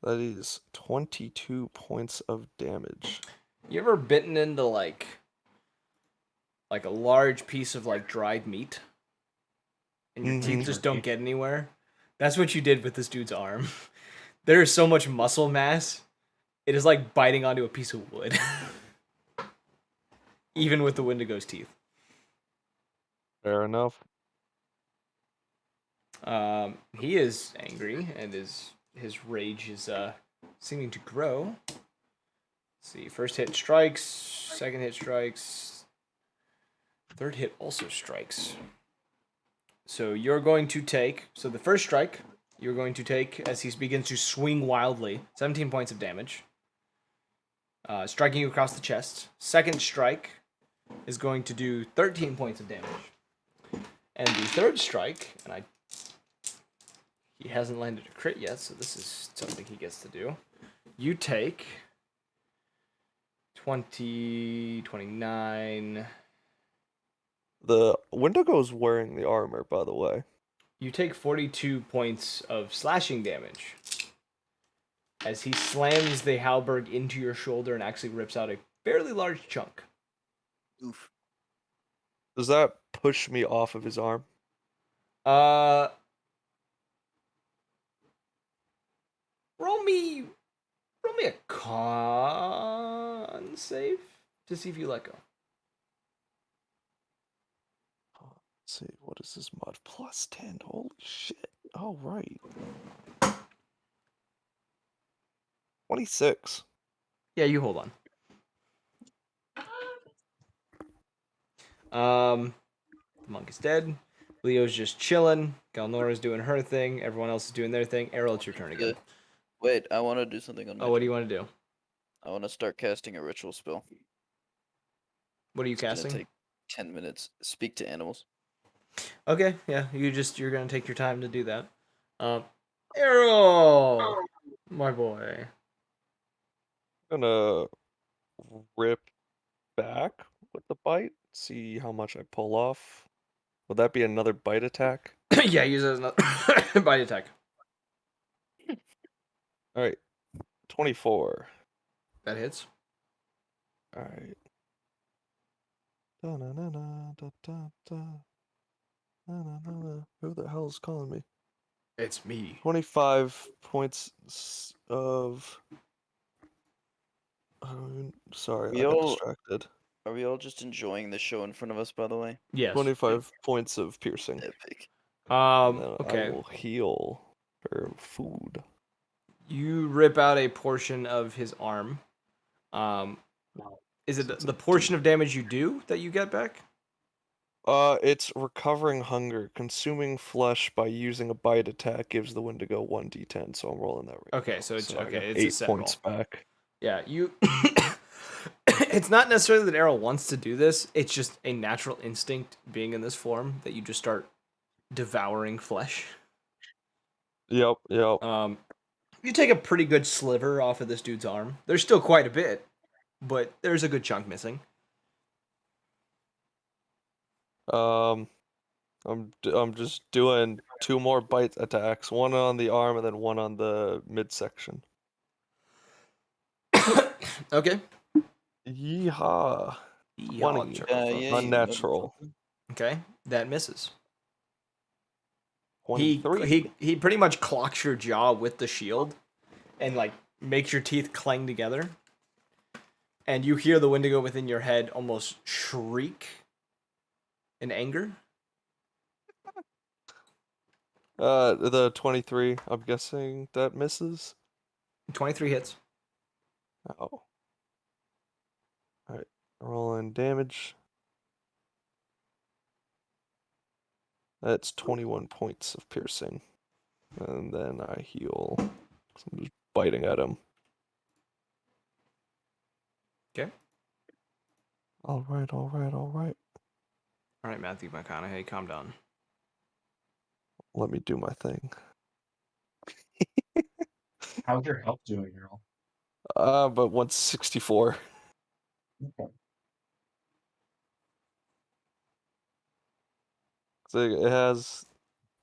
S1: That is 22 points of damage.
S2: You ever bitten into like a large piece of like dried meat, and your teeth just don't get anywhere? That's what you did with this dude's arm. There is so much muscle mass. It is like biting onto a piece of wood. Even with the Wendigo's teeth.
S1: Fair enough.
S2: He is angry, and his rage is seeming to grow. Let's see, first hit strikes, second hit strikes, third hit also strikes. So you're going to take, so the first strike, you're going to take, as he begins to swing wildly, 17 points of damage. Striking you across the chest. Second strike is going to do 13 points of damage. And the third strike, and he hasn't landed a crit yet, so this is something he gets to do. You take 20, 29.
S1: The Wendigo's wearing the armor, by the way.
S2: You take 42 points of slashing damage as he slams the halberd into your shoulder and actually rips out a fairly large chunk.
S3: Oof.
S1: Does that push me off of his arm?
S2: Roll me a con save to see if you let go.
S1: Let's see, what is this mod? Plus 10. Holy shit. All right. 26.
S2: Yeah, you hold on. The monk is dead. Leo's just chilling. Galnora's doing her thing. Everyone else is doing their thing. Errol, it's your turn again.
S3: Wait, I want to do something on my
S2: Oh, what do
S3: turn.
S2: you want to do?
S3: I want to start casting a ritual spell.
S2: What are you
S3: It's gonna
S2: casting?
S3: take 10 minutes. Speak to animals.
S2: Okay, yeah, you're gonna take your time to do that. Errol, my boy.
S1: Gonna rip back with the bite. See how much I pull off. Would that be another bite attack?
S2: Yeah, use it as another bite attack.
S1: All right. 24.
S2: That hits.
S1: All right. Da-na-na-na, da-da-da. Na-na-na-na. Who the hell is calling me?
S2: It's me.
S1: 25 points of. Sorry,
S3: We
S1: I got
S3: all-
S1: distracted.
S3: Are we all just enjoying the show in front of us, by the way?
S2: Yes.
S1: 25 points of piercing.
S3: Epic.
S1: And then
S2: Okay.
S1: I will heal for food.
S2: You rip out a portion of his arm. Is it
S1: So it's
S2: the
S1: a
S2: portion of damage you do that you get back?
S1: It's recovering hunger. Consuming flesh by using a bite attack gives the Wendigo 1d10, so I'm rolling that right
S2: Okay,
S1: now.
S2: so it's
S1: I got
S2: okay. It's a
S1: 8
S2: set
S1: points
S2: roll.
S1: back.
S2: Yeah, you. It's not necessarily that Errol wants to do this. It's just a natural instinct being in this form that you just start devouring flesh.
S1: Yep.
S2: You take a pretty good sliver off of this dude's arm. There's still quite a bit, but there's a good chunk missing.
S1: I'm just doing 2 more bite attacks, one on the arm and then one on the midsection.
S2: Okay.
S1: Yeehaw. 20. Unnatural.
S2: Okay, that misses.
S1: 23.
S2: He pretty much clocks your jaw with the shield, and like makes your teeth clang together. And you hear the Wendigo within your head almost shriek in anger.
S1: The 23, I'm guessing that misses.
S2: 23 hits.
S1: Oh. Alright, rolling damage. That's 21 points of piercing. And then I heal. So I'm just biting at him.
S2: Okay.
S1: Alright.
S2: All right, Matthew McConaughey, calm down.
S1: Let me do my thing.
S4: How's your health doing, Earl?
S1: But 164.
S4: Okay.
S1: So it has,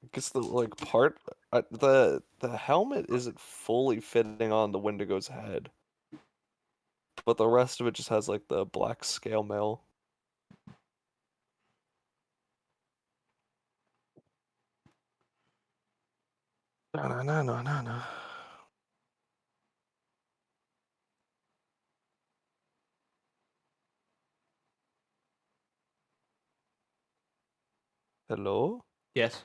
S1: I guess the like part, the helmet isn't fully fitting on the Wendigo's head. but the rest of it just has like the black scale mail. Na. Hello?
S2: Yes.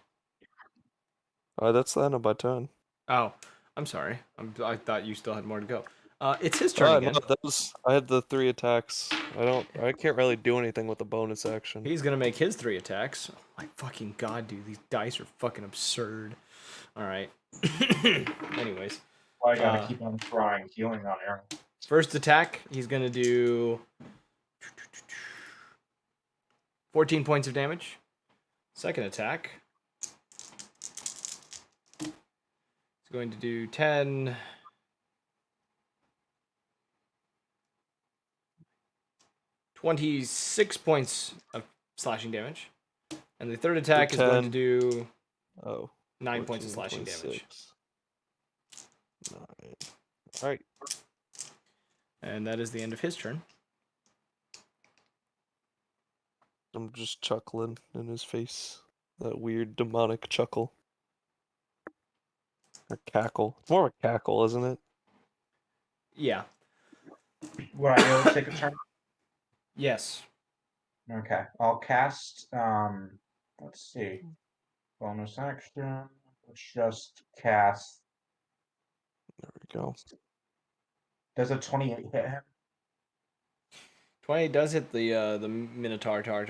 S1: That's the end of my turn.
S2: Oh, I'm sorry. I thought you still had more to go. It's his turn
S1: No,
S2: again.
S1: that was I had the 3 attacks. I can't really do anything with the bonus action.
S2: He's gonna make his 3 attacks. Oh my fucking god, dude! These dice are fucking absurd. All right. Anyways,
S4: Why I gotta keep on throwing healing on Errol.
S2: first attack, he's gonna do 14 points of damage. Second attack, he's going to do 10. 26 points of slashing damage. And the third attack is going to
S1: 10.
S2: do
S1: Oh.
S2: 9 points of
S1: 14,
S2: slashing damage.
S1: 26. 9. Alright.
S2: And that is the end of his turn.
S1: I'm just chuckling in his face. That weird demonic chuckle. Or cackle. It's more of a cackle, isn't it?
S2: Yeah.
S4: Would I be able to take a turn?
S2: Yes.
S4: Okay. I'll cast let's see. Bonus action. Let's just cast.
S1: There we go.
S4: Does a 28 hit him?
S2: 20 does hit the Minotaur tar.
S3: I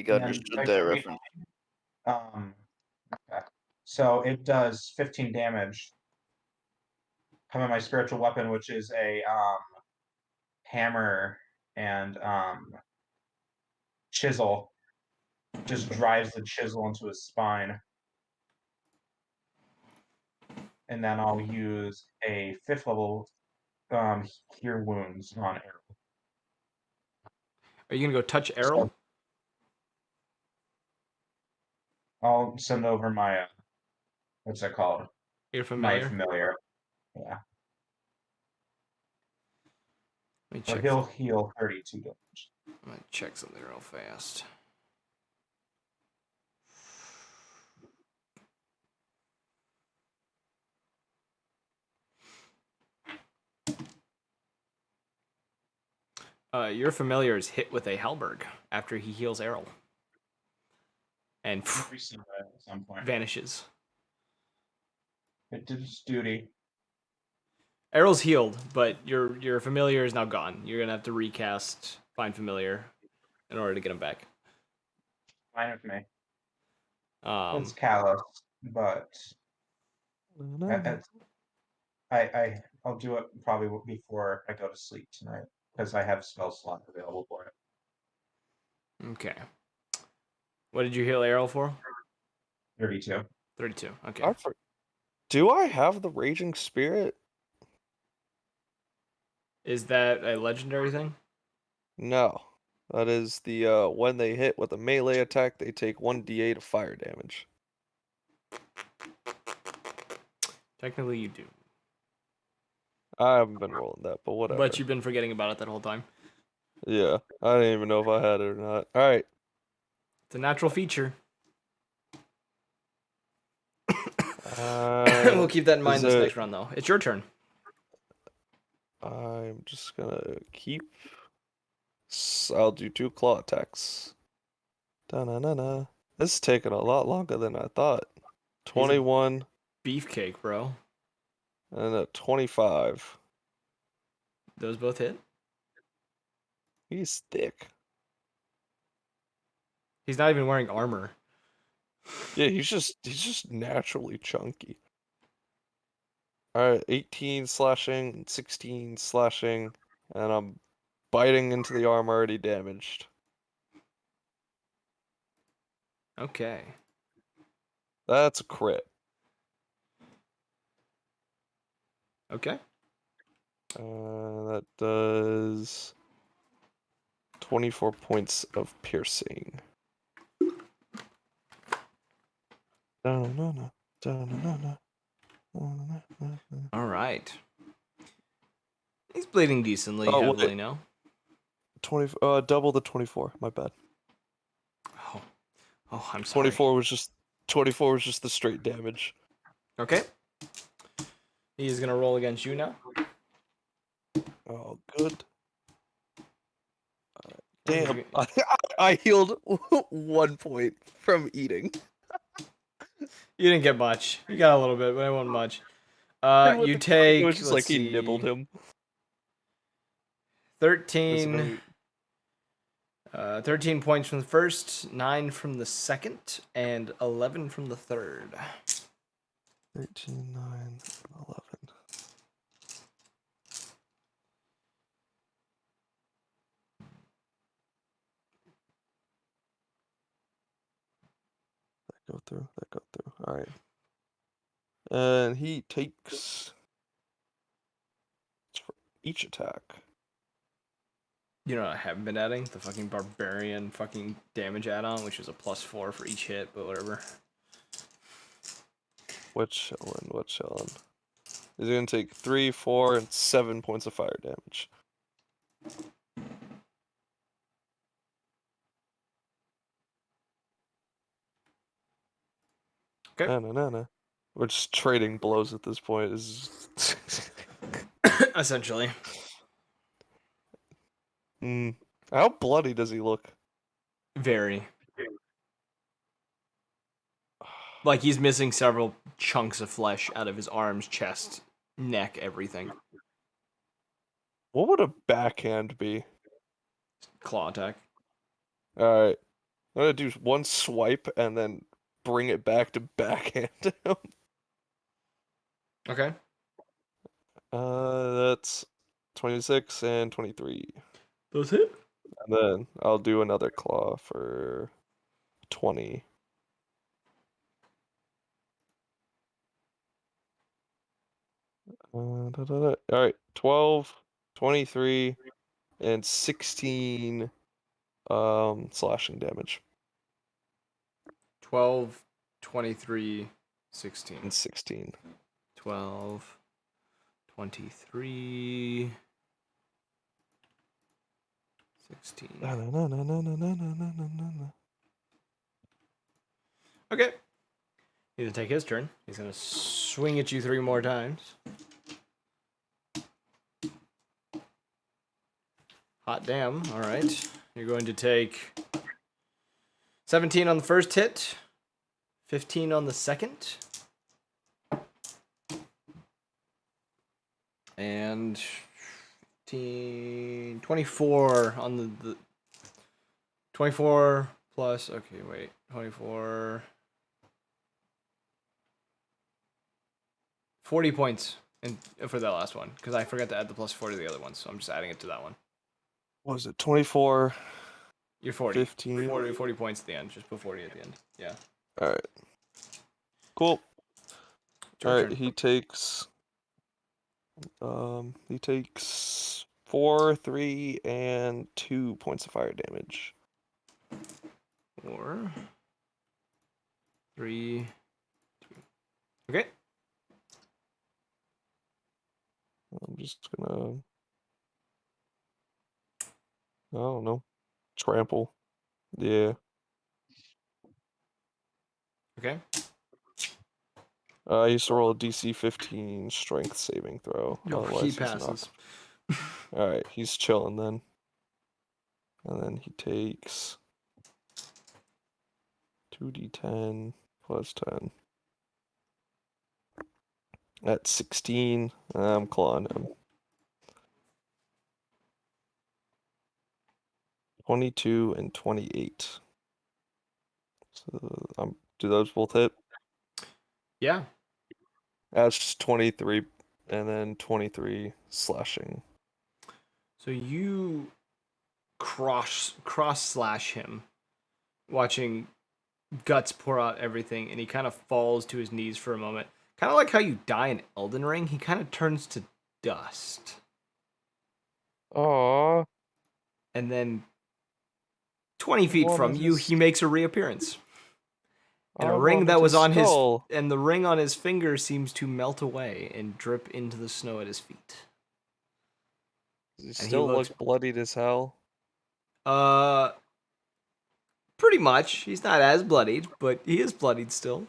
S3: got
S4: And
S3: understood
S4: I
S3: that
S4: can read-
S3: reference.
S4: Okay. So it does 15 damage. Come in my spiritual weapon, which is a hammer and chisel. Just drives the chisel into his spine. And then I'll use a 5th level cure wounds on Errol.
S2: Are you gonna go touch Errol?
S4: I'll send over my what's that called?
S2: You're
S4: My
S2: familiar?
S4: familiar. Yeah.
S2: Let me
S4: So
S2: check.
S4: he'll heal 32 damage.
S2: I'm gonna check something real fast. Your familiar is hit with a halberd after he heals Errol. And
S4: Every single at some point.
S2: vanishes.
S4: It did its duty.
S2: Errol's healed, but your familiar is now gone. You're gonna have to recast Find Familiar in order to get him back.
S4: Fine with me.
S2: Um,
S4: It's callous, but I'll do it probably before I go to sleep tonight because I have spell slot available for it.
S2: okay. What did you heal Errol for?
S4: 32.
S2: 32. Okay.
S1: Do I have the Raging Spirit?
S2: Is that a legendary thing?
S1: No. That is the when they hit with a melee attack, they take 1d8 of fire damage.
S2: Technically, you do.
S1: I haven't been rolling that, but whatever.
S2: But you've been forgetting about it that whole time.
S1: Yeah, I didn't even know if I had it or not. Alright.
S2: It's a natural feature.
S1: Uh,
S2: We'll keep that in mind
S1: is
S2: this
S1: it-
S2: next round, though. It's your turn.
S1: I'm just gonna keep. I'll do 2 claw attacks. Da-na-na-na. This is taking a lot longer than I thought. 21
S2: Beefcake, bro.
S1: and a 25.
S2: Those both hit.
S1: He's thick.
S2: He's not even wearing armor.
S1: Yeah, he's just naturally chunky. Alright, 18 slashing, 16 slashing, and I'm biting into the arm already damaged.
S2: Okay.
S1: That's a crit.
S2: Okay.
S1: That does 24 points of piercing. Da-na-na-na, da-na-na-na, da-na-na-na.
S2: All right. He's bleeding decently
S1: Oh,
S2: heavily
S1: wait.
S2: now.
S1: 20. Double the 24. My bad.
S2: Oh, I'm sorry.
S1: 24 was just the straight damage.
S2: Okay. He's gonna roll against you now.
S1: Oh, good.
S2: What is
S1: Damn.
S2: he-
S1: I healed 1 point from eating.
S2: You didn't get much. You got a little bit, but it wasn't much.
S1: And with
S2: You
S1: the
S2: take.
S1: it was just
S2: Let's
S1: like he
S2: see,
S1: nibbled him.
S2: 13 points from the first, 9 from the second, and 11 from the third.
S1: 13, 9, 11. That go through. All right. And he takes for each attack.
S2: You know what I haven't been adding? The fucking barbarian fucking damage add-on, which is a +4 for each hit, but whatever.
S1: What's showing? He's gonna take 3, 4, and 7 points of fire damage.
S2: Okay.
S1: Na. We're just trading blows at this point. Is
S2: Essentially.
S1: How bloody does he look?
S2: Very. Like he's missing several chunks of flesh out of his arms, chest, neck, everything.
S1: What would a backhand be?
S2: Claw attack.
S1: All right, I'm gonna do one swipe and then bring it back to backhand him.
S2: Okay.
S1: That's 26 and 23.
S2: Those hit?
S1: And then I'll do another claw for 20. All right, 12, 23, and 16 slashing damage.
S2: 12, 23, 16.
S1: And 16.
S2: 12, 23, 16. Okay. He's gonna take his turn. He's gonna swing at you 3 more times. Hot damn. All right. You're going to take 17 on the first hit, 15 on the second, and 15, 24 on the 24 plus. Okay, wait. 24. 40 points for that last one, because I forgot to add the +4 to the other one, so I'm just adding it to that one.
S1: What was it? 24.
S2: You're 40.
S1: 15.
S2: 40 points at the end. Just put 40 at the end. Yeah.
S1: All right. Cool.
S2: Your
S1: All right.
S2: turn.
S1: He takes 4, 3, and 2 points of fire damage.
S2: 4, 3, 2. Okay.
S1: I'm just gonna, I don't know, trample. Yeah.
S2: Okay.
S1: I used to roll a DC 15 strength saving throw.
S2: He
S1: Otherwise, he's
S2: passes.
S1: not. All right, he's chilling then. And then he takes 2d10 plus 10. At 16, I'm clawing him. 22 and 28. So do those both hit?
S2: Yeah.
S1: That's 23 and then 23 slashing.
S2: So you cross slash him, watching guts pour out everything, and he kind of falls to his knees for a moment. Kind of like how you die in Elden Ring, he kind of turns to dust.
S1: Aww.
S2: And then 20 feet
S1: wanted
S2: from you,
S1: his-
S2: he makes a reappearance. And
S1: I
S2: a ring that
S1: wanted
S2: was
S1: his
S2: on
S1: skull.
S2: and the ring on his finger seems to melt away and drip into the snow at his feet.
S1: Does he
S2: he
S1: still
S2: looks-
S1: look bloodied as hell?
S2: Pretty much. He's not as bloodied, but he is bloodied still.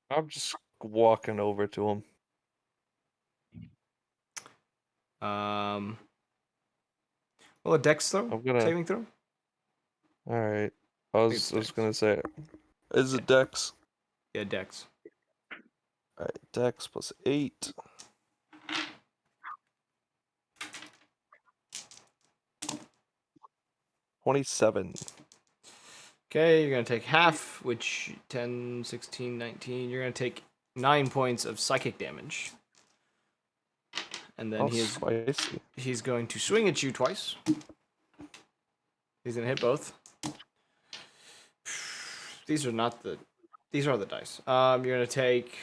S1: I'm just walking over to him.
S2: Well, a dex throw?
S1: I'm gonna.
S2: Saving throw?
S1: All right. I
S2: it's
S1: was
S2: Dex.
S1: gonna say, is it Dex?
S2: Yeah, dex.
S1: All right, Dex plus 8. $27.
S2: Okay, you're going to take half, which 10, 16, 19. You're going to take 9 points of psychic damage. And then
S1: Oh, spicy.
S2: he's going to swing at you twice. He's going to hit both. These are the dice. You're going to take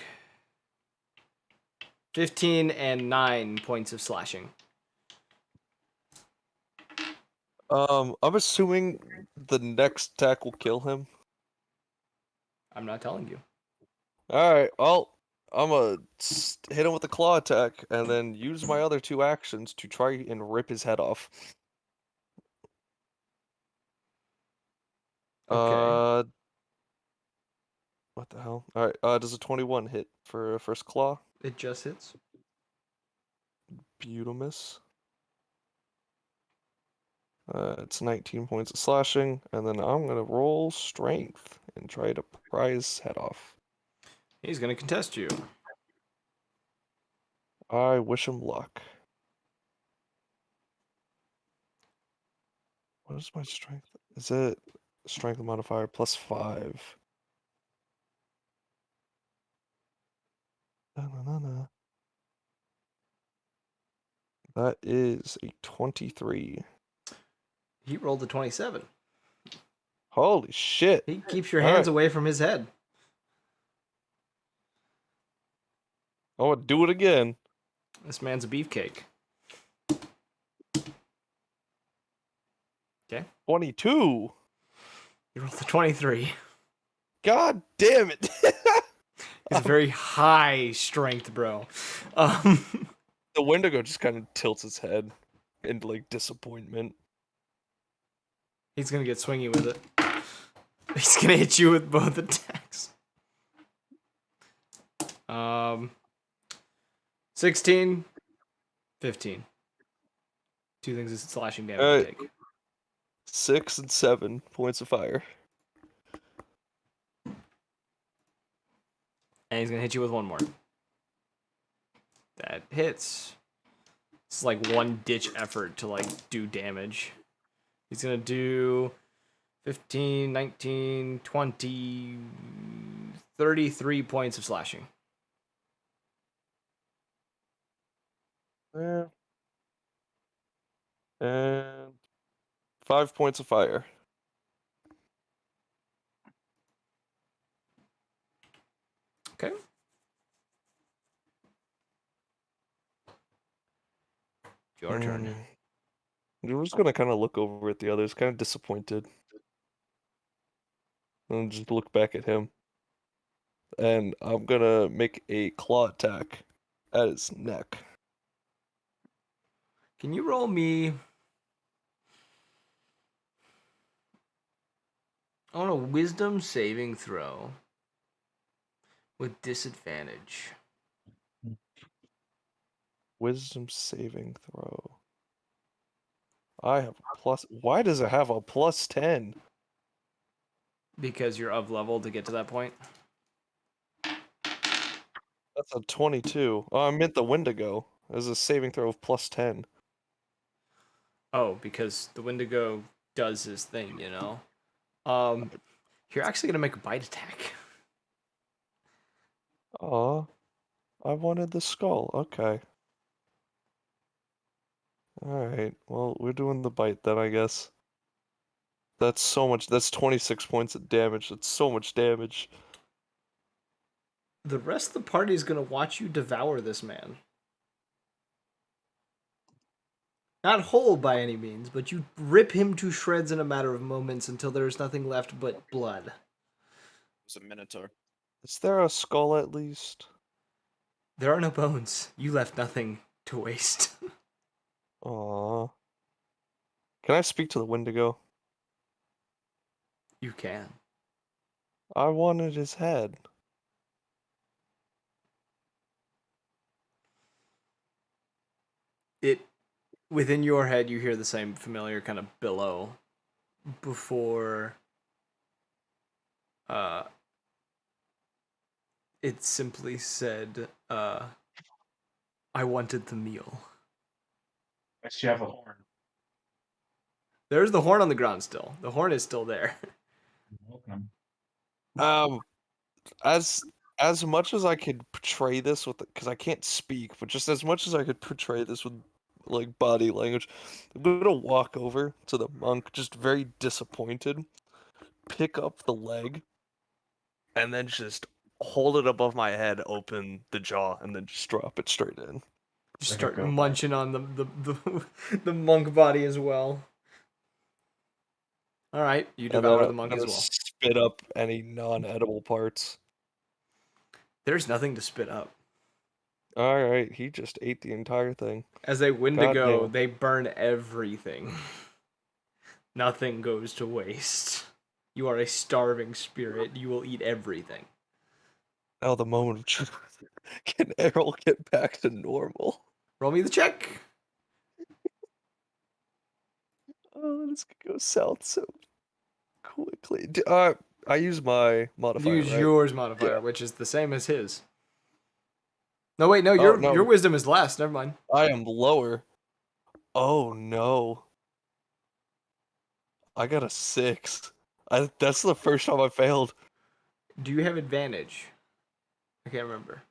S2: 15 and 9 points of slashing.
S1: I'm assuming the next attack will kill him.
S2: I'm not telling you.
S1: All right. Well, I'm gonna hit him with a claw attack, and then use my other 2 actions to try and rip his head off.
S2: Okay.
S1: What the hell? All right. Does a 21 hit for first claw?
S2: It just hits.
S1: Beautimus. It's 19 points of slashing, and then I'm gonna roll strength and try to pry his head off.
S2: He's going to contest you.
S1: I wish him luck. What is my strength? Is it strength modifier plus 5? Na-na-na-na. That is a 23.
S2: He rolled a 27.
S1: Holy shit.
S2: He keeps your
S1: All
S2: hands
S1: right.
S2: away from his head.
S1: I'm gonna do it again.
S2: This man's a beefcake. Okay.
S1: 22.
S2: He rolled a 23.
S1: God damn it.
S2: He's a very high strength, bro.
S1: The Wendigo just kind of tilts his head in like disappointment.
S2: He's gonna get swingy with it. He's gonna hit you with both attacks. 16, 15. 2 things of slashing damage to take.
S1: 6 and 7 points of fire.
S2: And he's gonna hit you with 1 more. That hits. It's like one ditch effort to like do damage. He's gonna do 15, 19, 20, 33 points of slashing.
S1: Yeah. And 5 points of fire.
S2: Okay. Your turn.
S1: We're just gonna kind of look over at the others, kind of disappointed. And just look back at him. And I'm gonna make a claw attack at his neck.
S2: Can you roll me on a wisdom saving throw with disadvantage?
S1: Wisdom saving throw. I have a plus. Why does it have a plus 10?
S2: Because you're of level to get to that point.
S1: That's a 22. Oh, I meant the Wendigo. There's a saving throw of plus 10.
S2: Oh, because the Wendigo does his thing, you know. You're actually gonna make a bite attack.
S1: Aw, I wanted the skull. Okay. Alright, well, we're doing the bite then, I guess. That's so much. That's 26 points of damage. That's so much damage.
S2: The rest of the party is gonna watch you devour this man. Not whole by any means, but you rip him to shreds in a matter of moments until there is nothing left but blood.
S3: It's a minotaur.
S1: Is there a skull at least?
S2: There are no bones. You left nothing to waste.
S1: Aw. Can I speak to the Wendigo?
S2: You can.
S1: I wanted his head.
S2: Within your head, you hear the same familiar kind of billow before it simply said, I wanted the meal.
S4: But you have a horn.
S2: There's the horn on the ground still. The horn is still there.
S4: Welcome.
S1: As as much as I could portray this with, because I can't speak, but just as much as I could portray this with like body language, I'm gonna walk over to the monk, just very disappointed, pick up the leg, and then just hold it above my head, open the jaw, and then just drop it straight in.
S2: Just
S4: Like a
S2: start
S4: goat.
S2: munching on the monk body as well. All right, you
S1: And
S2: devour
S1: then
S2: the monk
S1: I'm
S2: as
S1: gonna
S2: well.
S1: spit up any non-edible parts.
S2: There's nothing to spit up.
S1: All right, he just ate the entire thing.
S2: As a Wendigo,
S1: Goddamn.
S2: they burn everything. Nothing goes to waste. You are a starving spirit. You will eat everything.
S1: Now the moment of truth. Can Errol get back to normal?
S2: Roll me the check.
S1: Oh, this could go south so quickly. I use my modifier,
S2: Use
S1: right?
S2: yours modifier,
S1: Yeah.
S2: which is the same as his. No, wait, no,
S1: Oh,
S2: your
S1: no.
S2: wisdom is less. Never mind.
S1: I am lower. Oh no. I got a 6. That's the first time I failed.
S2: Do you have advantage? I can't remember.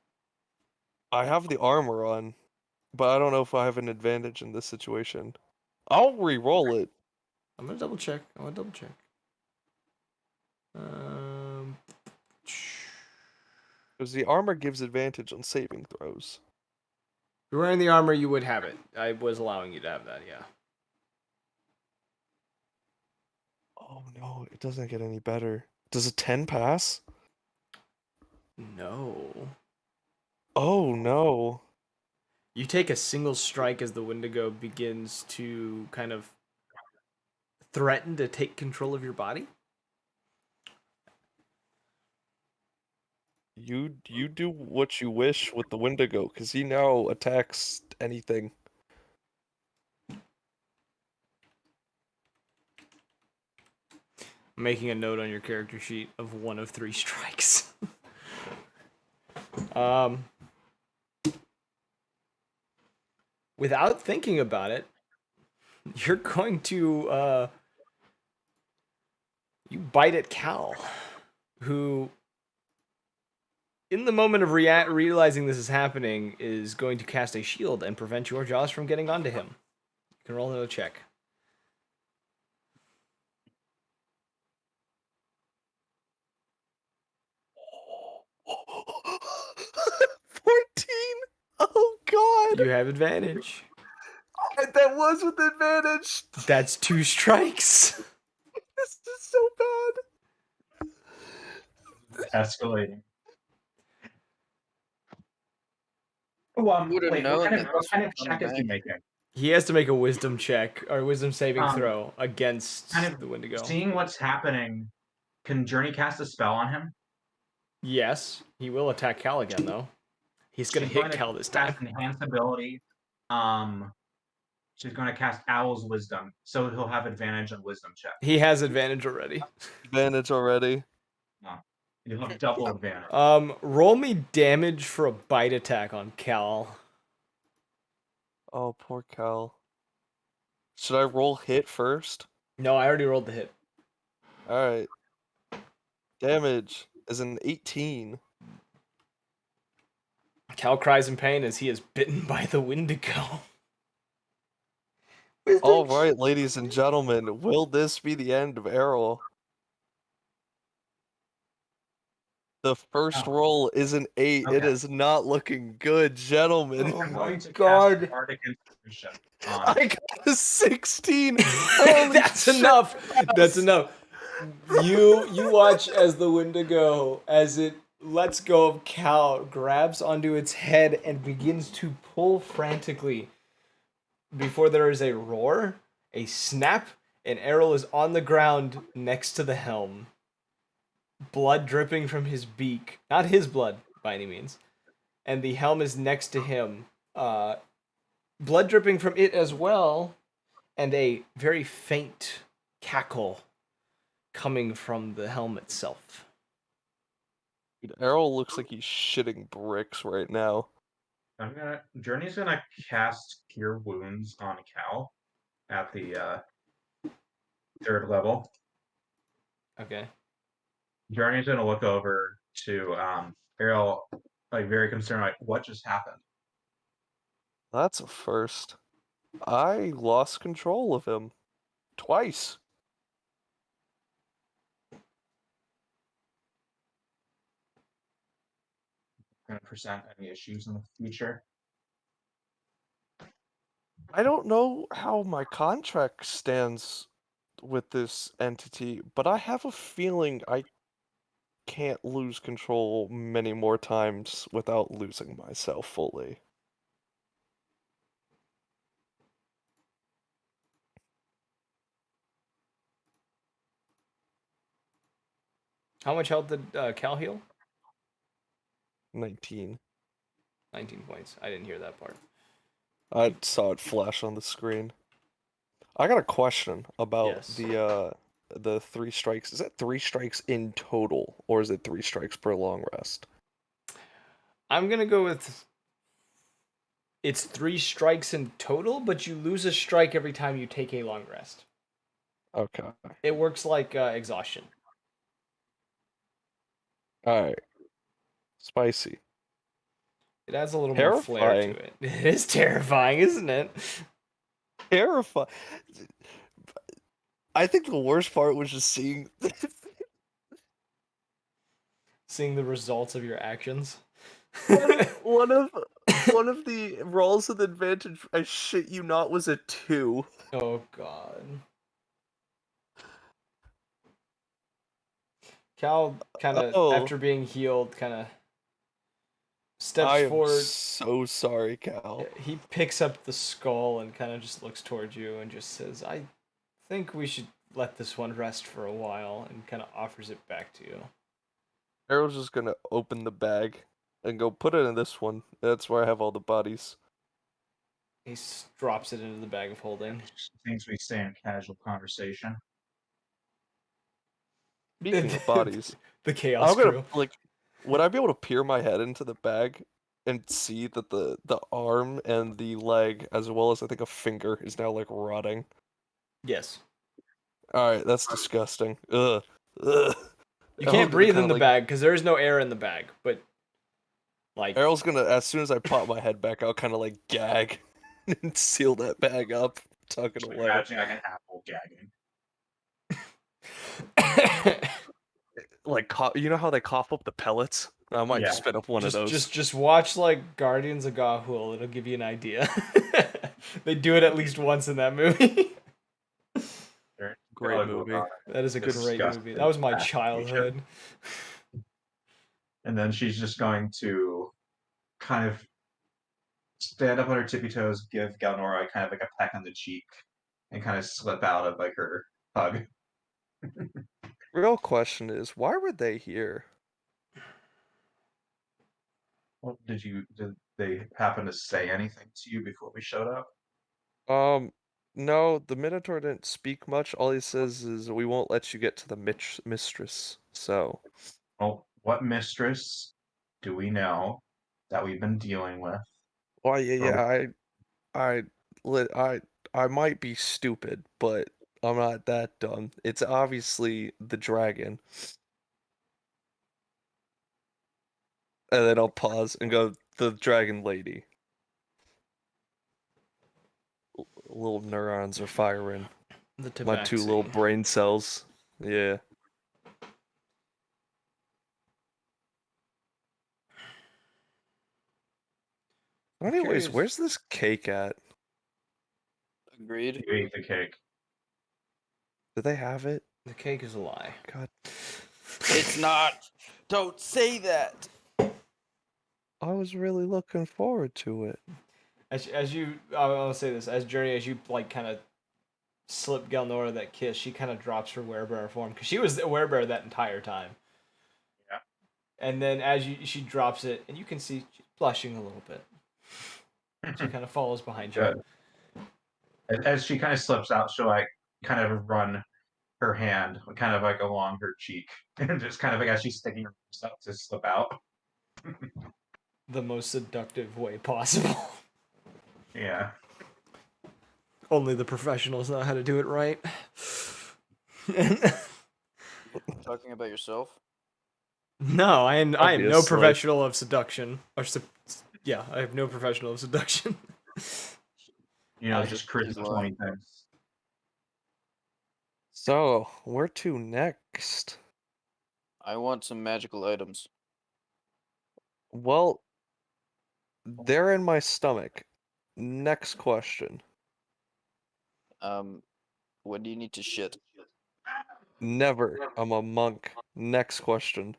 S1: I have the armor on, but I don't know if I have an advantage in this situation. I'll re-roll it.
S2: I'm gonna double check. Um,
S1: Because the armor gives advantage on saving throws.
S2: if you're wearing the armor, you would have it. I was allowing you to have that, yeah.
S1: Oh no, it doesn't get any better. Does a 10 pass?
S2: No.
S1: Oh no.
S2: You take a single strike as the Wendigo begins to kind of threaten to take control of your body.
S1: You do what you wish with the Wendigo, because he now attacks anything.
S2: I'm making a note on your character sheet of 1 of 3 strikes. Without thinking about it, you're going to you bite at Cal, who, in the moment of realizing this is happening, is going to cast a shield and prevent your jaws from getting onto him. You can roll another check.
S1: Oh god!
S2: You have advantage.
S1: That was with advantage!
S2: That's 2 strikes.
S1: This is so bad!
S4: Escalating. Oh,
S3: Would've
S4: wait,
S3: known
S4: what
S3: that
S4: kind of
S3: this was
S4: check is he
S3: coming back.
S4: making?
S2: He has to make a wisdom check or wisdom saving
S4: Um,
S2: throw against
S4: Kind of
S2: the Wendigo.
S4: seeing what's happening, can Journey cast a spell on him?
S2: Yes, he will attack Cal again though. He's gonna
S4: She's
S2: hit
S4: going to
S2: Cal this
S4: cast
S2: time.
S4: enhance ability. She's going to cast Owl's Wisdom, so he'll have advantage on Wisdom check.
S2: He has advantage already.
S1: Advantage already.
S4: No, he'll have double advantage.
S2: Roll me damage for a bite attack on Cal.
S1: Oh, poor Cal. Should I roll hit first?
S2: No, I already rolled the hit.
S1: Alright. Damage is an 18.
S2: Cal cries in pain as he is bitten by the Wendigo.
S1: Alright, ladies and gentlemen, will this be the end of Errol? The first
S4: Oh.
S1: roll is an 8. It
S4: Okay.
S1: is not looking good, gentlemen.
S2: Oh
S4: I'm
S2: my
S4: going to
S2: God.
S4: cast Bardic Inspiration on
S1: I got a 16. Holy
S2: That's
S1: shit.
S2: enough. That's enough. You watch as the Wendigo, as it lets go of Cal, grabs onto its head and begins to pull frantically. before there is a roar, a snap, and Errol is on the ground next to the helm. Blood dripping from his beak. Not his blood, by any means. And the helm is next to him. Blood dripping from it as well. And a very faint cackle coming from the helm itself.
S1: Dude, Errol looks like he's shitting bricks right now.
S4: Journey's gonna cast Cure Wounds on Cal at the 3rd level.
S2: Okay.
S4: Journey's gonna look over to Errol, like very concerned, like what just happened.
S1: That's a first. I lost control of him. Twice.
S4: Gonna present any issues in the future.
S1: I don't know how my contract stands with this entity, but I have a feeling I can't lose control many more times without losing myself fully.
S2: How much health did Cal heal?
S1: 19.
S2: 19 points. I didn't hear that part.
S1: I saw it flash on the screen. I got a question about
S2: Yes.
S1: the 3 strikes. Is that 3 strikes in total, or is it 3 strikes per long rest?
S2: I'm going to go with it's 3 strikes in total, but you lose a strike every time you take a long rest.
S1: Okay.
S2: It works like exhaustion.
S1: Alright. Spicy.
S2: It adds a little more flair to
S1: Terrifying.
S2: it. It is terrifying, isn't it?
S1: Terrifying. I think the worst part was just seeing
S2: Seeing the results of your actions.
S1: one of the rolls with advantage, I shit you not, was a 2.
S2: Oh god. Cal kind of,
S1: Oh,
S2: after being healed, kind of steps
S1: I am
S2: forward.
S1: so sorry, Cal.
S2: He picks up the skull and kind of just looks towards you and just says, I think we should let this one rest for a while, and kind of offers it back to you.
S1: Arrow's just gonna open the bag and go put it in this one. That's where I have all the bodies.
S2: He drops it into the bag of holding.
S4: Things we stay in casual conversation.
S1: Speaking of bodies,
S2: The chaos
S1: I'm gonna
S2: crew.
S1: like, would I be able to peer my head into the bag and see that the arm and the leg, as well as I think a finger, is now like rotting?
S2: Yes.
S1: All right, that's disgusting. Ugh. Ugh.
S2: You
S1: I'm
S2: can't
S1: gonna
S2: breathe
S1: kinda,
S2: in the
S1: like,
S2: bag because there is no air in the bag. But like,
S1: Errol's gonna, as soon as I pop my head back out, kind of like gag and seal that bag up, tuck it away.
S4: Imagining like an apple gagging.
S1: Like, you know how they cough up the pellets? I might
S4: Yeah.
S1: spit up one of those.
S2: just watch like Guardians of Gahul. It'll give you an idea. They do it at least once in that movie.
S1: Great movie.
S2: That is a great
S4: Disgusting.
S2: movie. That was my
S4: Fast
S2: childhood.
S4: And then she's just going to kind of stand up on her tippy toes, give Galnora kind of like a peck on the cheek, and kind of slip out of like her hug.
S1: Real question is, why were they here?
S4: Well, did they happen to say anything to you before we showed up?
S1: No, the Minotaur didn't speak much. All he says is, we won't let you get to the mistress. So,
S4: Well, what mistress do we know that we've been dealing with?
S1: well, yeah,
S4: Or
S1: I might be stupid, but I'm not that dumb. It's obviously the dragon. And then I'll pause and go, the dragon lady. Little neurons are firing.
S2: The
S1: My 2 little
S2: tabaxi.
S1: brain cells. Yeah. Anyways,
S2: curious.
S1: where's this cake at?
S3: Agreed.
S4: you ate the cake.
S1: Do they have it?
S2: The cake is a lie.
S1: God,
S3: It's not. Don't say that.
S1: I was really looking forward to it.
S2: As you, I'll say this, as Journey, as you like kind of slip Galnora that kiss, she kind of drops her werebearer form because she was the werebearer that entire time.
S4: Yeah.
S2: And then as she drops it, and you can see she's blushing a little bit. She kind of follows behind you.
S4: Good. As she kind of slips out, she'll like kind of run her hand kind of like along her cheek, and just kind of like as she's sticking her lips out to slip out.
S2: The most seductive way possible.
S4: Yeah.
S2: Only the professionals know how to do it right.
S3: Talking about yourself?
S2: No, I am no
S1: Obviously.
S2: professional of seduction. Yeah, I have no professional of seduction.
S4: You know,
S2: I-
S4: just
S3: He's
S4: charisma
S3: lying.
S4: 20 things.
S1: So, where to next?
S3: I want some magical items.
S1: Well, they're in my stomach. Next question.
S3: When do you need to shit?
S1: Never. I'm a monk. Next question.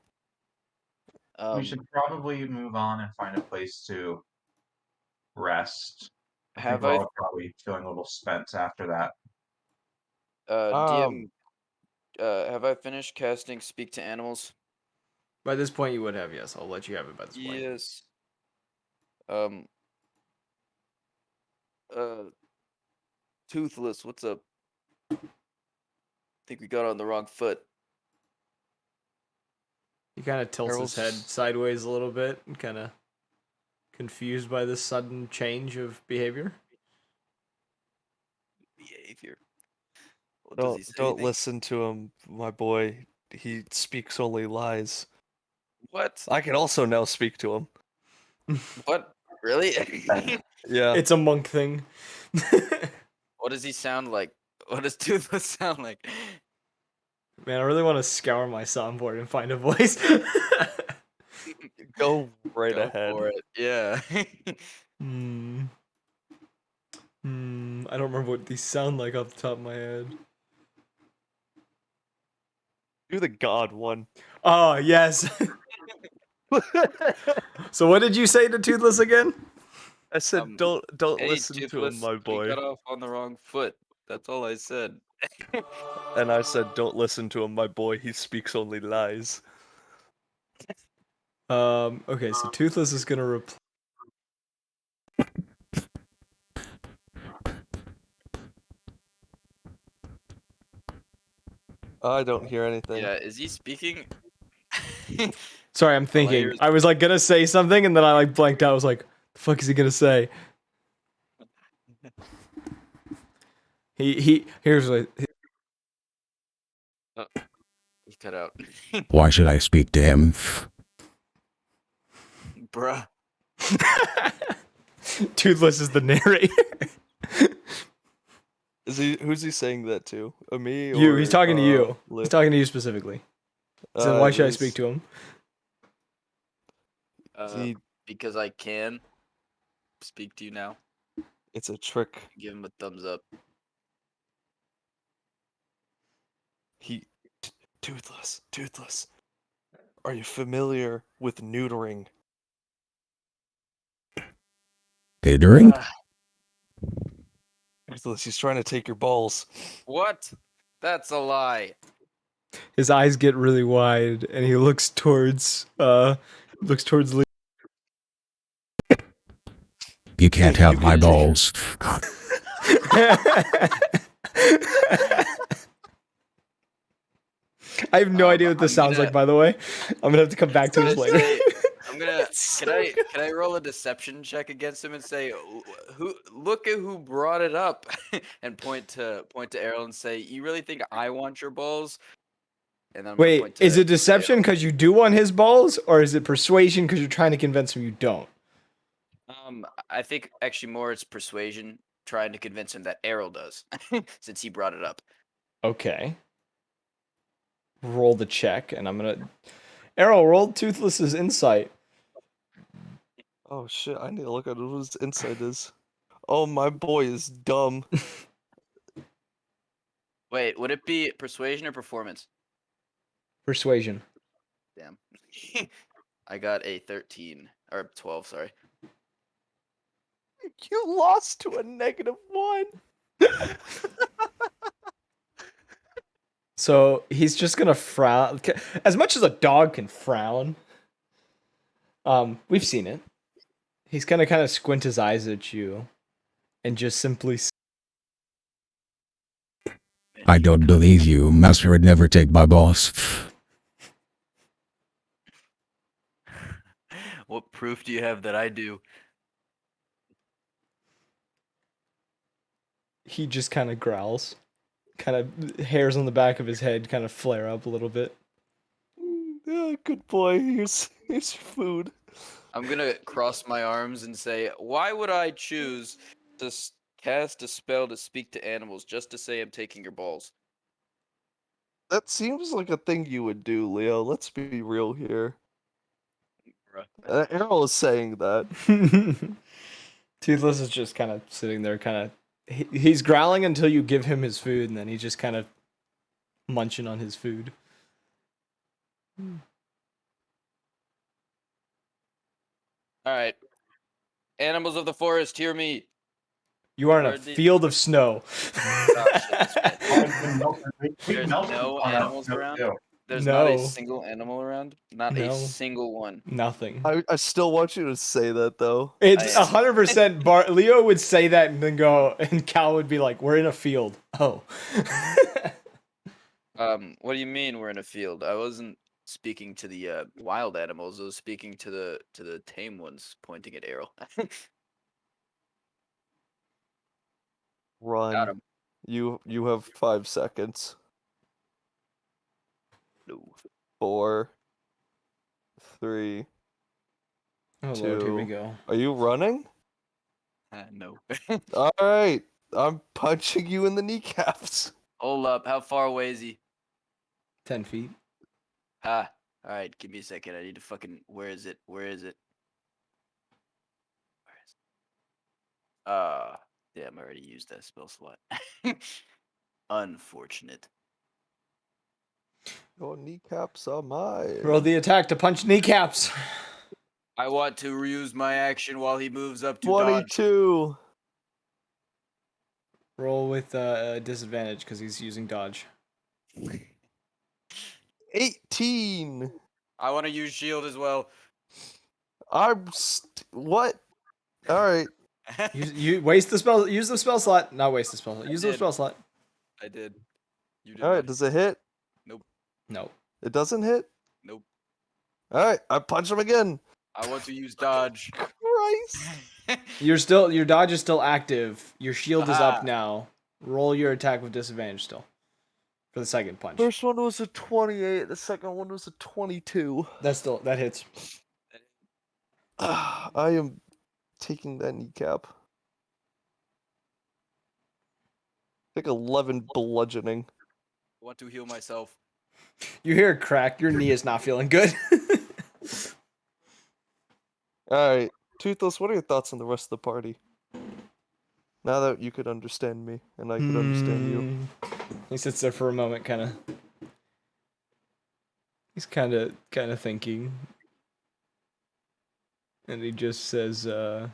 S4: We should probably move on and find a place to rest. I think
S3: Have
S4: we're
S3: I,
S4: all probably feeling a little spent after that.
S3: DM, have I finished casting Speak to Animals?
S2: By this point, you would have, yes. I'll let you have it by this point.
S3: Yes. Um, Toothless, what's up? Think we got on the wrong foot.
S2: He kind of tilts his head
S1: Harold's-
S2: sideways a little bit and kind of confused by this sudden change of behavior.
S3: Behavior. What does he say?
S1: Don't
S3: Anything?
S1: listen to him, my boy. He speaks only lies.
S3: What?
S1: I can also now speak to him.
S3: What? Really?
S1: Yeah.
S2: It's a monk thing.
S3: What does he sound like? What does Toothless sound like?
S2: Man, I really want to scour my soundboard and find a voice.
S1: Go right
S3: Go
S1: ahead.
S3: for it. Yeah.
S2: I don't remember what these sound like off the top of my head.
S1: Do the god one.
S2: Oh, yes. So what did you say to Toothless again?
S1: I said don't
S3: Hey,
S1: listen to him,
S3: Toothless,
S1: my
S3: we
S1: boy.
S3: got off on the wrong foot. That's all I said.
S1: And I said don't listen to him, my boy. He speaks only lies.
S2: Okay, so Toothless is gonna reply.
S1: I don't hear anything.
S3: Yeah, is he speaking?
S2: Sorry, I'm
S3: All I
S2: thinking.
S3: hear is-
S2: I was like gonna say something, and then I like blanked out. I was like, "The fuck is he gonna say?" Here's what.
S3: He cut out.
S7: Why should I speak to him?
S3: Bruh.
S2: Toothless is the narrator.
S1: Who's he saying that to? Me or
S2: You. He's talking to you.
S1: Liv?
S2: He's talking to you specifically. So why should I
S1: Liz,
S2: speak to him?
S1: he-
S3: Because I can speak to you now.
S1: It's a trick.
S3: Give him a thumbs up.
S1: Toothless. Are you familiar with neutering?
S7: Catering?
S1: Toothless, he's trying to take your balls.
S3: What? That's a lie.
S2: His eyes get really wide, and he looks towards Lee.
S7: You can't
S1: You
S7: have my
S1: can-
S7: balls.
S2: I have no idea what this
S3: I'm
S2: sounds
S3: gonna-
S2: like, by the way. I'm gonna have to come back to this
S3: gonna
S2: later.
S3: say- I'm gonna. Can I roll a deception check against him and say, who? Look at who brought it up, and point to Errol and say, you really think I want your balls? And then I'm gonna
S2: Wait,
S3: point to
S2: is it deception because you do want his balls, or is it persuasion because you're trying to convince him you don't?
S3: I think actually more it's persuasion, trying to convince him that Errol does, since he brought it up.
S2: Okay. Roll the check, and I'm gonna. Errol, roll Toothless's insight.
S1: Oh shit, I need to look at what his insight is. Oh, my boy is dumb.
S3: Wait, would it be persuasion or performance?
S2: Persuasion.
S3: Damn. I got a 13 or 12. Sorry.
S1: You lost to a -1.
S2: So he's just gonna frown. As much as a dog can frown, we've seen it. He's gonna kind of squint his eyes at you, and just simply.
S7: I don't believe you, master would never take my boss.
S3: What proof do you have that I do?
S2: He just kind of growls. Kind of hairs on the back of his head kind of flare up a little bit.
S1: Yeah, good boy. Here's your food.
S3: I'm gonna cross my arms and say, why would I choose to cast a spell to speak to animals just to say I'm taking your balls?
S1: That seems like a thing you would do, Leo. Let's be real here.
S3: Bruh.
S1: Errol is saying that.
S2: Toothless is just kind of sitting there, kind of. He's growling until you give him his food, and then he's just kind of munching on his food.
S3: All right. Animals of the forest, hear me.
S2: You are in a
S3: Heard the-
S2: field of snow.
S3: Oh, shit, that's right.
S4: We
S3: There's
S4: melted
S3: no
S4: on that
S3: animals
S4: snow,
S3: around?
S4: too.
S3: There's not a
S2: No.
S3: single animal around? Not a
S2: No.
S3: single one.
S2: Nothing.
S1: I still want you to say that though.
S2: It's
S3: I am.
S2: 100%. Leo would say that and then go, and Cal would be like, "We're in a field." Oh.
S3: What do you mean we're in a field? I wasn't speaking to the wild animals. I was speaking to the tame ones, pointing at Errol. Got
S1: Run.
S3: him.
S1: You have 5 seconds.
S3: No.
S1: 4, 3,
S2: Oh Lord, here we
S1: 2.
S2: go.
S1: Are you running?
S3: No.
S1: All right. I'm punching you in the kneecaps.
S3: Hold up. How far away is he?
S2: 10 feet.
S3: Ah. All right. Give me a second. I need to fucking. Where is it? Where is it? Where is it? Damn. I already used that spell slot. Unfortunate.
S1: Your kneecaps are mine.
S2: Roll the attack to punch kneecaps.
S3: I want to reuse my action while he moves up to dodge.
S1: 22.
S2: Roll with disadvantage because he's using dodge.
S1: 18.
S3: I want to use shield as well.
S1: What? All right.
S2: You waste the spell. Use the spell slot. Not waste the spell slot. Use the
S3: did.
S2: spell slot.
S3: I did. You did.
S1: All right.
S3: not.
S1: Does it hit?
S2: No.
S1: It doesn't hit?
S3: Nope.
S1: All right. I punch him again.
S3: I want to use dodge.
S1: Christ.
S2: Your dodge is still active. Your shield is up
S3: Ah.
S2: now. Roll your attack with disadvantage still. For the second punch.
S1: First one was a 28. The second one was a 22.
S2: That hits.
S1: I am taking that kneecap. Take 11 bludgeoning.
S3: I want to heal myself.
S2: You hear a crack. Your knee is not feeling good.
S1: All right. Toothless, what are your thoughts on the rest of the party? Now that you could understand me and I could understand you.
S2: He sits there for a moment, kind of. He's kind of thinking, and he just says,
S7: I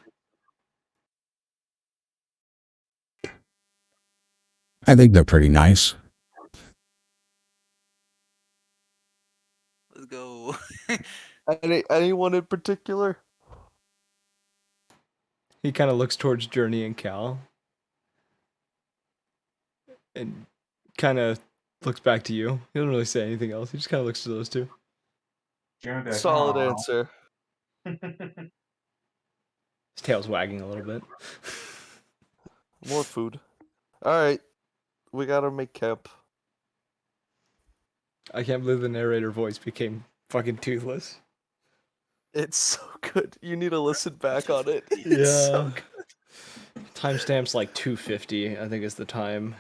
S7: think they're pretty nice.
S3: Let's go.
S1: Anyone in particular?
S2: he kind of looks towards Journey and Cal, and kind of looks back to you. He doesn't really say anything else. He just kind of looks to those two.
S4: June be like,
S1: Solid
S4: "Aw."
S1: answer.
S2: His tail's wagging a little bit.
S1: More food. All right. We gotta make camp.
S2: I can't believe the narrator voice became fucking toothless.
S1: It's so good. You need to listen back on it. It's so good.
S2: Timestamp's like 250, I think is the time.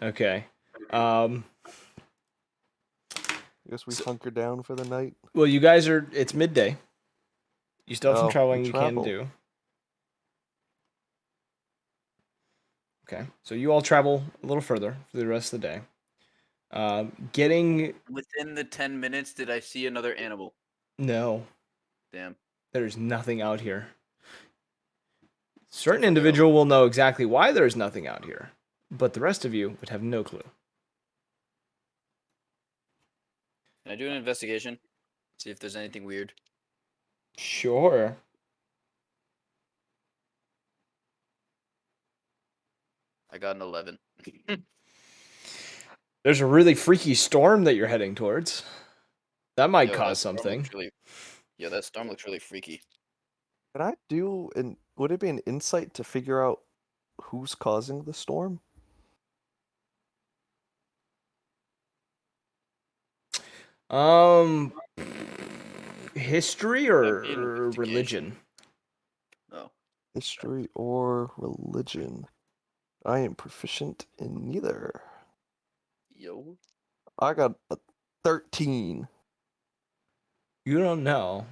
S2: Okay.
S1: I guess we hunker down for the night.
S2: Well, you guys it's midday. You still have some
S1: Oh,
S2: traveling
S1: we
S2: you
S1: travel.
S2: can do. Okay. So you all travel a little further for the rest of the day. Getting
S3: Within the 10 minutes, did I see another animal?
S2: no,
S3: Damn.
S2: there's nothing out here. Certain
S1: Definitely
S2: individual will know exactly why there's nothing out here, but the rest of you would have no clue.
S3: Can I do an investigation? See if there's anything weird.
S2: Sure.
S3: I got an 11.
S2: There's a really freaky storm that you're heading towards. That might
S3: Yo,
S2: cause
S3: storm looks
S2: something.
S3: that storm looks really freaky.
S1: Can I do an? Would it be an insight to figure out who's causing the storm?
S2: History
S3: That'd be an
S2: or
S3: investigation.
S2: religion?
S3: No.
S1: History or religion? I am proficient in neither.
S3: Yo.
S1: I got a 13.
S2: You don't know.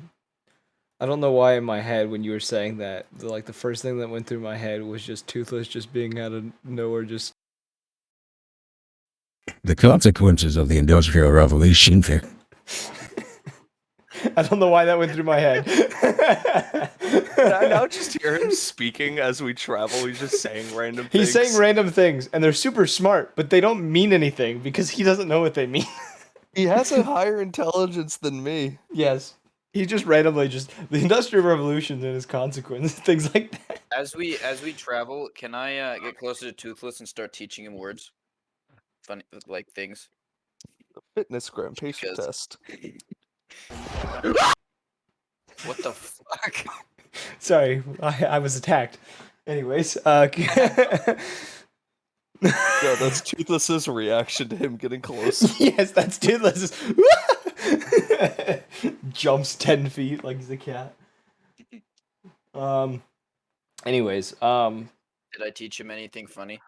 S2: I don't know why in my head when you were saying that, the first thing that went through my head was just Toothless just being out of nowhere, just
S7: The consequences of the Industrial Revolution.
S2: I don't know why that went through my head.
S1: I now just hear him speaking as we travel. He's just saying random things.
S2: He's saying random things, and they're super smart, but they don't mean anything because he doesn't know what they mean.
S1: He has a higher intelligence than me.
S2: Yes. He just randomly the Industrial Revolution and its consequences, things like that.
S3: As we travel, can I get closer to Toothless and start teaching him words? Funny like things.
S1: Fitness gram patient
S3: Because-
S1: test.
S3: What the fuck?
S2: Sorry, I was attacked. Anyways,
S1: No, that's Toothless's reaction to him getting close.
S2: yes, that's Toothless. Jumps 10 feet like he's a cat. Anyways,
S3: Did I teach him anything funny?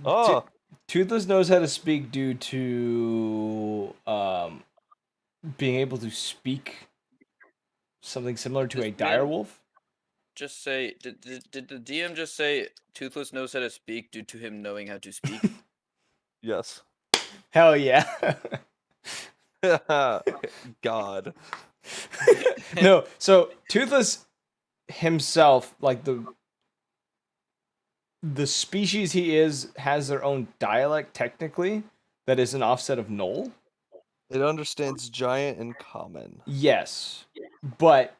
S1: Oh,
S2: Toothless knows how to speak due to being able to speak something similar to
S3: This
S2: a
S3: man-
S2: direwolf.
S3: Just say did the DM just say Toothless knows how to speak due to him knowing how to speak?
S1: yes.
S2: Hell yeah.
S1: God.
S2: No, so Toothless himself, like the species he is, has their own dialect technically that is an offset of Knoll.
S1: It understands giant and common.
S2: Yes, but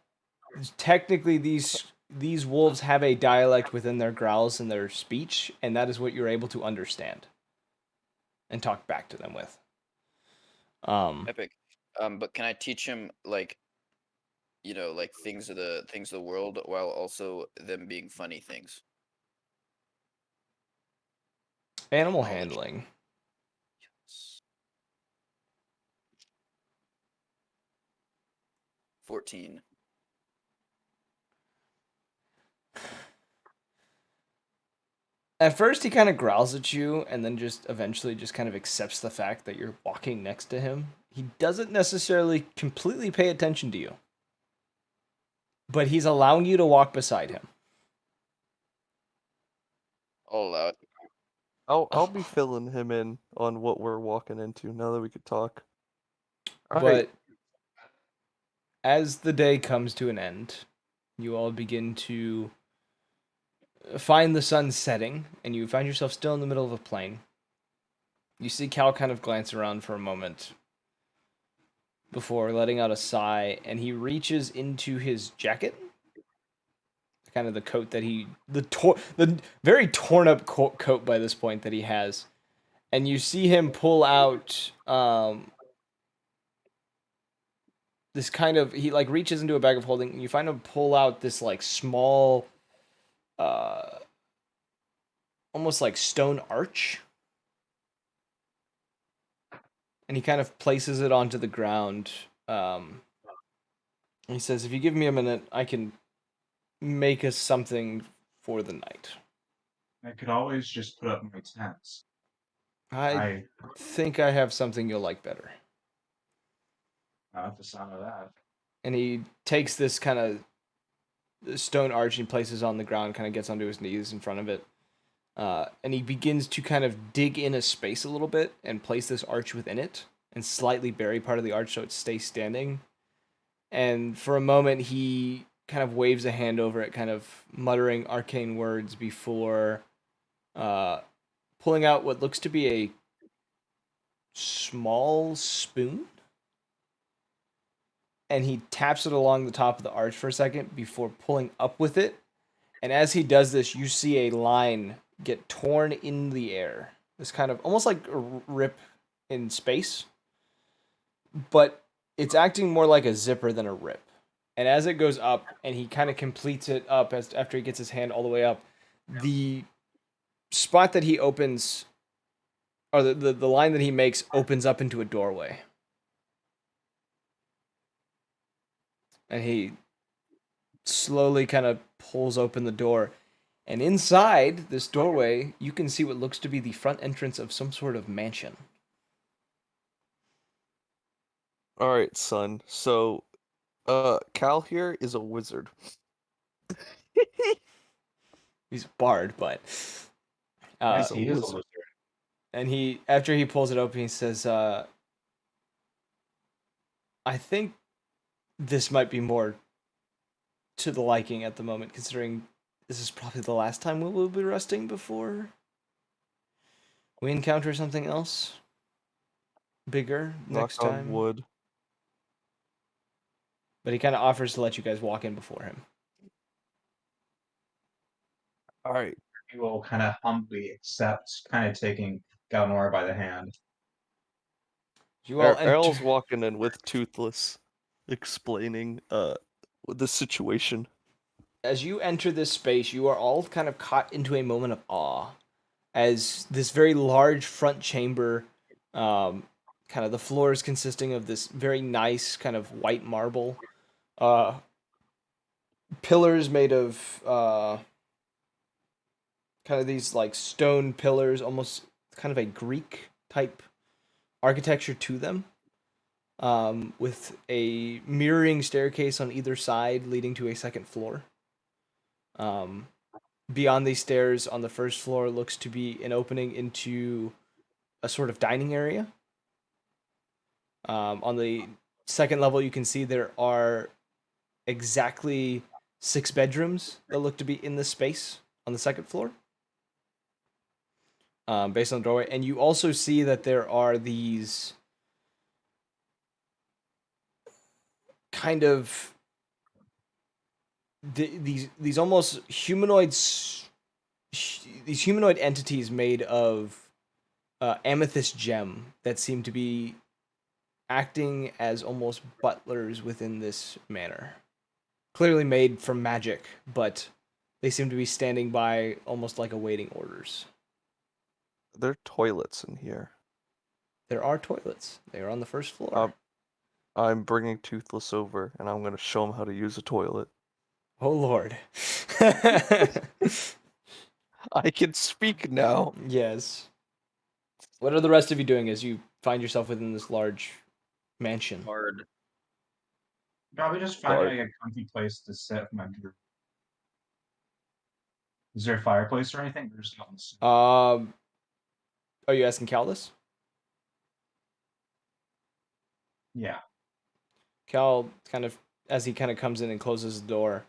S2: technically these wolves have a dialect within their growls and their speech, and that is what you're able to understand and talk back to them with.
S3: Epic. But can I teach him like things of the world while also them being funny things?
S2: Animal
S3: Knowledge.
S2: handling.
S3: 14.
S2: At first, he kind of growls at you, and then just eventually just kind of accepts the fact that you're walking next to him. He doesn't necessarily completely pay attention to you, but he's allowing you to walk beside him.
S3: I'll allow it.
S1: I'll be filling him in on what we're walking into now that we could talk. All
S2: But
S1: right.
S2: as the day comes to an end, you all begin to find the sun setting, and you find yourself still in the middle of a plain. You see Cal kind of glance around for a moment before letting out a sigh, and he reaches into his jacket, kind of the coat that the very torn up coat by this point that he has, and you see him pull out this kind of, he like reaches into a bag of holding, and you find him pull out this like small almost like stone arch, and he kind of places it onto the ground. He says, if you give me a minute, I can make us something for the night.
S4: I could always just put up my tents.
S2: I think I have something you'll like better.
S4: Not the sound of that.
S2: And he takes this kind of stone arch and places it on the ground, kind of gets onto his knees in front of it. And he begins to kind of dig in a space a little bit and place this arch within it and slightly bury part of the arch so it stays standing. And for a moment, he kind of waves a hand over it, kind of muttering arcane words before pulling out what looks to be a small spoon. And he taps it along the top of the arch for a second before pulling up with it. And as he does this, you see a line get torn in the air. This kind of almost like a rip in space, but it's acting more like a zipper than a rip. And as it goes up, and he kind of completes it up after he gets his hand all the way up, the spot that he opens, or the line that he makes, opens up into a doorway. And he slowly kind of pulls open the door. And inside this doorway, you can see what looks to be the front entrance of some sort of mansion.
S1: All right, son. So, Cal here is a wizard.
S2: He's a bard, but
S4: Yes,
S1: a
S4: he is a
S1: wizard.
S4: wizard.
S2: and he, after he pulls it open, he says, "I think this might be more to the liking at the moment, considering this is probably the last time we will be resting before we encounter something else bigger
S1: Knock
S2: next
S1: on
S2: time."
S1: wood.
S2: But he kind of offers to let you guys walk in before him.
S1: All right.
S4: He will kind of humbly accept, kind of taking Galnor by the hand.
S2: You all
S1: Errol's
S2: enter.
S1: walking in with Toothless, explaining the situation.
S2: As you enter this space, you are all kind of caught into a moment of awe as this very large front chamber, kind of the floors consisting of this very nice kind of white marble, pillars made of kind of these like stone pillars, almost kind of a Greek type architecture to them, with a mirroring staircase on either side leading to a second floor. Beyond these stairs on the first floor looks to be an opening into a sort of dining area. On the second level, you can see there are exactly 6 bedrooms that look to be in this space on the second floor, based on the doorway. And you also see that there are these kind of these almost these humanoid entities made of amethyst gem that seem to be acting as almost butlers within this manor. Clearly made from magic, but they seem to be standing by almost like awaiting orders.
S1: There are toilets in here.
S2: There are toilets. They are on the first floor.
S1: I'm bringing Toothless over, and I'm gonna show him how to use a toilet.
S2: Oh Lord.
S1: I can speak now.
S2: Yes. What are the rest of you doing as you find yourself within this large mansion?
S3: Hard.
S4: Probably just finding a comfy place to sit with my group. Is there a fireplace or anything? There's nothing.
S2: Are you asking Cal?
S4: Yeah.
S2: Cal kind of, as he kind of comes in and closes the door,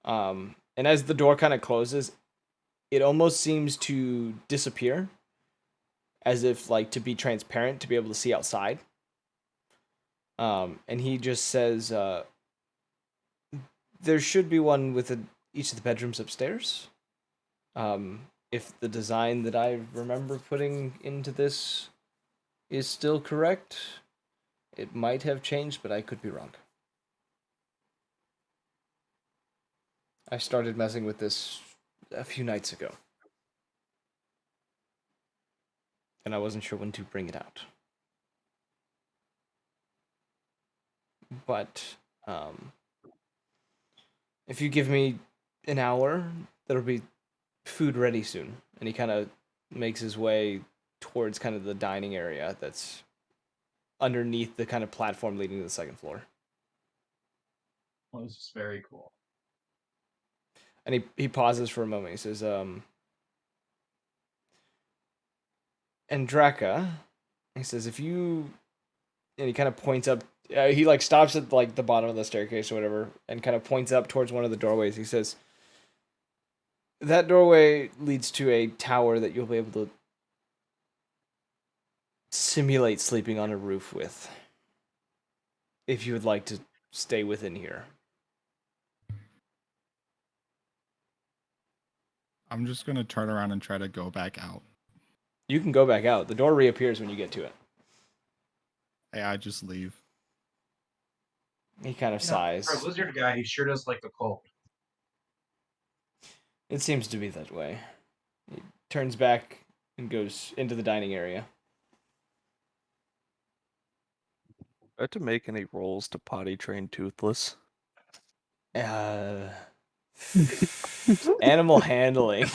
S2: and as the door kind of closes, it almost seems to disappear, as if like to be transparent to be able to see outside. And he just says, "There should be one with each of the bedrooms upstairs. If the design that I remember putting into this is still correct, it might have changed, but I could be wrong. I started messing with this a few nights ago, and I wasn't sure when to bring it out. But if you give me an hour, there'll be food ready soon." And he kind of makes his way towards kind of the dining area that's underneath the kind of platform leading to the second floor.
S4: Well, this is very cool.
S2: And he pauses for a moment. He says, "Andraka," he says, "if you and he kind of points up. He like stops at like the bottom of the staircase or whatever, and kind of points up towards one of the doorways. He says, "That doorway leads to a tower that you'll be able to simulate sleeping on a roof with, if you would like to stay within here."
S5: I'm just gonna turn around and try to go back out.
S2: You can go back out. The door reappears when you get to it.
S5: Hey, I just leave.
S2: He kind of
S4: For
S2: sighs.
S4: a lizard guy, he sure does like the cold.
S2: It seems to be that way. He turns back and goes into the dining area.
S1: I had to make any rolls to potty train Toothless.
S2: Animal handling.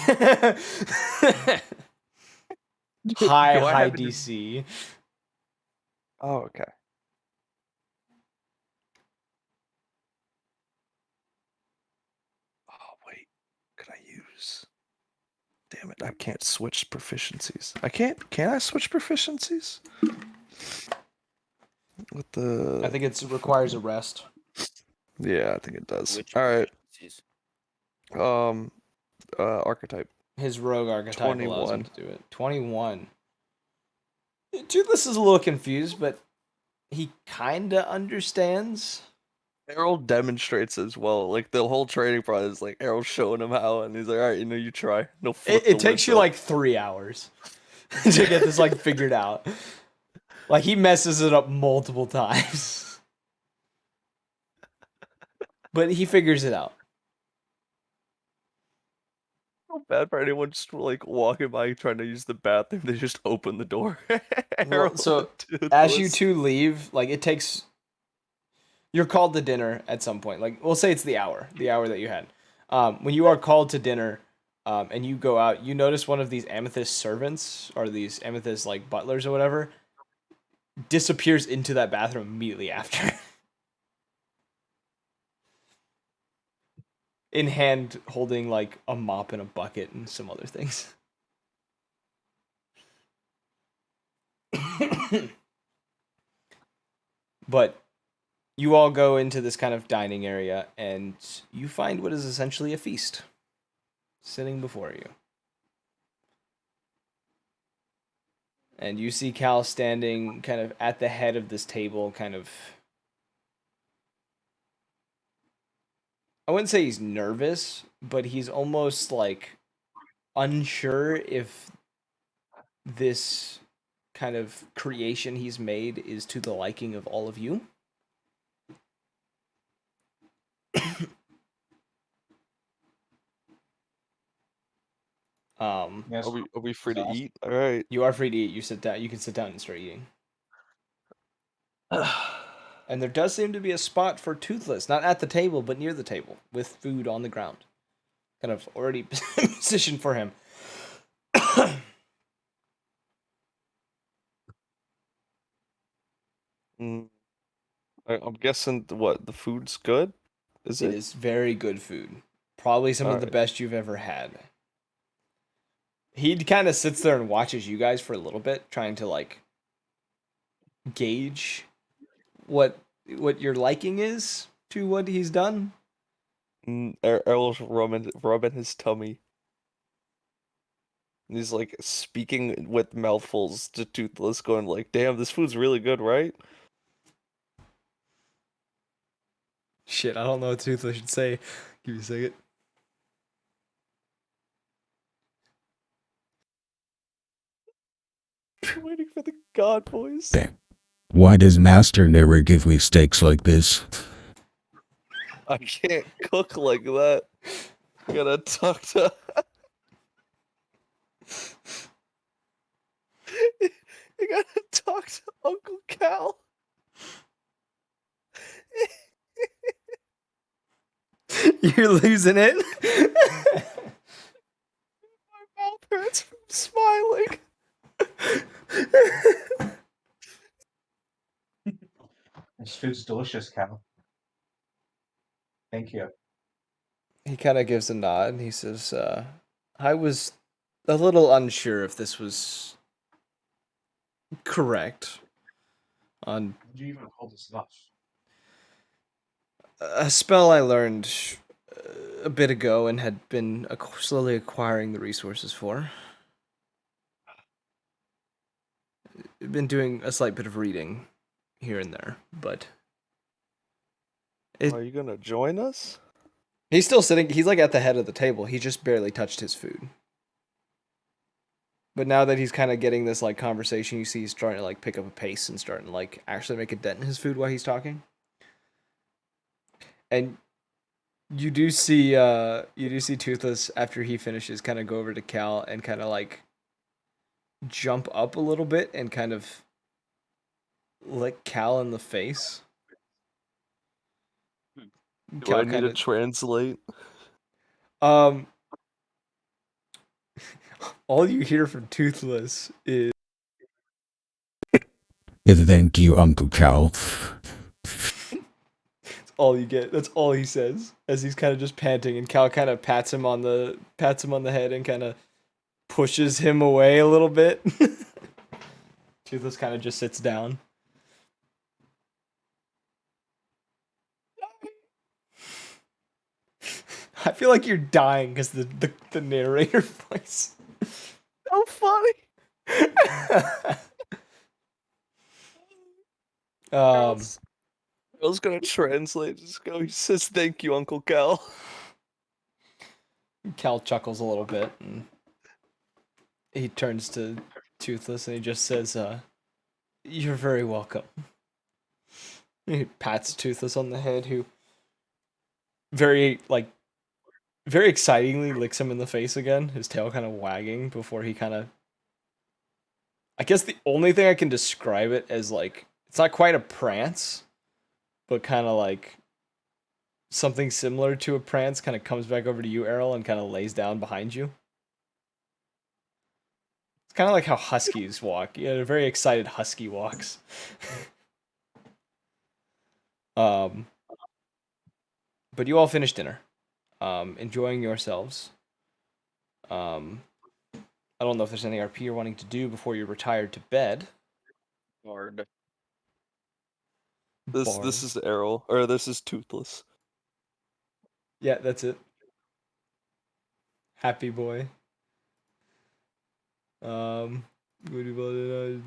S1: Do I
S2: high
S1: have it-
S2: DC.
S1: Oh, okay. Oh, wait. Could I use... Damn it, I can't switch proficiencies. Can I switch proficiencies? With the...
S2: I think it requires a rest.
S1: Yeah, I think it does.
S3: Which
S1: Alright,
S3: proficiencies?
S1: archetype.
S2: His rogue archetype allows him
S1: 21.
S2: to do it. 21. Toothless is a little confused, but he kinda understands.
S1: Errol demonstrates as well. Like, the whole training process is like Errol's showing him how, and he's like, alright, you try. No,
S2: It takes you like 3 hours to get this like figured out. Like he messes it up multiple times. But he figures it out.
S1: So bad for anyone just like walking by trying to use the bathroom. They just open the door.
S2: Well,
S1: Errol
S2: so
S1: the
S2: as you
S1: Toothless.
S2: two leave, like it takes you're called to dinner at some point. Like we'll say it's the hour that you had. When you are called to dinner, and you go out, you notice one of these amethyst servants or these amethyst like butlers or whatever disappears into that bathroom immediately after. In hand holding like a mop and a bucket and some other things. But you all go into this kind of dining area and you find what is essentially a feast sitting before you. And you see Cal standing kind of at the head of this table, kind of. I wouldn't say he's nervous, but he's almost like unsure if this kind of creation he's made is to the liking of all of you.
S4: Yes.
S1: Are we free to eat? All right.
S2: You are free to eat. You sit down. You can sit down and start eating. And there does seem to be a spot for Toothless, not at the table, but near the table, with food on the ground, kind of already positioned for him.
S1: Mm, I'm guessing what the food's good. Is
S2: It
S1: it?
S2: is very good food. Probably some of the
S1: Alright.
S2: best you've ever had. He kind of sits there and watches you guys for a little bit, trying to like gauge what your liking is to what he's done.
S1: Errol's rubbing his tummy. And he's like speaking with mouthfuls to Toothless, going like, "Damn, this food's really good, right?"
S2: Shit, I don't know what Toothless should say. Give me a second.
S1: Waiting for the god voice.
S7: Why does Master never give me steaks like this?
S1: I can't cook like that. I gotta talk to. I gotta talk to Uncle Cal.
S2: You're losing it.
S1: My mouth hurts from smiling.
S4: This food's delicious, Cal. Thank you.
S2: He kind of gives a nod and he says, I was a little unsure if this was correct. on
S4: Did you even pull this off?
S2: a spell I learned a bit ago and had been slowly acquiring the resources for. I've been doing a slight bit of reading here and there, but
S1: Are you gonna join us?
S2: he's still sitting. He's like at the head of the table. He just barely touched his food. But now that he's kind of getting this like conversation, you see he's starting to like pick up a pace and starting to like actually make a dent in his food while he's talking. And you do see Toothless after he finishes kind of go over to Cal and kind of like jump up a little bit and kind of lick Cal in the face.
S1: Do
S2: Cal
S1: I need to translate?
S2: all you hear from Toothless is
S7: Thank you, Uncle Cal.
S2: all you get. That's all he says as he's kind of just panting, and Cal kind of pats him on the head and kind of pushes him away a little bit. Toothless kind of just sits down. I feel like you're dying because the narrator voice.
S1: So funny.
S2: um,
S1: I was gonna translate. Just go. He says, "Thank you, Uncle Cal."
S2: Cal chuckles a little bit and he turns to Toothless and he just says, "You're very welcome." He pats Toothless on the head, who very excitingly licks him in the face again, his tail kind of wagging before he kind of. I guess the only thing I can describe it as like it's not quite a prance, but kind of like something similar to a prance kind of comes back over to you, Errol, and kind of lays down behind you. It's kind of like how huskies walk. Yeah, they're very excited husky walks. But you all finish dinner, enjoying yourselves. I don't know if there's any RP you're wanting to do before you're retired to bed.
S3: Bard.
S1: This is Errol, or this is Toothless.
S2: Yeah, that's it. Happy boy. What about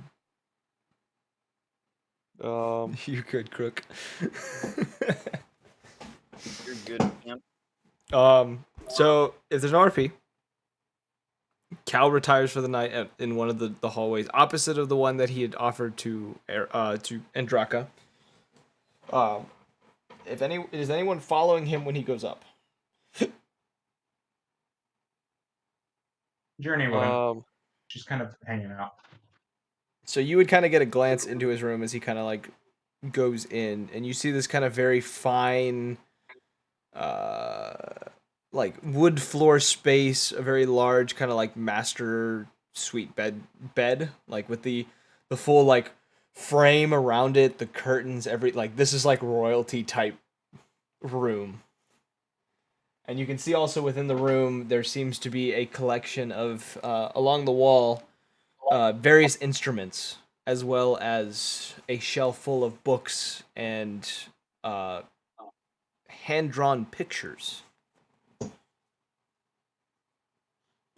S1: Um,
S2: you're good, Crook.
S3: You're good, champ.
S2: So if there's an RP, Cal retires for the night in one of the hallways, opposite of the one that he had offered to Andraka. Is anyone following him when he goes up?
S4: Journey wouldn't. She's kind of hanging out.
S2: So you would kind of get a glance into his room as he kind of like goes in, and you see this kind of very fine, like wood floor space, a very large kind of like master suite bed, like with the full like frame around it, the curtains, like this is like royalty type room. And you can see also within the room there seems to be a collection of along the wall various instruments, as well as a shelf full of books and hand-drawn pictures.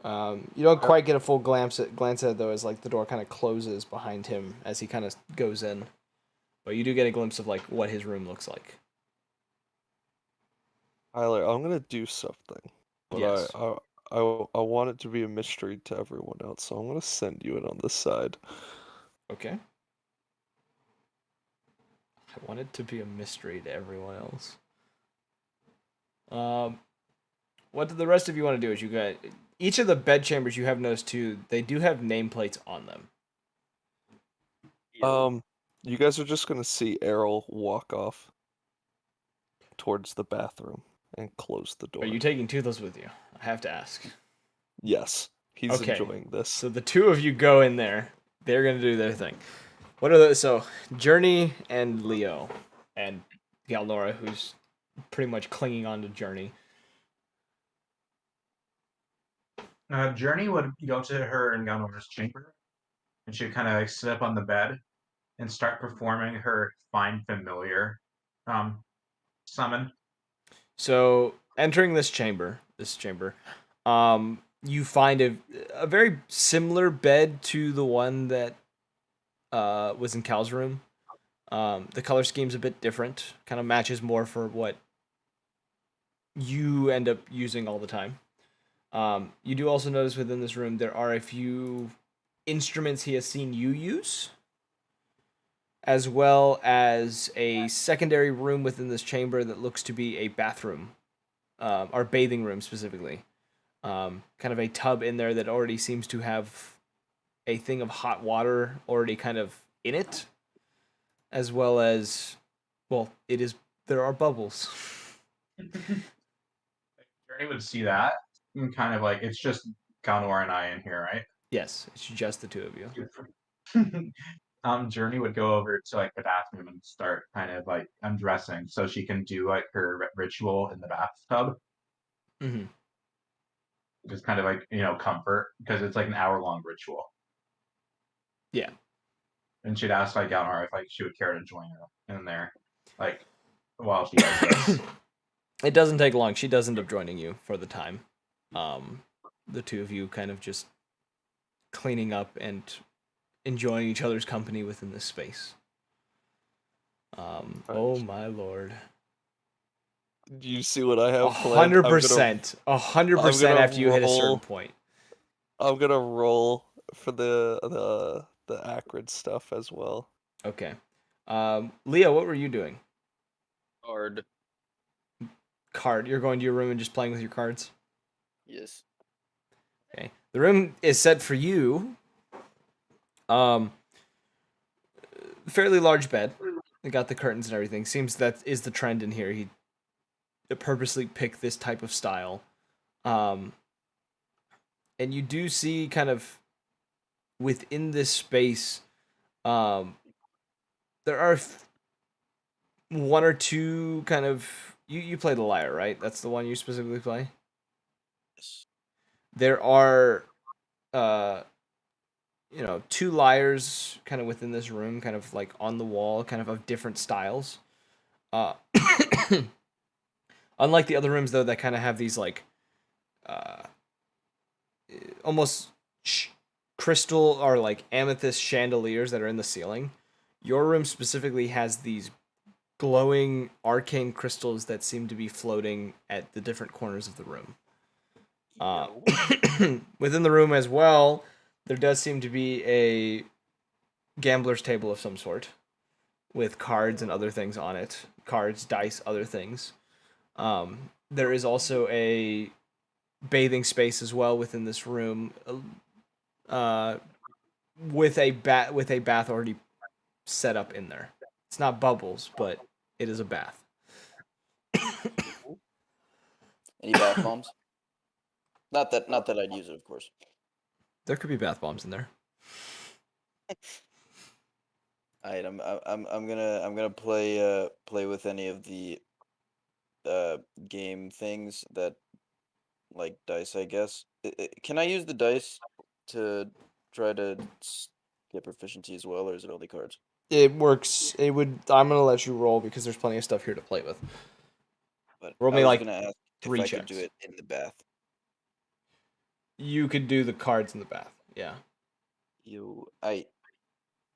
S2: You don't quite get a full glance at it though, as like the door kind of closes behind him as he kind of goes in, but you do get a glimpse of like what his room looks like.
S1: Tyler, I'm gonna do something, but
S2: Yes.
S1: I want it to be a mystery to everyone else, so I'm gonna send you it on the side.
S2: Okay. I want it to be a mystery to everyone else. What do the rest of you want to do? Is you got each of the bed chambers you have noticed too. They do have nameplates on them.
S1: You guys are just gonna see Errol walk off towards the bathroom and close the door.
S2: Are you taking Toothless with you? I have to ask.
S1: Yes, he's
S2: Okay.
S1: enjoying this.
S2: So the two of you go in there. They're gonna do their thing. What are those? So Journey and Leo, and Galnora, who's pretty much clinging on to Journey.
S4: Journey would go to her and Gunnor's chamber, and she'd kind of like sit up on the bed and start performing her Find Familiar summon.
S2: So entering this chamber, you find a very similar bed to the one that was in Cal's room. The color scheme's a bit different, kind of matches more for what you end up using all the time. You do also notice within this room there are a few instruments he has seen you use, as well as a secondary room within this chamber that looks to be a bathroom, or bathing room specifically. Kind of a tub in there that already seems to have a thing of hot water already kind of in it, as well as, well, there are bubbles.
S4: Journey would see that and kind of like, it's just Gunor and I in here, right?
S2: Yes, it's just the two of you.
S4: Journey would go over to like the bathroom and start kind of like undressing so she can do like her ritual in the bathtub.
S2: Mm-hmm.
S4: Just kind of like, comfort, because it's like an hour-long ritual.
S2: Yeah.
S4: And she'd ask like Galnar if like she would care to join her in there, like while she does this.
S2: It doesn't take long. She does end up joining you for the time. The two of you kind of just cleaning up and enjoying each other's company within this space. Oh my lord.
S1: Do you see what I have planned?
S2: 100%. 100% after you hit a certain point.
S1: I'm gonna roll for the acrid stuff as well.
S2: Okay. Leo, what were you doing? Card. You're going to your room and just playing with your cards?
S3: Yes.
S2: Okay. The room is set for you. Fairly large bed. They got the curtains and everything. Seems that is the trend in here. He purposely picked this type of style. And you do see kind of within this space, there are one or two kind of, you play the lyre, right? That's the one you specifically play?
S3: Yes.
S2: There are two lyres kind of within this room, kind of like on the wall, kind of different styles. Unlike the other rooms, though, that kind of have these like almost crystal or like amethyst chandeliers that are in the ceiling, your room specifically has these glowing arcane crystals that seem to be floating at the different corners of the room. Within the room as well, there does seem to be a gambler's table of some sort with cards and other things on it. Cards, dice, other things. There is also a bathing space as well within this room, with a bath already set up in there. It's not bubbles, but it is a bath.
S3: Any bath bombs? Not that I'd use it, of course.
S2: There could be bath bombs in there.
S3: Alright, I'm gonna play with any of the game things that, like dice, I guess. Can I use the dice to try to get proficiency as well, or is it only cards?
S2: It works. I'm gonna let you roll because there's plenty of stuff here to play with.
S3: But
S2: Roll
S3: I
S2: me
S3: was
S2: like
S3: gonna ask if
S2: 3
S3: I could do
S2: checks.
S3: it in the bath.
S2: You could do the cards in the bath. Yeah.
S3: I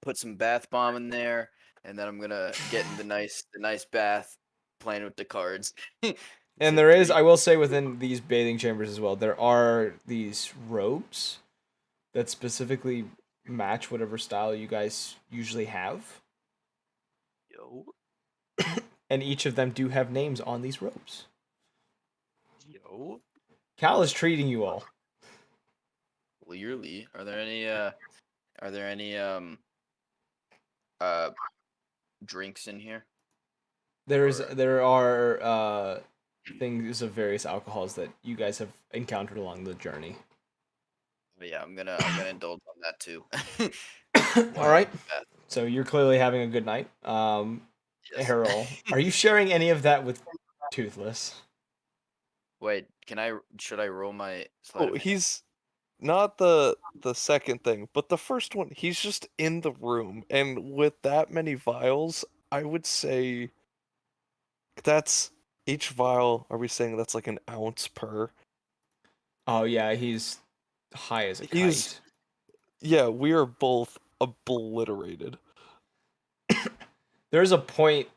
S3: put some bath bomb in there, and then I'm gonna get in the nice bath, playing with the cards.
S2: And
S3: Say
S2: there is,
S3: 3.
S2: I will say, within these bathing chambers as well, there are these robes that specifically match whatever style you guys usually have.
S3: Yo.
S2: And each of them do have names on these robes.
S3: Yo.
S2: Cal is treating you all.
S3: Clearly. Are there any drinks in here?
S2: There are things of various alcohols that you guys have encountered along the journey.
S3: But yeah, I'm gonna indulge on that too.
S2: All right. So you're clearly having a good night.
S3: Yes.
S2: Errol, are you sharing any of that with Toothless?
S3: Wait, should I roll my sleight
S1: Oh,
S3: of hand?
S1: not the second thing, but the first one. He's just in the room, and with that many vials, I would say that's each vial. Are we saying that's like an ounce per?
S2: Oh yeah, he's high as a
S1: He's
S2: kite.
S1: yeah. We are both obliterated.
S2: There's a point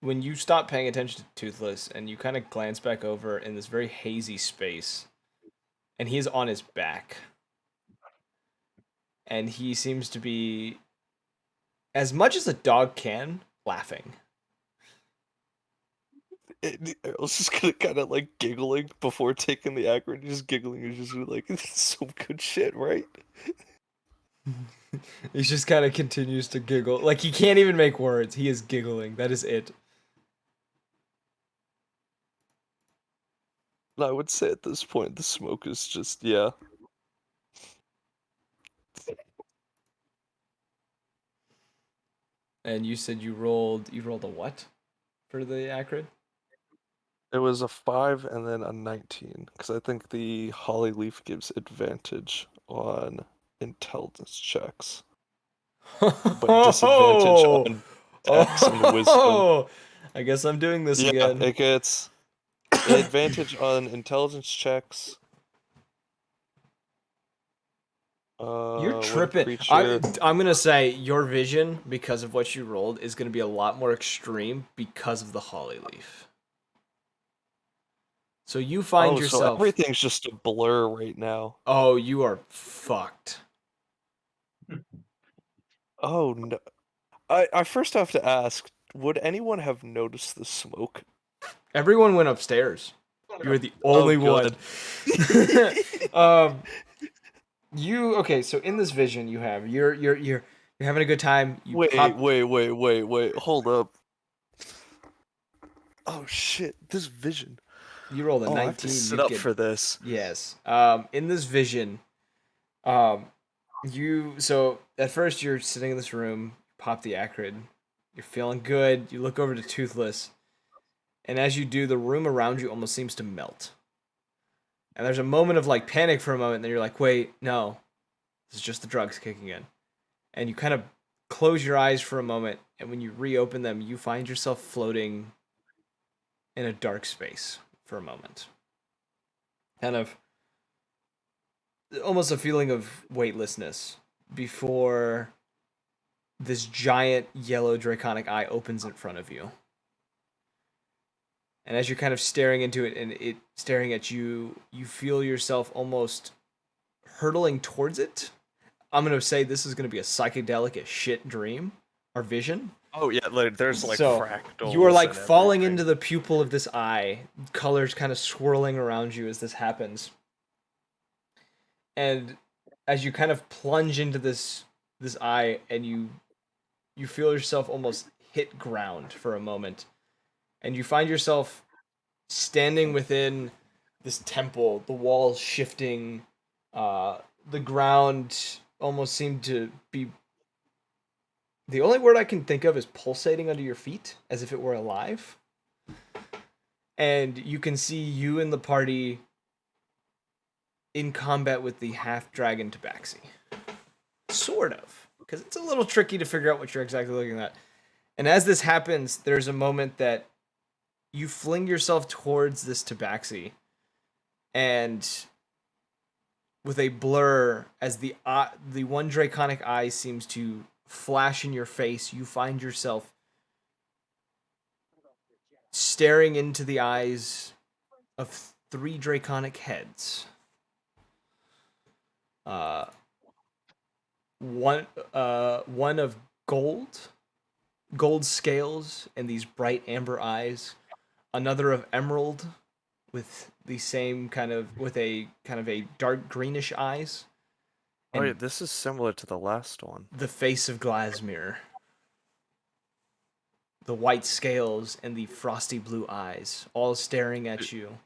S2: when you stop paying attention to Toothless and you kind of glance back over in this very hazy space, and he's on his back. And he seems to be, as much as a dog can, laughing.
S1: I was just gonna kind of like giggling before taking the acrid, just giggling and just like it's some good shit, right?
S2: He just kind of continues to giggle. Like he can't even make words. He is giggling. That is it.
S1: And I would say at this point the smoke is just yeah.
S2: And you said you rolled a what for the acrid?
S1: It was a 5 and then a 19 because I think the holly leaf gives advantage on intelligence checks, but disadvantage on dex and wisdom.
S2: Oh, I guess I'm doing this
S1: Yeah,
S2: again.
S1: it gets advantage on intelligence checks.
S2: You're
S1: When
S2: tripping.
S1: creature.
S2: I'm gonna say your vision, because of what you rolled, is gonna be a lot more extreme because of the holly leaf. So you find
S1: Oh, so
S2: yourself.
S1: everything's just a blur right now.
S2: Oh, you are fucked.
S1: Oh no. I first have to ask, would anyone have noticed the smoke?
S2: Everyone went upstairs. You were the
S1: Oh,
S2: only one.
S1: good.
S2: You okay? So in this vision, you have you're having a good time. You
S1: Wait,
S2: pop.
S1: wait. Hold up. Oh shit, this vision.
S2: You rolled a
S1: Oh, I have to
S2: 19.
S1: sit
S2: You'd
S1: up
S2: get
S1: for this.
S2: yes. In this vision, so at first you're sitting in this room, pop the acrid, you're feeling good. You look over to Toothless, and as you do, the room around you almost seems to melt. And there's a moment of like panic for a moment, and then you're like, wait, no, this is just the drugs kicking in. And you kind of close your eyes for a moment, and when you reopen them, you find yourself floating in a dark space for a moment. Kind of almost a feeling of weightlessness before this giant yellow draconic eye opens in front of you. And as you're kind of staring into it and it staring at you, you feel yourself almost hurtling towards it. I'm going to say this is going to be a psychedelic as shit dream or vision.
S1: Oh yeah, like there's like
S2: So
S1: fractals.
S2: you are like
S1: and
S2: falling
S1: everything.
S2: into the pupil of this eye, colors kind of swirling around you as this happens. And as you kind of plunge into this eye and you feel yourself almost hit ground for a moment, and you find yourself standing within this temple, the walls shifting, the ground almost seemed to be, the only word I can think of is pulsating under your feet as if it were alive. And you can see you and the party in combat with the half dragon tabaxi. Sort of. Because it's a little tricky to figure out what you're exactly looking at. And as this happens, there's a moment that you fling yourself towards this tabaxi, and with a blur, as the one draconic eye seems to flash in your face, you find yourself staring into the eyes of 3 draconic heads. One of gold scales and these bright amber eyes. Another of emerald, with the same kind of with a kind of a dark greenish eyes.
S1: Oh
S2: And
S1: yeah, this is similar to the last one.
S2: the face of Glasmere. The white scales and the frosty blue eyes, all staring at you.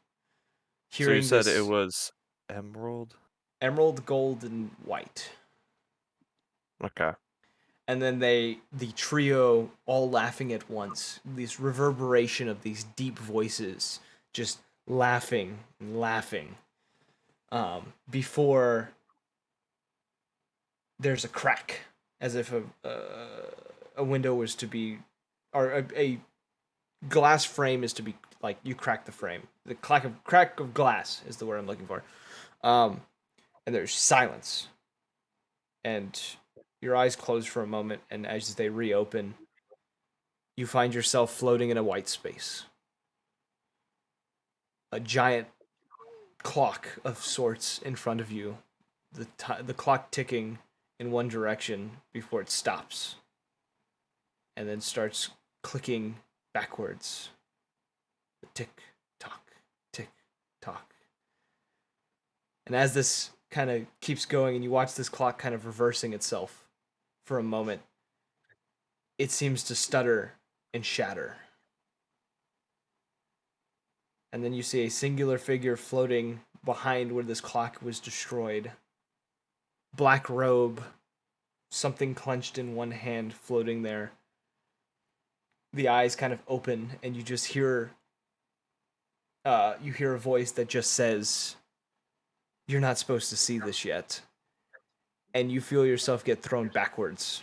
S1: So you
S2: Hearing
S1: said
S2: this
S1: it was emerald?
S2: emerald, gold, and white.
S1: Okay.
S2: And then the trio all laughing at once. This reverberation of these deep voices just laughing and laughing. before there's a crack, as if a window was to be, or a glass frame is to be, like, you crack the frame. The crack of glass is the word I'm looking for. And there's silence. And your eyes close for a moment, and as they reopen, you find yourself floating in a white space. A giant clock of sorts in front of you. The clock ticking in one direction before it stops. And then starts clicking backwards. Tick, tock, tick, tock. And as this kind of keeps going and you watch this clock kind of reversing itself for a moment, it seems to stutter and shatter. And then you see a singular figure floating behind where this clock was destroyed. Black robe, something clenched in one hand floating there. The eyes kind of open and you just hear a voice that just says, "You're not supposed to see this yet." And you feel yourself get thrown backwards.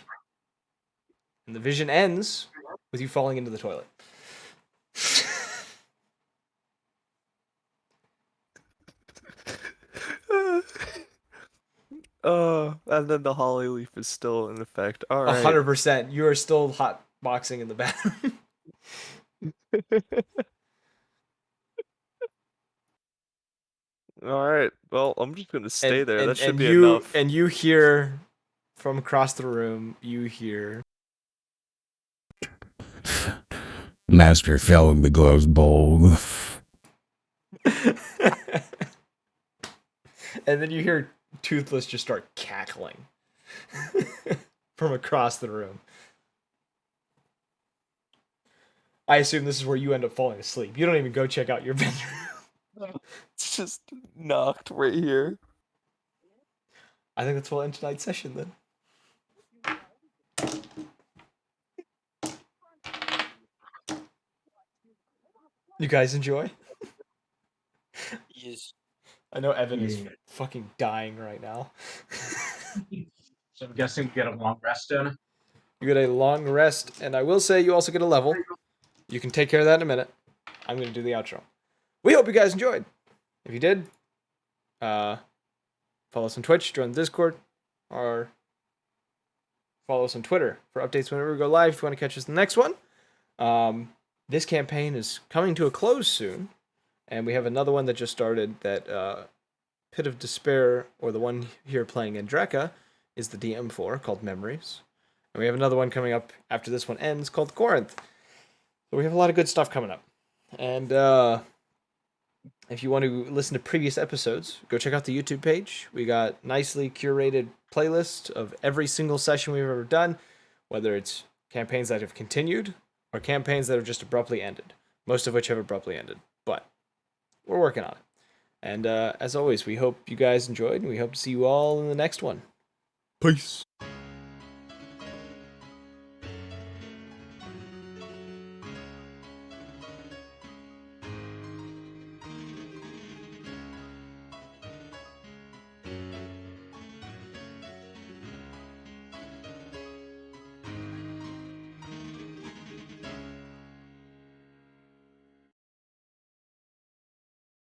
S2: And the vision ends with you falling into the toilet.
S1: And then the holly leaf is still in effect. All right.
S2: 100%. You are still hot boxing in the bathroom.
S1: All right. Well, I'm just gonna stay there. That should be
S2: you,
S1: enough.
S2: And you hear from across the room, you hear,
S7: Master fell in the glove's bowl.
S2: and then you hear Toothless just start cackling from across the room. I assume this is where you end up falling asleep. You don't even go check out your bedroom.
S1: It's just knocked right here.
S2: I think that's we'll end tonight's session then. You guys enjoy?
S3: Yes.
S2: I know Evan is
S4: Yeah.
S2: fucking dying right now.
S4: So I'm guessing you get a long rest in.
S2: You get a long rest, and I will say you also get a level. You can take care of that in a minute. I'm going to do the outro. We hope you guys enjoyed. If you did, follow us on Twitch, join the Discord, or follow us on Twitter for updates whenever we go live if you want to catch us in the next one. This campaign is coming to a close soon, and we have another one that just started that Pit of Despair, or the one here playing Andreka, is the DM for, called Memories. And we have another one coming up after this one ends called Corinth. So we have a lot of good stuff coming up. And if you want to listen to previous episodes, go check out the YouTube page. We got nicely curated playlist of every single session we've ever done, whether it's campaigns that have continued or campaigns that have just abruptly ended, most of which have abruptly ended. But we're working on it. And as always, we hope you guys enjoyed, and we hope to see you all in the next one.
S5: Peace.